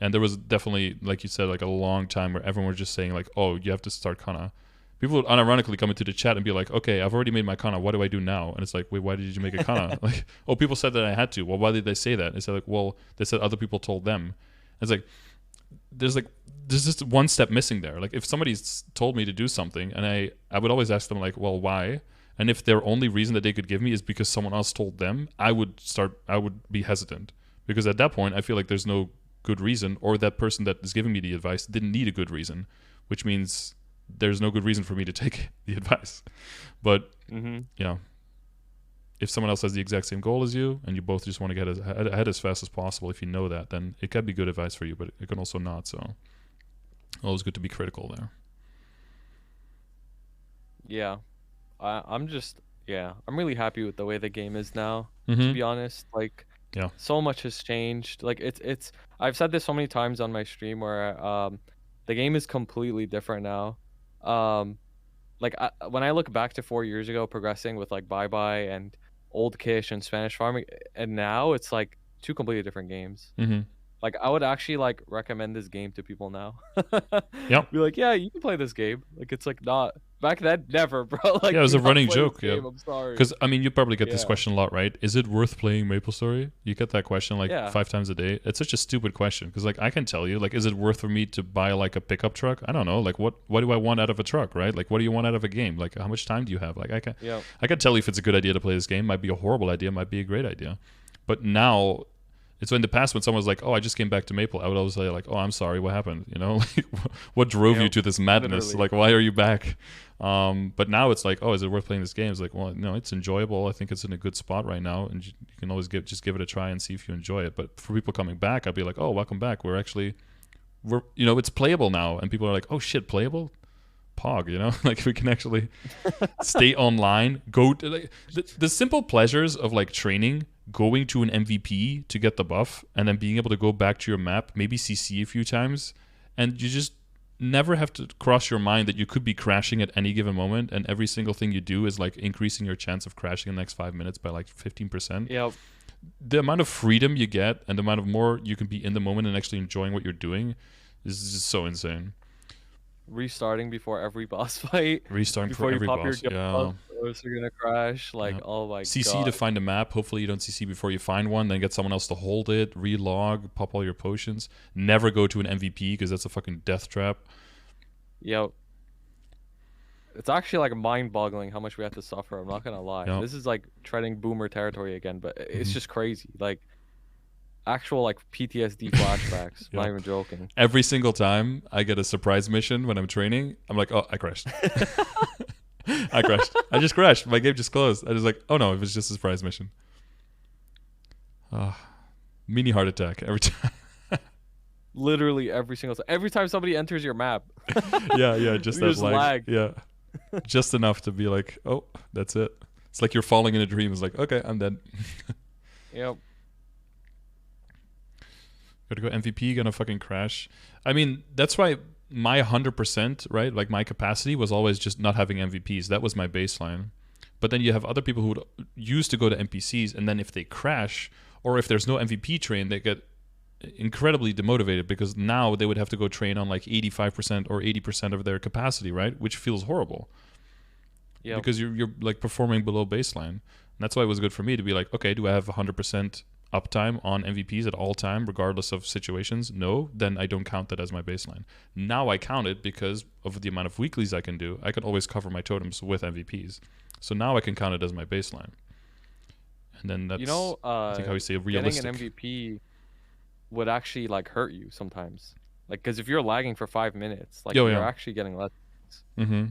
And there was definitely, like you said, like a long time where everyone was just saying like, oh, you have to start Kana. People would unironically come into the chat and be like, okay, I've already made my Kana. What do I do now? And it's like, wait, why did you make a Kana? Like, oh, people said that I had to. Well, why did they say that? They said like, well, they said other people told them. And it's like, there's just one step missing there. Like, if somebody's told me to do something, and I would always ask them like, well, why? And if their only reason that they could give me is because someone else told them, I would be hesitant, because at that point I feel like there's no good reason, or that person that is giving me the advice didn't need a good reason, which means there's no good reason for me to take the advice. But if someone else has the exact same goal as you and you both just want to get ahead as fast as possible, if you know that, then it can be good advice for you, but it can also not. So always good to be critical there. I'm really happy with the way the game is now, to be honest. Like, so much has changed. Like, it's I've said this so many times on my stream where the game is completely different now. Like, when I look back to 4 years ago progressing with like Bye Bye and Old Kish and Spanish farming, and now it's like 2 completely different games. Like, I would actually recommend this game to people now. Be like, yeah, you can play this game. Like, it's like not Back then, never, bro. Like, Yeah, it was do a not running play joke. this Yeah. game, I'm sorry. Because I mean, you probably get this Yeah. question a lot, right? Is it worth playing MapleStory? You get that question like Yeah. 5 times a day. It's such a stupid question because like I can tell you, like, is it worth for me to buy like a pickup truck? I don't know. Like, what do I want out of a truck, right? Like, what do you want out of a game? Like, how much time do you have? Like, I can tell you if it's a good idea to play this game. Might be a horrible idea. Might be a great idea. But now, it's in the past when someone was like, "Oh, I just came back to Maple," I would always say like, "Oh, I'm sorry, what happened?" You know, like, what drove you to this madness? Literally. Like, why are you back? But now it's like, oh, is it worth playing this game? It's like, well, no, it's enjoyable. I think it's in a good spot right now, and you can always just give it a try and see if you enjoy it. But for people coming back, I'd be like, oh, welcome back. We're it's playable now, and people are like, oh shit, playable. Pog, you know, like we can actually stay online, go to like the simple pleasures of like training, going to an MVP to get the buff, and then being able to go back to your map, maybe CC a few times, and you just never have to cross your mind that you could be crashing at any given moment, and every single thing you do is like increasing your chance of crashing in the next 5 minutes by like 15%. Yep. The amount of freedom you get and the amount of more you can be in the moment and actually enjoying what you're doing is just so insane. Restarting before every boss fight. Restarting before for every you pop boss. your Yeah. or else you're gonna crash. Like, Yep. oh my CC god. to find a map. Hopefully you don't CC before you find one. Then get someone else to hold it. Relog. Pop all your potions. Never go to an MVP because that's a fucking death trap. Yep. It's actually like mind-boggling how much we have to suffer. I'm not gonna lie. Yep. This is like treading boomer territory again, but it's Mhm. just crazy. Like actual like PTSD flashbacks. Not Yep. even joking. Every single time I get a surprise mission when I'm training, I'm like, oh, I crashed. I crashed. I just crashed. My game just closed. I was like, oh no, it was just a surprise mission. Mini heart attack every time. Literally every single time. Every time somebody enters your map. yeah, just You that just lag. lag. Yeah, just enough to be like, oh, that's it. It's like you're falling in a dream. It's like, okay, I'm dead. Yep. Gotta go MVP, gonna fucking crash. I mean, that's why my 100%, right? Like my capacity was always just not having MVPs. That was my baseline. But then you have other people who would used to go to NPCs, and then if they crash, or if there's no MVP train, they get incredibly demotivated because now they would have to go train on like 85% or 80% of their capacity, right? Which feels horrible. Yeah. Because you're like performing below baseline. And that's why it was good for me to be like, okay, do I have 100% uptime on MVPs at all time, regardless of situations? No, then I don't count that as my baseline. Now I count it because of the amount of weeklies I can do. I can always cover my totems with MVPs. So now I can count it as my baseline. And then that's, I think how you say realistic. Getting an MVP would actually like hurt you sometimes. Like, because if you're lagging for 5 minutes, like you're actually getting less. Mm-hmm.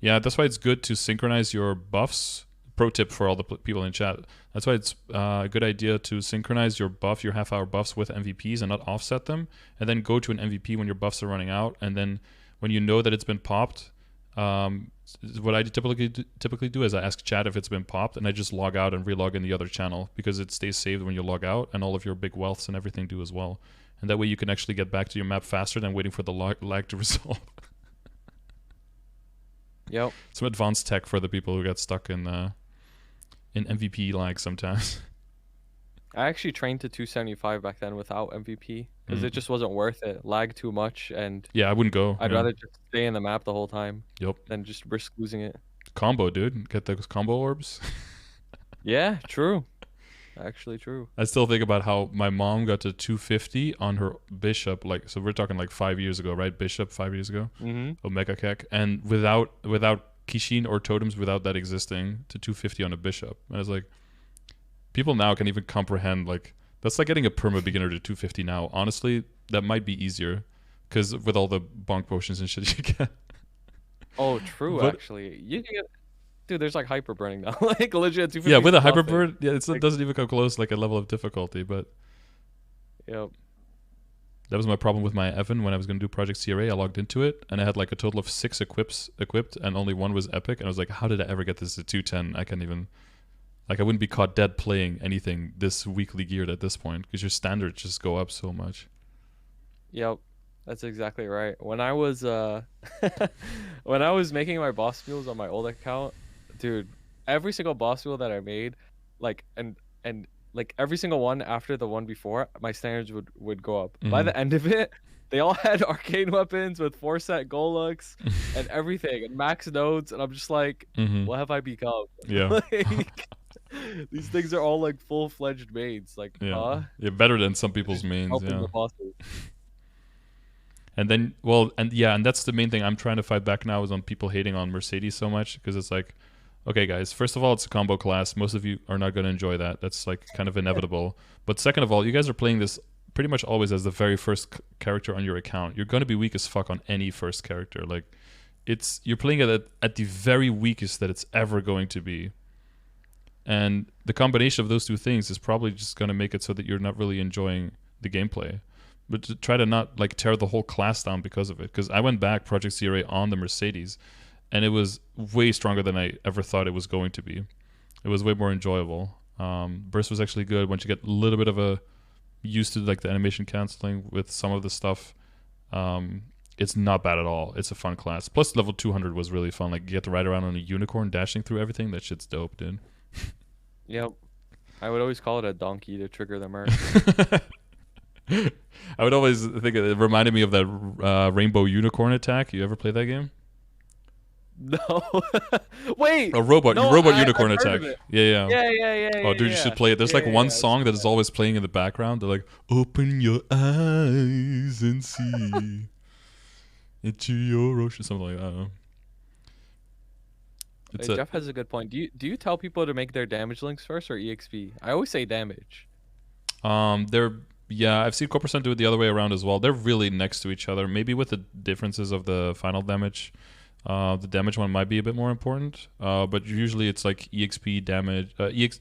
Yeah, that's why it's good to synchronize your buffs. Pro tip for all the people in chat. That's why it's a good idea to synchronize your half-hour buffs with MVPs and not offset them, and then go to an MVP when your buffs are running out, and then when you know that it's been popped, what I typically do is I ask chat if it's been popped, and I just log out and relog in the other channel because it stays saved when you log out, and all of your big wealths and everything do as well. And that way you can actually get back to your map faster than waiting for the lag to resolve. Yep. Some advanced tech for the people who get stuck in MVP lag sometimes. I actually trained to 275 back then without MVP because it just wasn't worth it. Lag too much, and yeah, I wouldn't go. I'd rather just stay in the map the whole time. Yep. Than just risk losing it. Combo, dude. Get those combo orbs. Yeah, true. Actually true. I still think about how my mom got to 250 on her bishop, like, so we're talking like 5 years ago, right? Bishop 5 years ago. Mm-hmm. Omega Kek, and without Kishin or totems, without that existing, to 250 on a bishop. And I was like, people now can even comprehend, like, that's like getting a perma beginner to 250 now. Honestly, that might be easier because with all the bonk potions and shit you get. Oh, true. But, actually, you can get, dude. There's like hyper burning now, like legit at 250. Yeah, with a hyper burn, yeah, like, it doesn't even come close like a level of difficulty. But yep. That was my problem with my Evan when I was going to do Project CRA. I logged into it and I had like a total of 6 equipped, and only one was epic. And I was like, how did I ever get this to 210? I can't even, like, I wouldn't be caught dead playing anything this weakly geared at this point because your standards just go up so much. Yep, that's exactly right. When I was when I was making my boss mules on my old account, dude, every single boss mule that I made, like, and like every single one after the one before, my standards would go up. By the end of it, they all had arcane weapons with 4-set goal looks and everything and max nodes, and I'm just like, what have I become? Yeah. Like, these things are all like full-fledged mains. Like, Yeah. Yeah, better than some people's mains. helping Yeah. the bosses. And then, well, and that's the main thing I'm trying to fight back now is on people hating on Mercedes so much, because it's like, okay, guys, first of all, it's a combo class. Most of you are not going to enjoy that. That's like kind of inevitable. But second of all, you guys are playing this pretty much always as the very first character on your account. You're going to be weak as fuck on any first character. Like, you're playing it at the very weakest that it's ever going to be. And the combination of those two things is probably just going to make it so that you're not really enjoying the gameplay. But to try to not like tear the whole class down because of it. Because I went back Project CRA on the Mercedes, and it was way stronger than I ever thought it was going to be. It was way more enjoyable. Burst was actually good once you get a little bit of a used to like the animation canceling with some of the stuff. It's not bad at all. It's a fun class. Plus level 200 was really fun. Like you get to ride around on a unicorn dashing through everything. That shit's dope, dude. Yep. I would always call it a donkey to trigger the merc. I would always think it reminded me of that rainbow unicorn attack. You ever play that game? No. Wait. A robot, no, robot unicorn I've heard attack. of it. Yeah. Yeah. Oh, dude, you should play it. There's like one song that is always playing in the background. They're like, "Open your eyes and see into your ocean," something like that. I don't know. Jeff has a good point. Do you tell people to make their damage links first or EXP? I always say damage. I've seen Corpercent do it the other way around as well. They're really next to each other. Maybe with the differences of the final damage. The damage one might be a bit more important, but usually it's like EXP damage.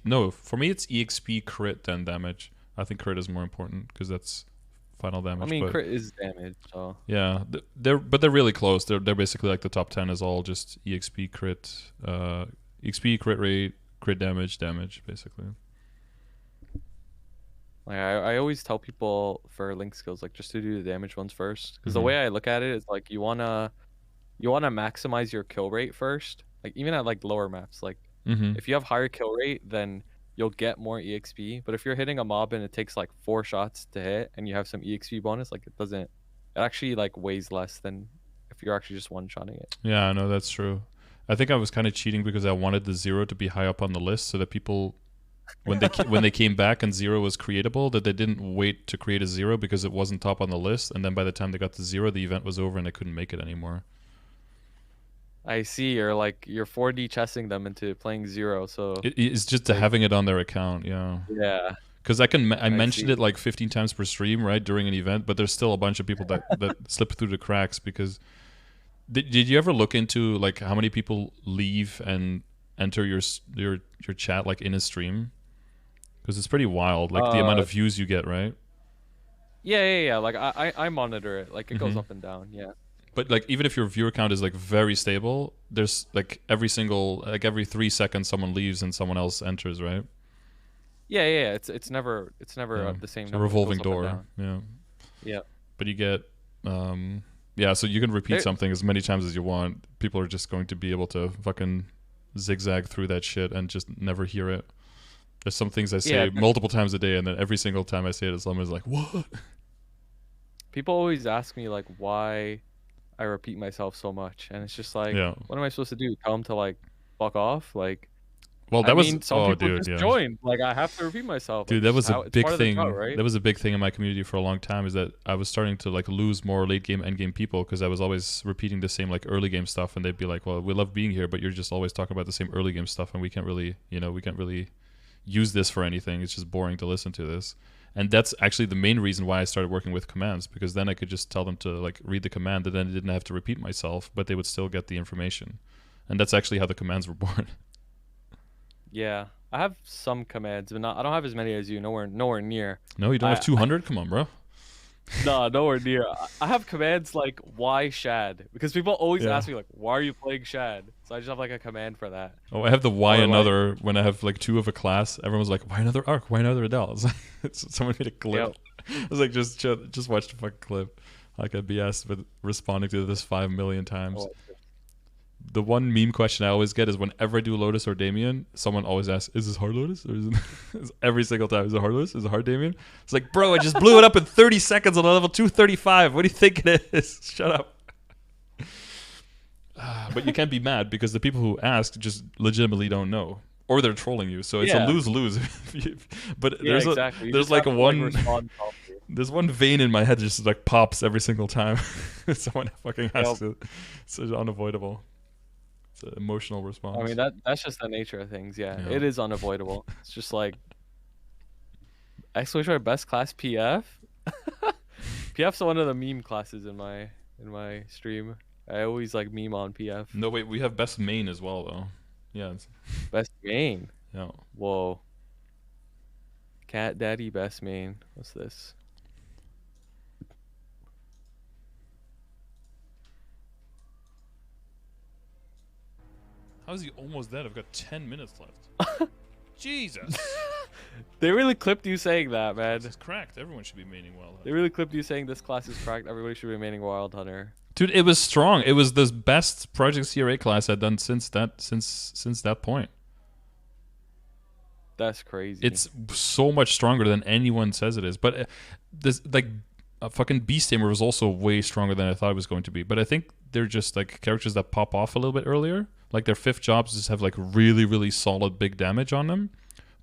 No, for me it's EXP crit then damage. I think crit is more important because that's final damage. I mean, crit is damage. So yeah, they're really close. They're basically like the top 10 is all just EXP crit, EXP crit rate, crit damage, basically. Like I always tell people for link skills like just to do the damage ones first, because the way I look at it is like you wanna maximize your kill rate first. Like even at like lower maps, like if you have higher kill rate, then you'll get more EXP. But if you're hitting a mob and it takes like 4 shots to hit and you have some EXP bonus, like it actually like weighs less than if you're actually just one-shotting it. Yeah, no, that's true. I think I was kind of cheating because I wanted the 0 to be high up on the list so that people, when they came back and 0 was creatable, that they didn't wait to create a 0 because it wasn't top on the list, and then by the time they got to 0, the event was over and they couldn't make it anymore. I see. You're 4D chessing them into playing 0. So it's just having it on their account. Yeah. Yeah. Because I mentioned it like 15 times per stream, right, during an event, but there's still a bunch of people that slip through the cracks because. Did you ever look into like how many people leave and enter your chat like in a stream? Because it's pretty wild, like the amount of views you get, right? Yeah. Like I monitor it. Like it goes up and down. Yeah. But like even if your viewer count is like very stable, there's like every 3 seconds someone leaves and someone else enters, right? Yeah. It's never the same. It's a revolving door. Yeah. Yeah. But you get yeah, so you can repeat something as many times as you want. People are just going to be able to fucking zigzag through that shit and just never hear it. There's some things I say multiple times a day, and then every single time I say it, someone's like, "What?" People always ask me like why I repeat myself so much, and it's just like, what am I supposed to do? Tell them to like fuck off? Like, well, that was some people just joined. Like, I have to repeat myself. Dude, that was a big thing. Right? That was a big thing in my community for a long time. Is that I was starting to like lose more late game, end game people because I was always repeating the same like early game stuff, and they'd be like, "Well, we love being here, but you're just always talking about the same early game stuff, and we can't really use this for anything. It's just boring to listen to this." And that's actually the main reason why I started working with commands, because then I could just tell them to like read the command, and then I didn't have to repeat myself, but they would still get the information. And that's actually how the commands were born. Yeah, I have some commands, but I don't have as many as you. Nowhere near. No, you don't have 200? Come on, bro. No, nowhere near. I have commands like why Shad, because people always ask me like, why are you playing Shad? So I just have like a command for that. Oh, I have the why another when I have like 2 of a class. Everyone's like, why another arc? Why another Adele? Someone made a clip. I was like, just watch the fucking clip. Like I'd be asked with responding to this 5 million times. the one meme question I always get is whenever I do Lotus or Damien, someone always asks, "Is this hard Lotus?" Or is it every single time, "Is it hard Lotus? Is it hard Damien?" It's like, bro, I just blew it up in 30 seconds on a level 235. What do you think it is? Shut up. But you can't be mad because the people who ask just legitimately don't know, or they're trolling you. So it's a lose-lose. But there's exactly. there's like there's one vein in my head that just like pops every single time someone fucking asks it. So it's unavoidable. It's an emotional response. I mean that's just the nature of things. Yeah, it is unavoidable. It's just like exclamation best class PF. PF's one of the meme classes in my stream. I always like meme on PF. No, wait, we have best main as well though. Yeah. Best main. Yeah. Whoa. Cat Daddy best main. What's this? How is he almost dead? I've got 10 minutes left. Jesus. They really clipped you saying that, man. This is cracked. Everyone should be maining Wild Hunter. They really clipped you saying this class is cracked. Everybody should be maining Wild Hunter. Dude, it was strong. It was the best Project CRA class I'd done since that point. That's crazy. It's so much stronger than anyone says it is. But this like fucking Beast Tamer was also way stronger than I thought it was going to be. But I think they're just like characters that pop off a little bit earlier. Like their 5th jobs just have like really, really solid big damage on them.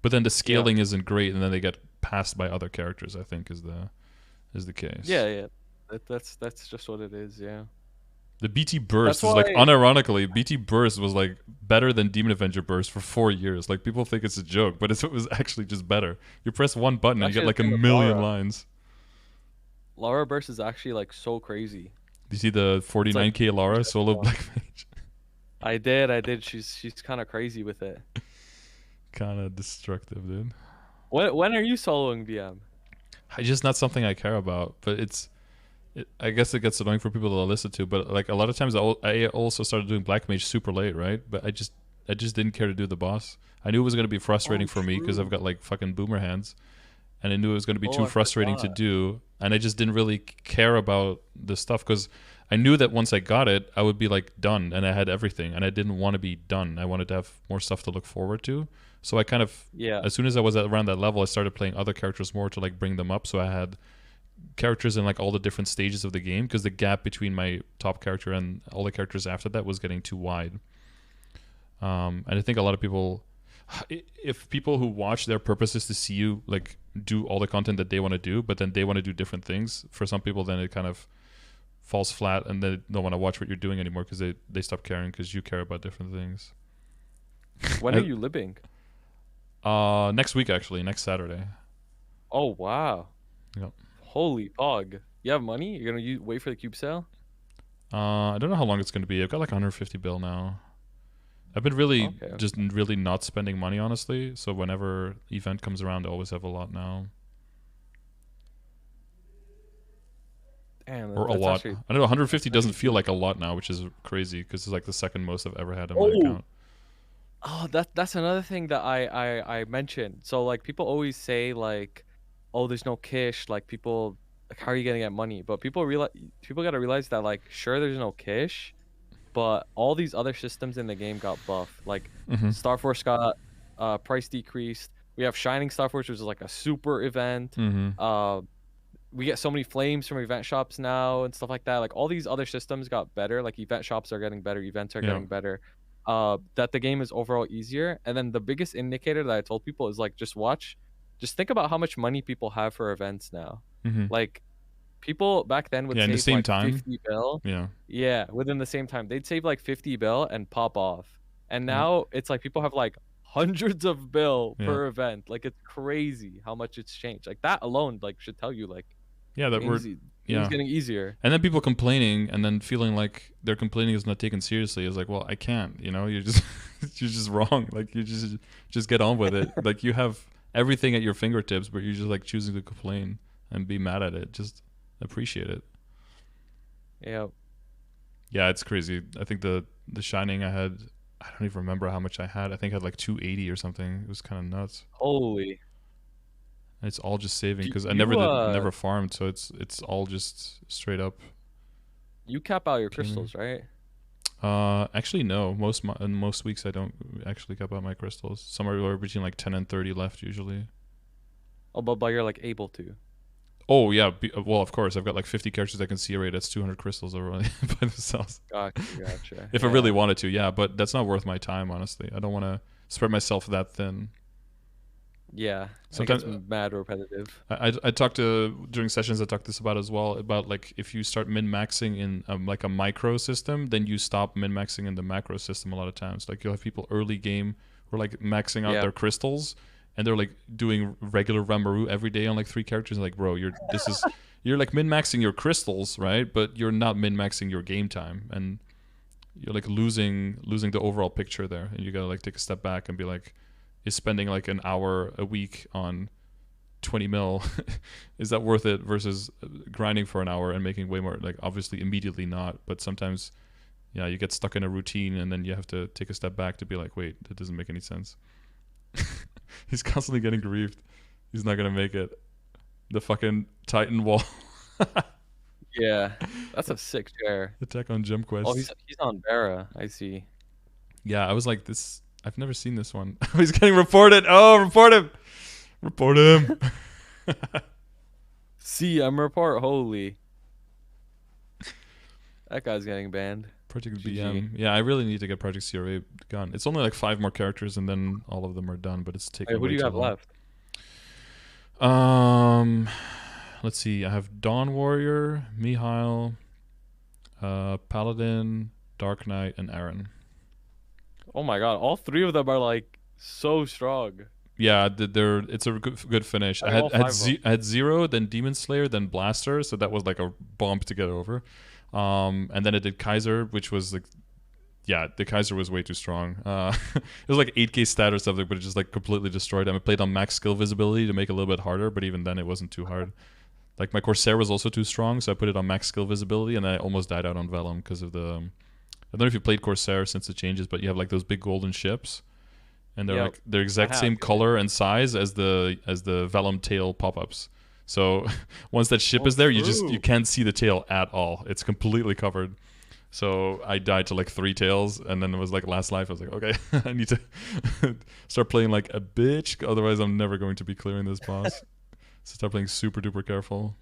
But then the scaling isn't great, and then they get passed by other characters, I think is the case. Yeah. That's just what it is, yeah. The BT Burst is like, unironically, BT Burst was like better than Demon Avenger Burst for 4 years. Like people think it's a joke, but it was actually just better. You press one button and you get like a million lines. Lara Burst is actually like so crazy. Do you see the 49k like, Lara solo Black Mage? I did. She's kind of crazy with it. Kind of destructive, dude. When are you soloing VM? It's just not something I care about, but I guess it gets annoying for people to listen to, but like a lot of times I also started doing Black Mage super late, right? But I just didn't care to do the boss. I knew it was going to be frustrating for me because I've got like fucking boomer hands, and I knew it was going to be too frustrating to do, and I just didn't really care about the stuff because I knew that once I got it, I would be like done, and I had everything, and I didn't want to be done. I wanted to have more stuff to look forward to. So I kind of, as soon as I was around that level, I started playing other characters more to like bring them up. So I had characters in like all the different stages of the game because the gap between my top character and all the characters after that was getting too wide. And I think a lot of people, if people who watch, their purpose is to see you like do all the content that they want to do, but then they want to do different things. For some people, then it kind of falls flat and they don't want to watch what you're doing anymore because they stop caring because you care about different things. When are you libbing? Next week, actually, next Saturday. Oh, wow. Yep. Holy pog. You have money? You're going to wait for the cube sale? I don't know how long it's going to be. I've got like 150 bill now. I've been really just really not spending money, honestly. So whenever event comes around, I always have a lot now. Damn, or a lot. Actually, I don't know, 150 doesn't feel like a lot now, which is crazy because it's like the second most I've ever had on my account. Oh, that's another thing that I mentioned. So like people always say like, oh, there's no Kish. Like people, like how are you gonna get money? But people gotta realize that like sure there's no Kish, but all these other systems in the game got buffed. Like Star Force got price decreased. We have Shining Star Force, which is like a super event. We get so many flames from event shops now and stuff like that. Like all these other systems got better. Like event shops are getting better. Events are getting better. That the game is overall easier. And then the biggest indicator that I told people is like just think about how much money people have for events now. Like people back then would save like 50 bill. Yeah, within the same time they'd save like 50 bill and pop off. And now it's like people have like hundreds of bill per event. Like it's crazy how much it's changed. Like that alone like should tell you like it's getting easier. And then people complaining and then feeling like their complaining is not taken seriously is like, well, I can't, you're just wrong. Like you just get on with it. Like you have everything at your fingertips, but you're just like choosing to complain and be mad at it. Just appreciate it. Yeah, it's crazy. I think the Shining I don't even remember how much I had. I think I had like 280 or something. It was kind of nuts. Holy. It's all just saving because I never farmed, so it's all just straight up. You cap out your crystals, right? Actually no. In most weeks I don't actually cap out my crystals. Somewhere between like 10 and 30 left usually. Oh, but you're like able to. Oh yeah, well of course I've got like 50 characters that can see array. That's 200 crystals already by themselves. Gotcha. If I really wanted to, yeah, but that's not worth my time honestly. I don't want to spread myself that thin. Yeah, sometimes it's mad repetitive. I talked to during sessions. I talked this about as well about like if you start min maxing in like a micro system, then you stop min maxing in the macro system a lot of times. Like you'll have people early game who are like maxing out their crystals, and they're like doing regular Ramaru every day on like 3 characters. Like, bro, you're like min maxing your crystals, right? But you're not min maxing your game time, and you're like losing the overall picture there. And you gotta like take a step back and be like, is spending like an hour a week on 20 mil, is that worth it versus grinding for an hour and making way more? Like obviously immediately not, but sometimes yeah, you get stuck in a routine and then you have to take a step back to be like, wait, that doesn't make any sense. He's constantly getting griefed. He's not gonna make it. The fucking Titan wall. Yeah, that's a sick chair. Attack on Gem Quest. Oh, he's on Vera. I see. Yeah, I was like, this. I've never seen this one. He's getting reported. Oh, report him. Report him. CM report. Holy. That guy's getting banned. Project GG. BM. Yeah, I really need to get Project CRA gone. It's only like 5 more characters and then all of them are done, but it's taking Who do you have left? Let's see. I have Dawn Warrior, Mihail, Paladin, Dark Knight, and Aaron. Oh my god, all 3 of them are like so strong. Yeah, it's a good finish. I had 0, then Demon Slayer, then Blaster, so that was like a bump to get over. And then I did Kaiser, which was like, yeah, the Kaiser was way too strong. It was like 8k stat or something, but it just like completely destroyed him. I played on max skill visibility to make it a little bit harder, but even then it wasn't too hard. Like my Corsair was also too strong, so I put it on max skill visibility, and I almost died out on Vellum because of the... I don't know if you played Corsair since the changes, but you have like those big golden ships, and they're like they're exact same color and size as the Vellum tail pop-ups. So once that ship is there, you can't see the tail at all. It's completely covered. So I died to like 3 tails, and then it was like last life. I was like, okay, I need to start playing like a bitch, otherwise I'm never going to be clearing this boss. So start playing super duper careful.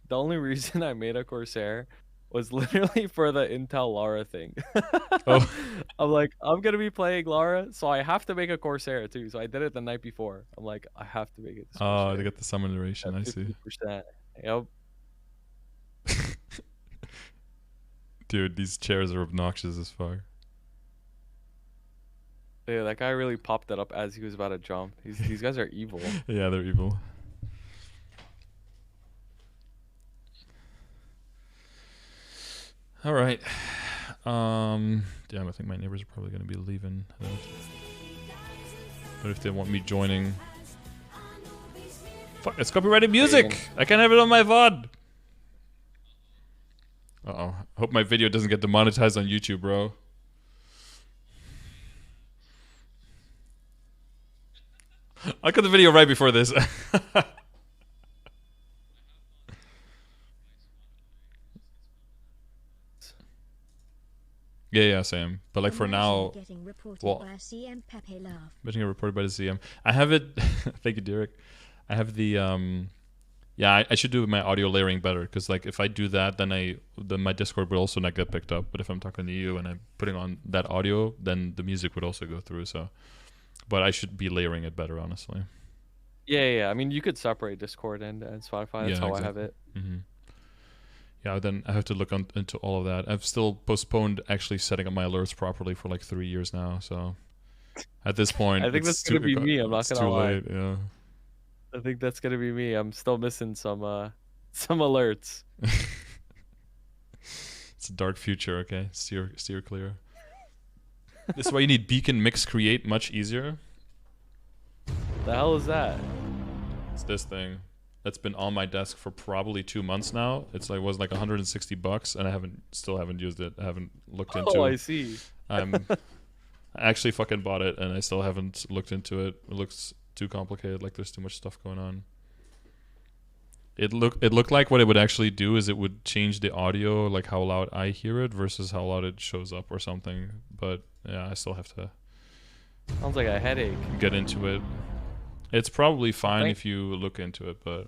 The only reason I made a Corsair was literally for the Intel Lara thing. Oh. I'm like, I'm gonna be playing Lara, so I have to make a Corsair too. So I did it the night before. I'm like, I have to make it. Oh, they got the summon duration. I see. Yep. Dude, these chairs are obnoxious as fuck. Yeah, that guy really popped that up as he was about to jump. These guys are evil. Yeah, they're evil. All right. Damn, I think my neighbors are probably going to be leaving. But if they want me joining... Fuck, it's copyrighted music! I can't have it on my VOD! Uh-oh. Hope my video doesn't get demonetized on YouTube, bro. I cut the video right before this. Yeah, Sam. But like for now, well, getting reported by the CM. I have it. Thank you, Derek. I have the yeah. I should do my audio layering better, because like if I do that, then my Discord would also not get picked up. But if I'm talking to you and I'm putting on that audio, then the music would also go through. So, but I should be layering it better, honestly. Yeah. I mean, you could separate Discord and Spotify. That's how I have it. Mm-hmm. Yeah, then I have to look into all of that. I've still postponed actually setting up my alerts properly for like 3 years now. So at this point, I think that's gonna be me. I'm not gonna lie. Late, yeah. I think that's gonna be me. I'm still missing some alerts. It's a dark future. Okay, steer clear. This is why you need beacon mix create much easier. The hell is that? It's this thing that's been on my desk for probably 2 months now. It's like was like $160, and I still haven't used it. I haven't looked into it. Oh, I see. I actually fucking bought it, and I still haven't looked into it. It looks too complicated. Like there's too much stuff going on. It looked like what it would actually do is it would change the audio, like how loud I hear it versus how loud it shows up or something. But yeah, I still have to Sounds like a headache. get into it. It's probably fine Thank- if you look into it, but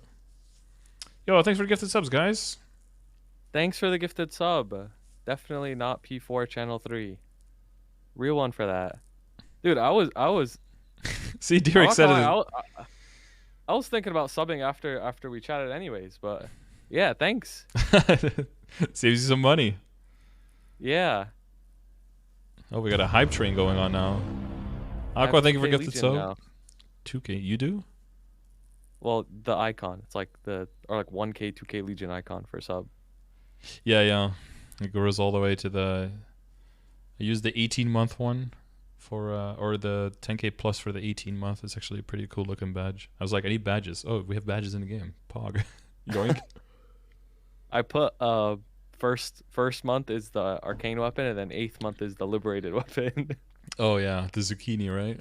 yo, thanks for gifted subs, guys. Thanks for the gifted sub. Definitely not P4 channel 3. Real one for that. Dude, I was See, Derek I'm said not it. gonna lie, I was thinking about subbing after we chatted anyways, but yeah, thanks. Saves you some money. Yeah. Oh, we got a hype train going on now. I have Aqua, thank you for 2K gifted Legion sub. now. 2K, you do? Well, the icon. It's like like 1K, 2K Legion icon for sub. Yeah. It goes all the way to the. I used the 18-month one for, or the 10K plus for the 18-month. It's actually a pretty cool looking badge. I was like, I need badges. Oh, we have badges in the game. Pog. Yoink. I put first month is the arcane weapon, and then 8th month is the liberated weapon. Oh yeah, the zucchini, right?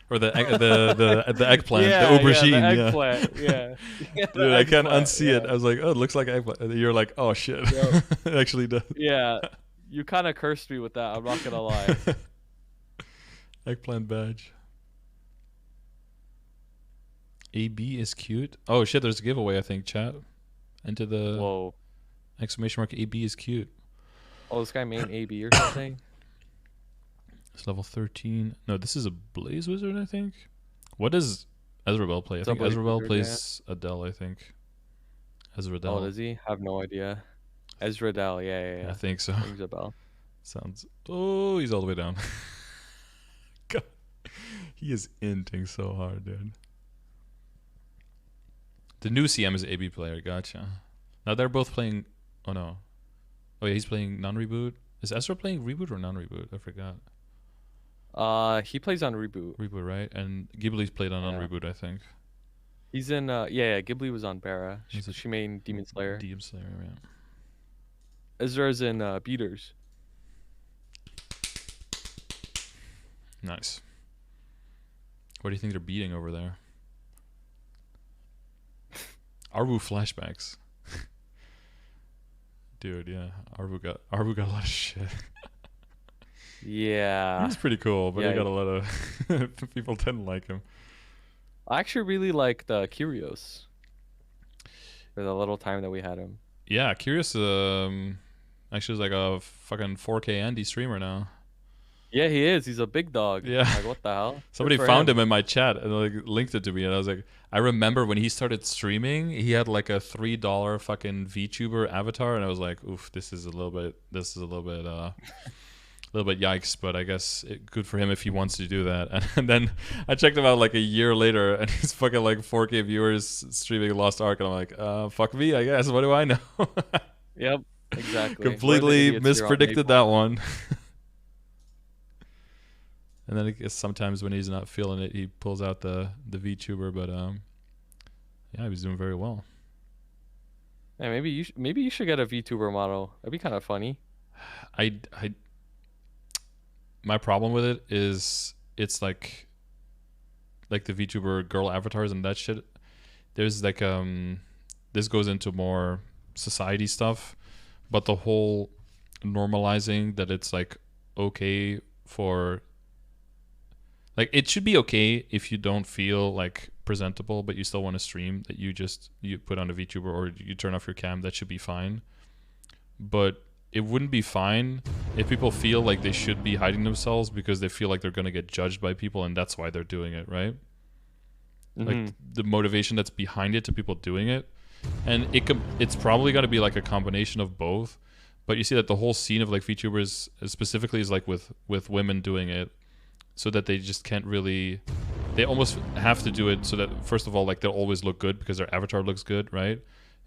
Or the eggplant, Yeah, the aubergine. yeah, the Yeah. eggplant, yeah. Yeah, the Dude, I can't eggplant, unsee it. yeah. I was like, oh, it looks like eggplant. And you're like, oh shit, Yo. it actually does. Yeah, you kind of cursed me with that. I'm not gonna lie. Eggplant badge. AB is cute. Oh shit, there's a giveaway. I think chat. Enter the Whoa. exclamation mark. AB is cute. Oh, this guy main AB or something. It's level 13. No, this is a Blaze Wizard, I think. What does Ezreal play? I It's a think Blaze Ezreal Wizard, plays Adele, I think. Ezreal. Oh, does he? Have no idea. Ezra Dell, yeah. I think so. Rings a bell. Sounds. Oh, he's all the way down. God. He is inting so hard, dude. The new CM is an AB player. Gotcha. Now they're both playing. Oh no. Oh yeah, he's playing non-reboot. Is Ezra playing reboot or non-reboot? I forgot. He plays on Reboot. Reboot, right? And Ghibli's played on Yeah. non-reboot, I think. He's in yeah, Ghibli was on Bara. He's a She main Demon Slayer. Demon Slayer, yeah. Ezra's in Beaters. Nice. What do you think they're beating over there? Arbu flashbacks. Dude, yeah. Arbu got a lot of shit. Yeah. He's pretty cool, but yeah, he got a lot of people didn't like him. I actually really like the Curios. For the little time that we had him. Yeah, Curious actually is like a fucking 4K Andy streamer now. Yeah, he is. He's a big dog. Yeah. Like, what the hell? Somebody Good for found him in my chat and like linked it to me, and I was like, I remember when he started streaming, he had like a $3 fucking VTuber avatar, and I was like, oof, this is a little bit yikes, but I guess good for him if he wants to do that. And then I checked him out like a year later, and he's fucking like 4K viewers streaming Lost Ark, and I'm like, fuck me, I guess. What do I know? Yep, exactly. Completely We're the idiots here on mispredicted Maple. that one. And then I guess sometimes when he's not feeling it, he pulls out the VTuber. But yeah, he was doing very well. Yeah, maybe you should get a VTuber model. That'd be kind of funny. My problem with it is it's like the VTuber girl avatars and that shit. There's like this goes into more society stuff, but the whole normalizing that it's like okay for. Like, it should be okay if you don't feel like presentable, but you still want to stream, that you put on a VTuber or you turn off your cam. That should be fine. But it wouldn't be fine if people feel like they should be hiding themselves because they feel like they're going to get judged by people, and that's why they're doing it, right? Like, the motivation that's behind it to people doing it. And it's probably got to be like a combination of both. But you see that the whole scene of like VTubers specifically is like with women doing it. So that they just can't really, they almost have to do it so that first of all, like, they'll always look good because their avatar looks good, right?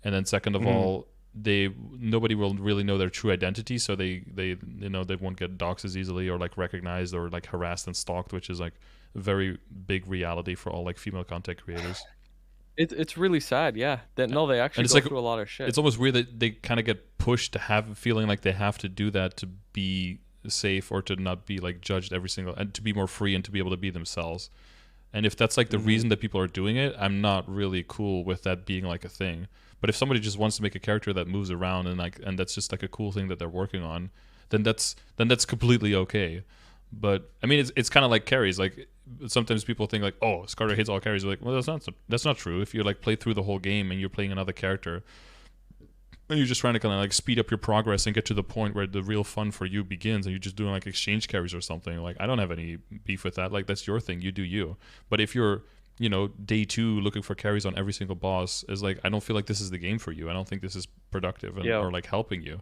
And then second of all, nobody will really know their true identity, so they won't get doxed as easily or like recognized or like harassed and stalked, which is like a very big reality for all like female content creators. It's really sad, yeah. That they actually it's go like, through a lot of shit. It's almost weird that they kind of get pushed to have a feeling like they have to do that to be safe or to not be like judged and to be more free and to be able to be themselves. And if that's like the reason that people are doing it, I'm not really cool with that being like a thing. But if somebody just wants to make a character that moves around and that's just like a cool thing that they're working on, then that's completely okay. But I mean, it's kind of like carries. Like sometimes people think like, oh, Scarter hates all carries. You're like, well, that's not true. If you like play through the whole game and you're playing another character, and you're just trying to kind of like speed up your progress and get to the point where the real fun for you begins, and you're just doing like exchange carries or something. Like I don't have any beef with that. Like that's your thing. You do you. But if you're day 2 looking for carries on every single boss, is like I don't feel like this is the game for you. I don't think this is productive or like helping you.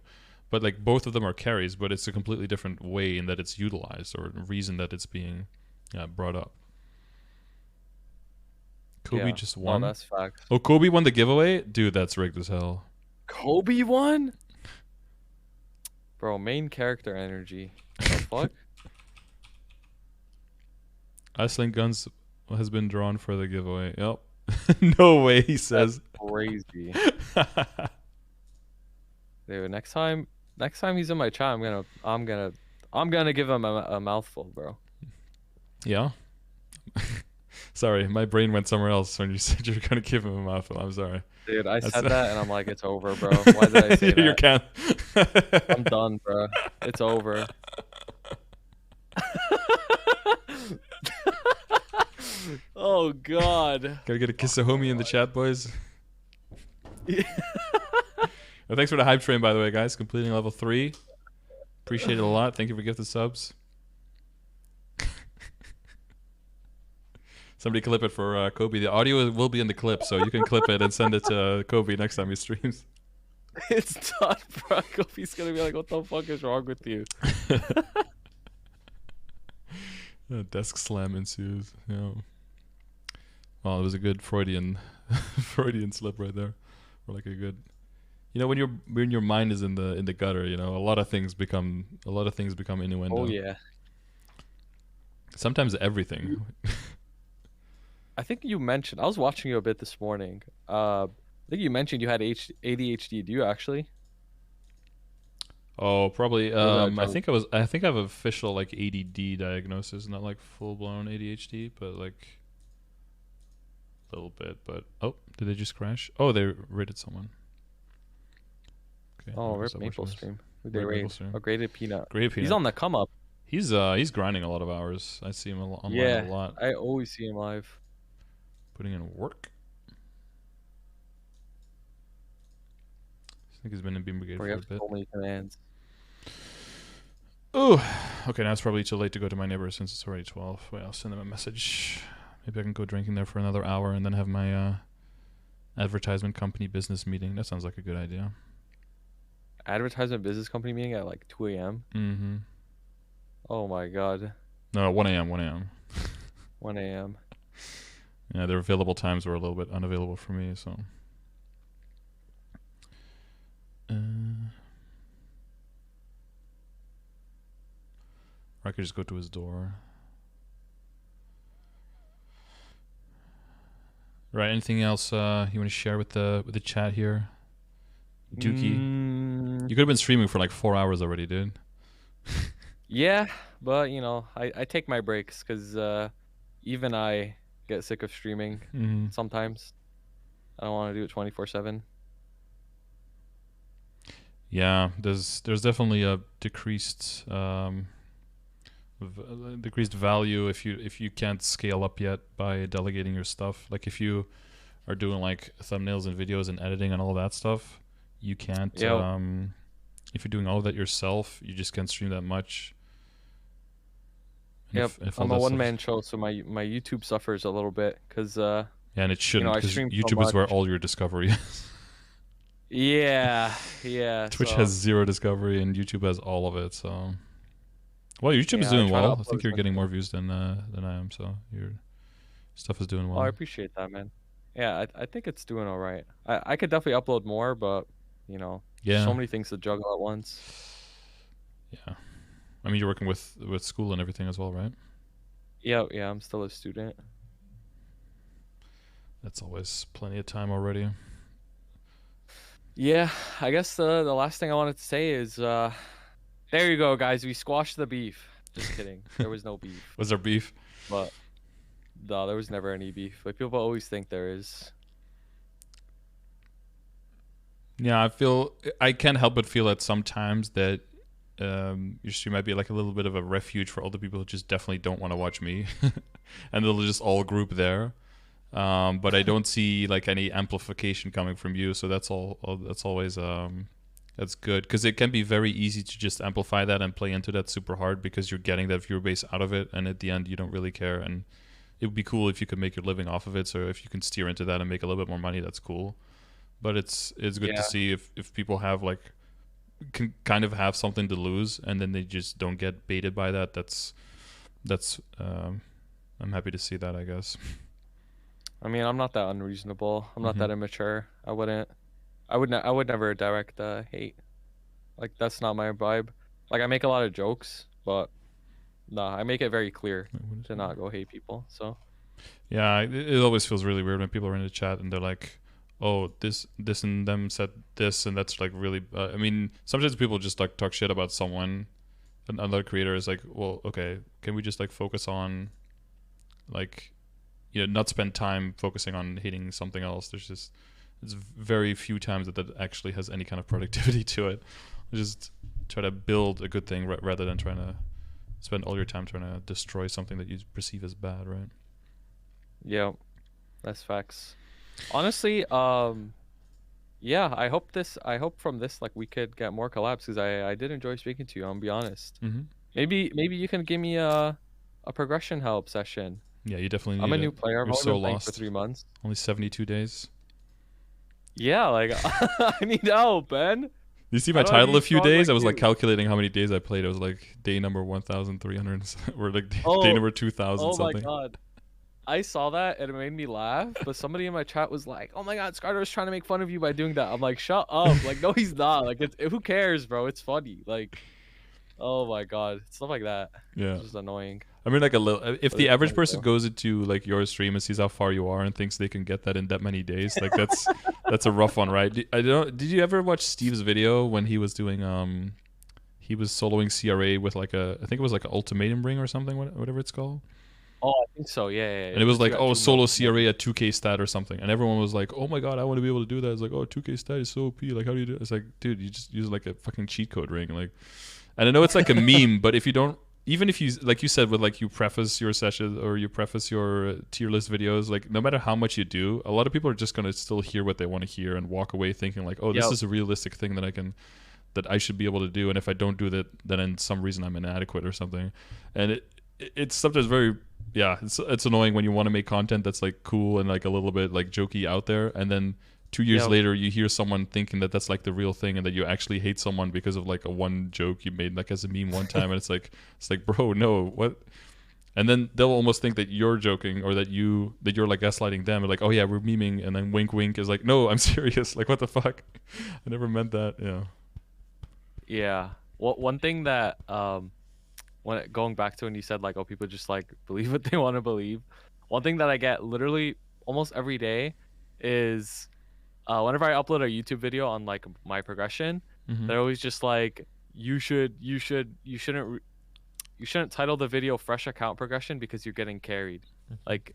But like both of them are carries, but it's a completely different way in that it's utilized or reason that it's being brought up. Kobe just won. Oh, that's facts. Oh, Kobe won the giveaway? Dude, that's rigged as hell. Kobe won? Bro, main character energy. What the fuck? Icelink Guns has been drawn for the giveaway. Yep. No way, he says. That's crazy. Dude, next time he's in my chat, I'm gonna give him a mouthful, bro. Yeah. Sorry, my brain went somewhere else when you said you were gonna give him a mouthful. I'm sorry. Dude, I said that and I'm like, it's over, bro. Why did I say that? You can't. I'm done, bro. It's over. Oh God. Gotta get a kiss of homie in the chat, boys. Yeah. Well, thanks for the hype train, by the way, guys. Completing level 3. Appreciate it a lot. Thank you for gifted subs. Somebody clip it for Kobe. The audio will be in the clip, so you can clip it and send it to Kobe next time he streams. It's done, bro. Kobe's gonna be like, what the fuck is wrong with you? Desk slam ensues. Yeah. Well, it was a good Freudian slip right there. Or like a good, when your mind is in the gutter, a lot of things become innuendo. Oh yeah. Sometimes everything. I think you mentioned, I was watching you a bit this morning. I think you mentioned you had ADHD. Do you actually? Oh, probably. I think I have official like ADD diagnosis, not like full blown ADHD, but like a little bit. But oh, did they just crash? Oh, they raided someone. Okay. Oh, rip MapleStream. Who they raid? Oh, Graded Peanut. Graded Peanut. He's on the come up. He's grinding a lot of hours. I see him online a lot. I always see him live. Putting in work. I think he's been in Beam Brigade for a bit. So many commands. Oh, okay. Now it's probably too late to go to my neighbor since it's already 12. Wait, I'll send them a message. Maybe I can go drinking there for another hour and then have my advertisement company business meeting. That sounds like a good idea. Advertisement business company meeting at like 2 a.m. Mm-hmm. Oh my god. No, 1 a.m. 1 a.m. 1 a.m. Yeah, their available times were a little bit unavailable for me, so. Or I could just go to his door. Right. Anything else you want to share with the chat here, Duky? You could have been streaming for like 4 hours already, dude. Yeah, but I take my breaks because even I get sick of streaming sometimes. I don't want to do it 24/7. Yeah, there's definitely a decreased value if you can't scale up yet by delegating your stuff. Like if you are doing like thumbnails and videos and editing and all that stuff, you can't. Yep. If you're doing all of that yourself, you just can't stream that much. And yep, I'm a one-man show, so my YouTube suffers a little bit because yeah, and it shouldn't, because YouTube is where all your discovery is. Yeah. Twitch has 0 discovery and YouTube has all of it. So, well, YouTube is doing well. I think you're getting more views than I am. So your stuff is doing well. Oh, I appreciate that, man. Yeah, I think it's doing all right. I could definitely upload more, but so many things to juggle at once. Yeah, I mean, you're working with school and everything as well, right? Yeah, I'm still a student. That's always plenty of time already. Yeah, I guess the last thing I wanted to say is there you go, guys. We squashed the beef. Just kidding. There was no beef. Was there beef? But No, there was never any beef. Like people always think there is. Yeah, I can't help but feel that sometimes that your stream might be like a little bit of a refuge for all the people who just definitely don't want to watch me, and they'll just all group there. But I don't see like any amplification coming from you, so that's that's always that's good, because it can be very easy to just amplify that and play into that super hard because you're getting that viewer base out of it, and at the end you don't really care. And it would be cool if you could make your living off of it. So if you can steer into that and make a little bit more money, that's cool. But it's good to see if people have like can kind of have something to lose and then they just don't get baited by that. That's I'm happy to see that, I guess. I mean, I'm not that unreasonable. I'm not that immature. I would never direct hate. Like that's not my vibe. Like I make a lot of jokes, but nah, I make it very clear to not go hate people. So yeah, it always feels really weird when people are in the chat and they're like, oh, this and them said this, and that's like really I mean, sometimes people just like talk shit about someone. Another creator is like, well, okay, can we just like focus on like, you know, not spend time focusing on hating something else. It's very few times that actually has any kind of productivity to it. Just try to build a good thing rather than trying to spend all your time trying to destroy something that you perceive as bad, right? yeah, that's facts. Honestly, yeah, I hope from this like we could get more collabs, because I did enjoy speaking to you. I'll be honest. Maybe you can give me a progression help session. Yeah, you definitely need I'm a new player. You're so been playing lost. for 3 months. Only 72 days. Yeah, like I need help, Ben. You see my title a few days? I was like calculating how many days I played. It was like day number 1,300 or like day number 2,000 something. Oh my god. I saw that and it made me laugh, but somebody in my chat was like, "Oh my god, Scarter is trying to make fun of you by doing that." I'm like, "Shut up." Like, no, he's not. Like, who cares, bro? It's funny. Like, oh my god, stuff like that. Yeah. It's just annoying. I mean, like if the average person goes into like your stream and sees how far you are and thinks they can get that in that many days, like that's a rough one, right? Did you ever watch Steve's video when he was doing he was soloing CRA with like I think it was like an ultimatum ring or something, whatever it's called. Oh, I think so. Yeah. And it was like, oh, solo CRA at 2K stat or something, and everyone was like, oh my god, I want to be able to do that. It's like, oh, 2K stat is so OP. Like, how do you do it? It's like, dude, you just use like a fucking cheat code ring, like. And I know it's like a meme, but if you don't, even if you, like you said, with like you preface your sessions or you preface your tier list videos, like no matter how much you do, a lot of people are just gonna still hear what they want to hear and walk away thinking like, oh, this is a realistic thing that I should be able to do, and if I don't do that, then in some reason I'm inadequate or something. And it's sometimes very, yeah, it's annoying when you want to make content that's like cool and like a little bit like jokey out there, and then 2 years later you hear someone thinking that that's like the real thing and that you actually hate someone because of like a one joke you made like as a meme one time, and it's like bro, no, what? And then they'll almost think that you're joking or that you're like gaslighting them, or like, oh yeah, we're memeing, and then wink wink is like, no, I'm serious. Like, what the fuck? I never meant that. Yeah. Well, one thing that going back to when you said like, oh, people just like believe what they want to believe. One thing that I get literally almost every day is whenever I upload a YouTube video on like my progression, they're always just like, you shouldn't title the video fresh account progression because you're getting carried. Like,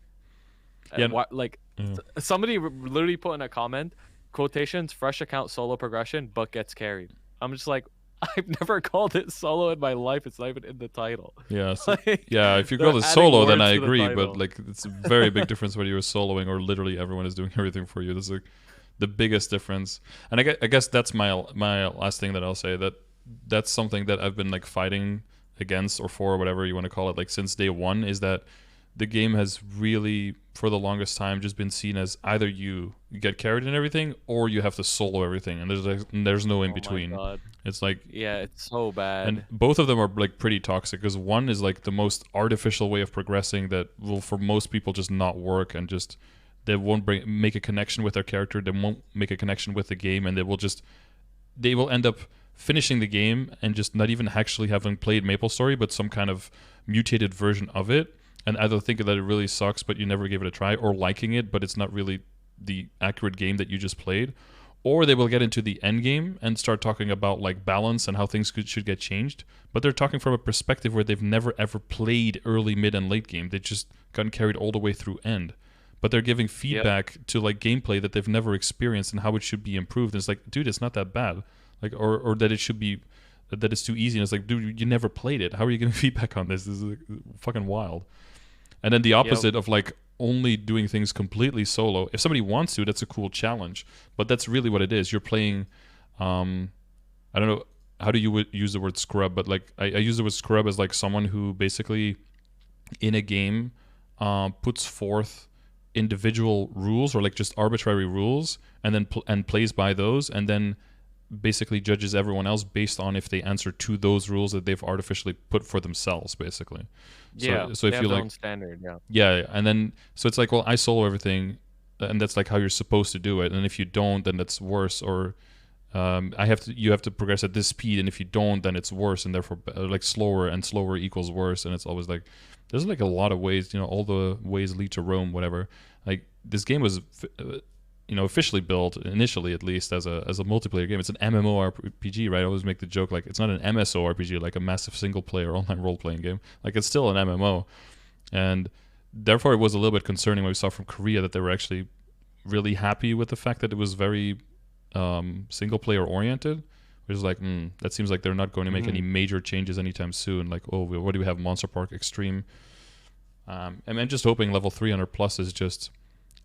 somebody literally put in a comment, quotations, fresh account solo progression, but gets carried. I'm just like, I've never called it solo in my life. It's not even in the title. Yeah. So, yeah. If you call it solo, then I agree. But like, it's a very big difference whether you're soloing or literally everyone is doing everything for you. This is like the biggest difference. And I guess that's my last thing that I'll say. That's something that I've been like fighting against or for, whatever you want to call it, like since day one, is that the game has really, for the longest time, just been seen as either you get carried in everything or you have to solo everything, and there's no in between. It's like, yeah, it's so bad. And both of them are like pretty toxic, because one is like the most artificial way of progressing that will for most people just not work, and just they won't make a connection with their character, they won't make a connection with the game, and they will end up finishing the game and just not even actually having played MapleStory, but some kind of mutated version of it, and either thinking that it really sucks but you never gave it a try, or liking it but it's not really the accurate game that you just played, or they will get into the end game and start talking about like balance and how things should get changed. But they're talking from a perspective where they've never ever played early, mid, and late game. They've just gotten carried all the way through end. But they're giving feedback to like gameplay that they've never experienced and how it should be improved. And it's like, dude, it's not that bad. Like, or that it should be, that it's too easy. And it's like, dude, you never played it. How are you giving feedback on this? This is like fucking wild. And then the opposite of like only doing things completely solo. If somebody wants to, that's a cool challenge. But that's really what it is. You're playing, I don't know, how do you use the word scrub? But like, I use the word scrub as like someone who basically in a game puts forth individual rules or like just arbitrary rules and then and plays by those and then basically judges everyone else based on if they answer to those rules that they've artificially put for themselves basically. So if you like standard, and then so it's like, well, I solo everything and that's like how you're supposed to do it, and if you don't then that's worse, or you have to progress at this speed, and if you don't then it's worse, and therefore like slower and slower equals worse. And it's always like there's like a lot of ways, all the ways lead to Rome, whatever. Like this game was officially built initially, at least, as a multiplayer game. It's an MMORPG, right? I always make the joke like it's not an MSORPG, like a massive single player online role playing game. Like it's still an MMO, and therefore it was a little bit concerning when we saw from Korea that they were actually really happy with the fact that it was very single player oriented, which is like that seems like they're not going to make any major changes anytime soon. Like, oh, what do we have? Monster Park Extreme. And I'm just hoping level 300 plus is just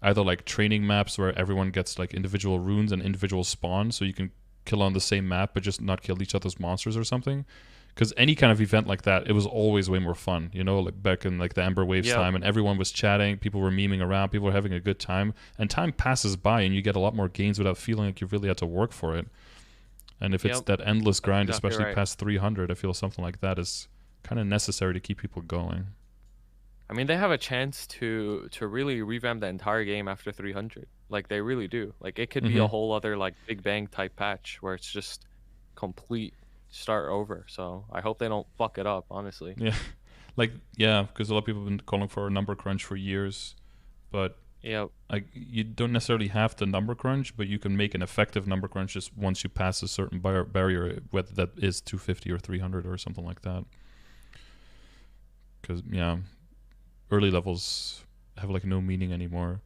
either like training maps where everyone gets like individual runes and individual spawns, so you can kill on the same map but just not kill each other's monsters or something. Because any kind of event like that, it was always way more fun, like back in like the Ember Waves time, and everyone was chatting, people were memeing around, people were having a good time, and time passes by and you get a lot more gains without feeling like you really had to work for it. And if it's that endless grind, especially past 300, I feel something like that is kind of necessary to keep people going. I mean, they have a chance to really revamp the entire game after 300. Like, they really do. Like, it could be a whole other, like, Big Bang type patch where it's just complete start over. So I hope they don't fuck it up, honestly. Yeah. Because a lot of people have been calling for a number crunch for years. But you don't necessarily have the number crunch, but you can make an effective number crunch just once you pass a certain barrier, whether that is 250 or 300 or something like that. Because, early levels have like no meaning anymore.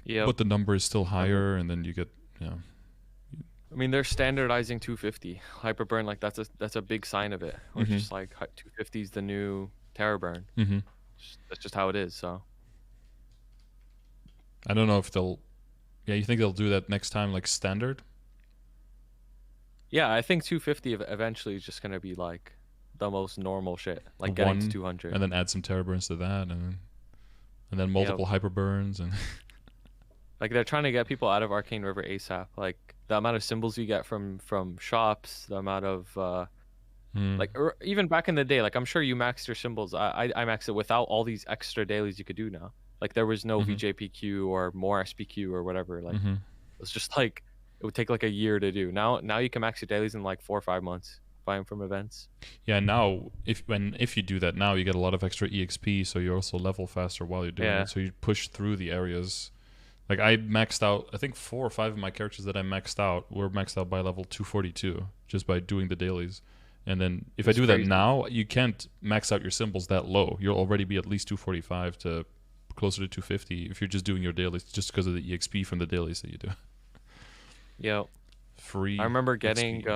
Yeah. But the number is still higher, and then you get I mean, they're standardizing 250 Hyperburn. Like that's a big sign of it. Or just like 250 is the new Terror Burn. That's just how it is. So I don't know if they'll. Yeah, you think they'll do that next time, like standard? Yeah, I think 250 eventually is just gonna be like the most normal shit, like getting to 200, and then add some Terror Burns to that, and then multiple Hyper Burns, and like they're trying to get people out of Arcane River ASAP. Like the amount of symbols you get from shops, the amount of like even back in the day, like I'm sure you maxed your symbols. I maxed it without all these extra dailies you could do now. Like there was no VJPQ or more SPQ or whatever. Like it was just like it would take like a year to do. Now you can max your dailies in like 4 or 5 months. Buying from events. Yeah, now if you do that now, you get a lot of extra EXP, so you also level faster while you're doing it. So you push through the areas. Like I maxed out, I think 4 or 5 of my characters that I maxed out were maxed out by level 242 just by doing the dailies. And then if I do that now, you can't max out your symbols that low. You'll already be at least 245 to closer to 250 if you're just doing your dailies, just because of the EXP from the dailies that you do. Yeah. Free. I remember getting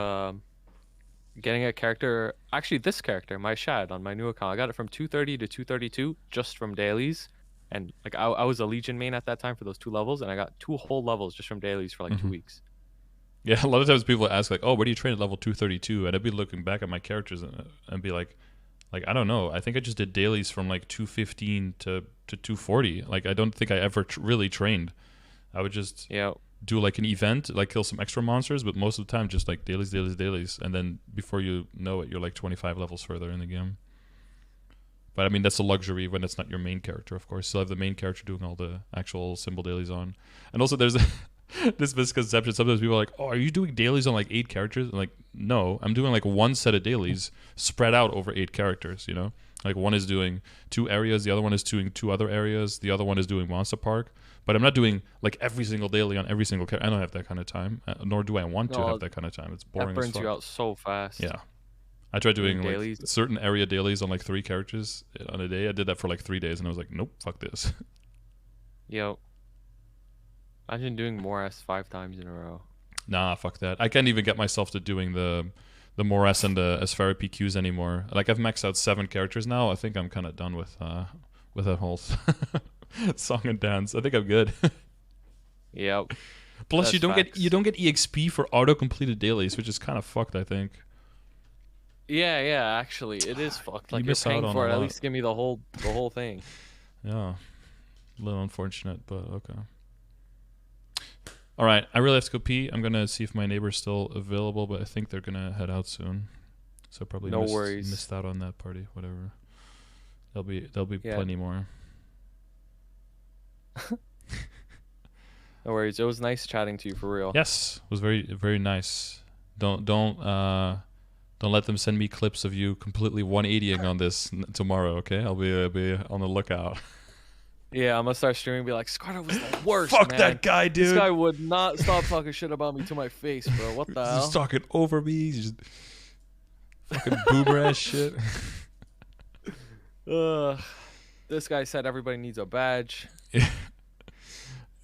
a character, actually this character, my Shad, on my new account. I got it from 230 to 232 just from dailies, and like I was a Legion main at that time for those 2 levels, and I got 2 whole levels just from dailies for like 2 weeks. Yeah, a lot of times people ask like, oh, where do you train at level 232? And I'd be looking back at my characters and be like I don't know, I think I just did dailies from like 215 to 240. Like I don't think I ever really trained. I would just do like an event, like kill some extra monsters, but most of the time just like dailies, and then before you know it, you're like 25 levels further in the game. But I mean, that's a luxury when it's not your main character, of course. You'll have the main character doing all the actual symbol dailies on. And also there's this misconception. Sometimes people are like, oh, are you doing dailies on like 8 characters? I'm like, no, I'm doing like one set of dailies spread out over 8 characters, Like one is doing 2 areas, the other one is doing 2 other areas, the other one is doing Monster Park. But I'm not doing like every single daily on every single character. I don't have that kind of time, nor do I want to have that kind of time. It's boring. That as burns fuck. you out so fast. Yeah. I tried doing like dailies. certain area dailies on like 3 characters on a day. I did that for like 3 days, and I was like, nope, fuck this. Yo. Imagine doing Morass 5 times in a row. Nah, fuck that. I can't even get myself to doing the Morass and the Asphera PQs anymore. Like I've maxed out 7 characters now. I think I'm kind of done with that whole song and dance. I think I'm good. Yep. Plus, That's you don't facts. get EXP for auto completed dailies, which is kind of fucked. I think. Yeah, actually, it is fucked. Like You you're miss out paying on for a it. At lot. least give me the whole thing. Yeah, a little unfortunate, but okay. All right, I really have to go pee. I'm gonna see if my neighbor's still available, but I think they're gonna head out soon. So probably No worries. missed out on that party. Whatever. There'll be Yeah. plenty more. No worries. It was nice chatting to you for real. Yes, it was very very nice. Don't let them send me clips of you completely 180ing on this tomorrow. Okay, I'll be on the lookout. Yeah, I'm gonna start streaming and be like, Scardo was the worst, Fuck man. that guy, dude. This guy would not stop talking shit about me to my face, bro. What the He's hell? just talking over me. He's just fucking boomer ass shit. This guy said everybody needs a badge.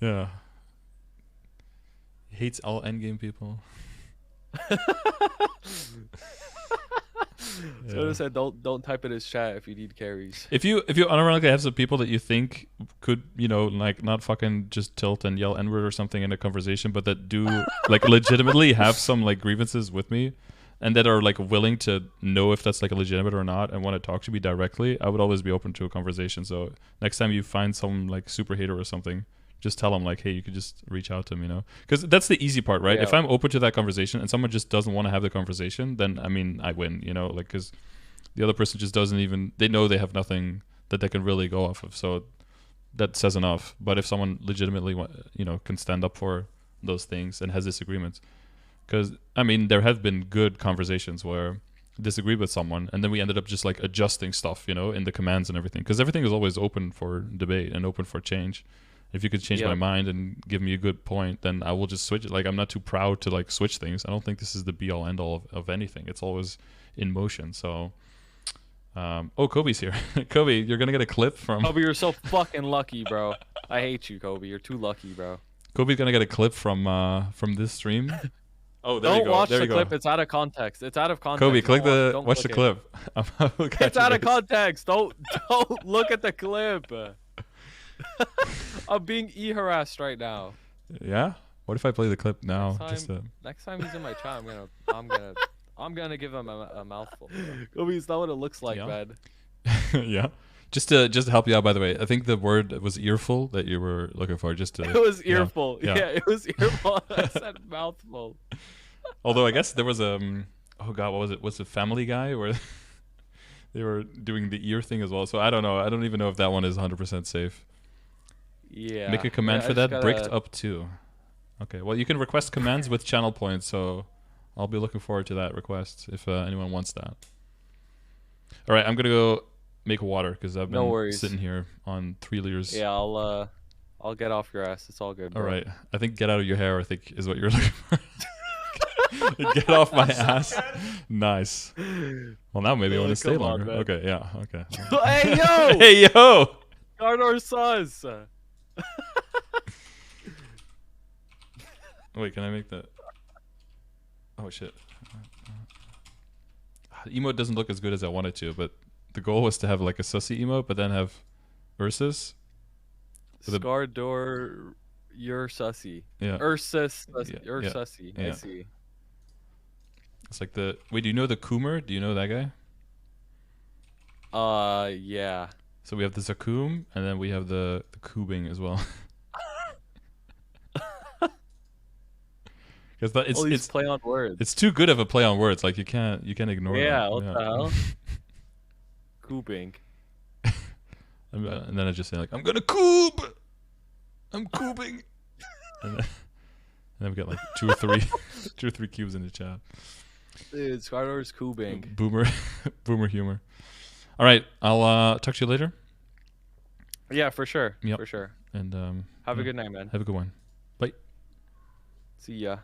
Yeah. He hates all Endgame people. So said don't type in his chat if you need carries. If you unironically have some people that you think could, like not fucking just tilt and yell N-word or something in a conversation, but that do like legitimately have some like grievances with me and that are like willing to know if that's like a legitimate or not and want to talk to me directly, I would always be open to a conversation. So next time you find some like super hater or something, just tell them like, hey, you could just reach out to me, because that's the easy part, right? Yeah. If I'm open to that conversation and someone just doesn't want to have the conversation, then I mean I win, like because the other person just doesn't even, they know they have nothing that they can really go off of, so that says enough. But if someone legitimately can stand up for those things and has disagreements, because I mean there have been good conversations where I disagreed with someone and then we ended up just like adjusting stuff in the commands and everything, because everything is always open for debate and open for change. If you could change my mind and give me a good point, then I will just switch it. Like I'm not too proud to like switch things. I don't think this is the be all end all of anything. It's always in motion. So Kobe's here. Kobe, you're gonna get a clip from Kobe, you're so fucking lucky, bro. I hate you, Kobe. You're too lucky, bro. Kobe's gonna get a clip from this stream. Oh, there you Don't go. watch there the you go. clip. It's out of context. It's out of context. Kobe, click Don't watch the look at clip. It's out of context. Don't look at the clip. I'm being harassed right now. Yeah. What if I play the clip now? Next time he's in my chat, I'm gonna give him a mouthful. Kobe, it's not what it looks like, man. Yeah. Just to help you out, by the way, I think the word was earful that you were looking for. It was earful. Yeah. It was earful. I said mouthful. Although I guess there was oh god, what was it? Was it Family Guy where they were doing the ear thing as well? So I don't know. I don't even know if that one is 100% safe. Yeah. Make a command for that. Bricked up too. Okay. Well, you can request commands with channel points, so I'll be looking forward to that request if anyone wants that. All right, I'm gonna go make water because I've been sitting here on 3 liters. Yeah, I'll get off your ass. It's all good, bro. All right. I think get out of your hair, I think, is what you're looking for. Get off my ass. Nice. Well, now maybe I want to stay longer. Okay, yeah, okay. Hey, yo! Hey, yo! Gardor sus! Wait, can I make that? Oh, shit. Emote doesn't look as good as I wanted to, but the goal was to have like a sussy emote, but then have Ursus. Scardor, you're sussy. Yeah. Ursus, Yeah, you're yeah, sussy. yeah. I see. It's like the... Wait, do you know the Coomer? Do you know that guy? Yeah. So we have the Zakum, and then we have the Kubing as well. Because it's play on words. It's too good of a play on words. Like you can't ignore it. Yeah, what the hell? Cooping. And then I just say like, I'm gonna coob. I'm coobing. and then we got like 2 or 3 cubes in the chat. Dude, Scardor's coobing. Boomer humor. All right, I'll talk to you later. Yeah, for sure. Yep. For sure. And Have a good night, man. Have a good one. Bye. See ya.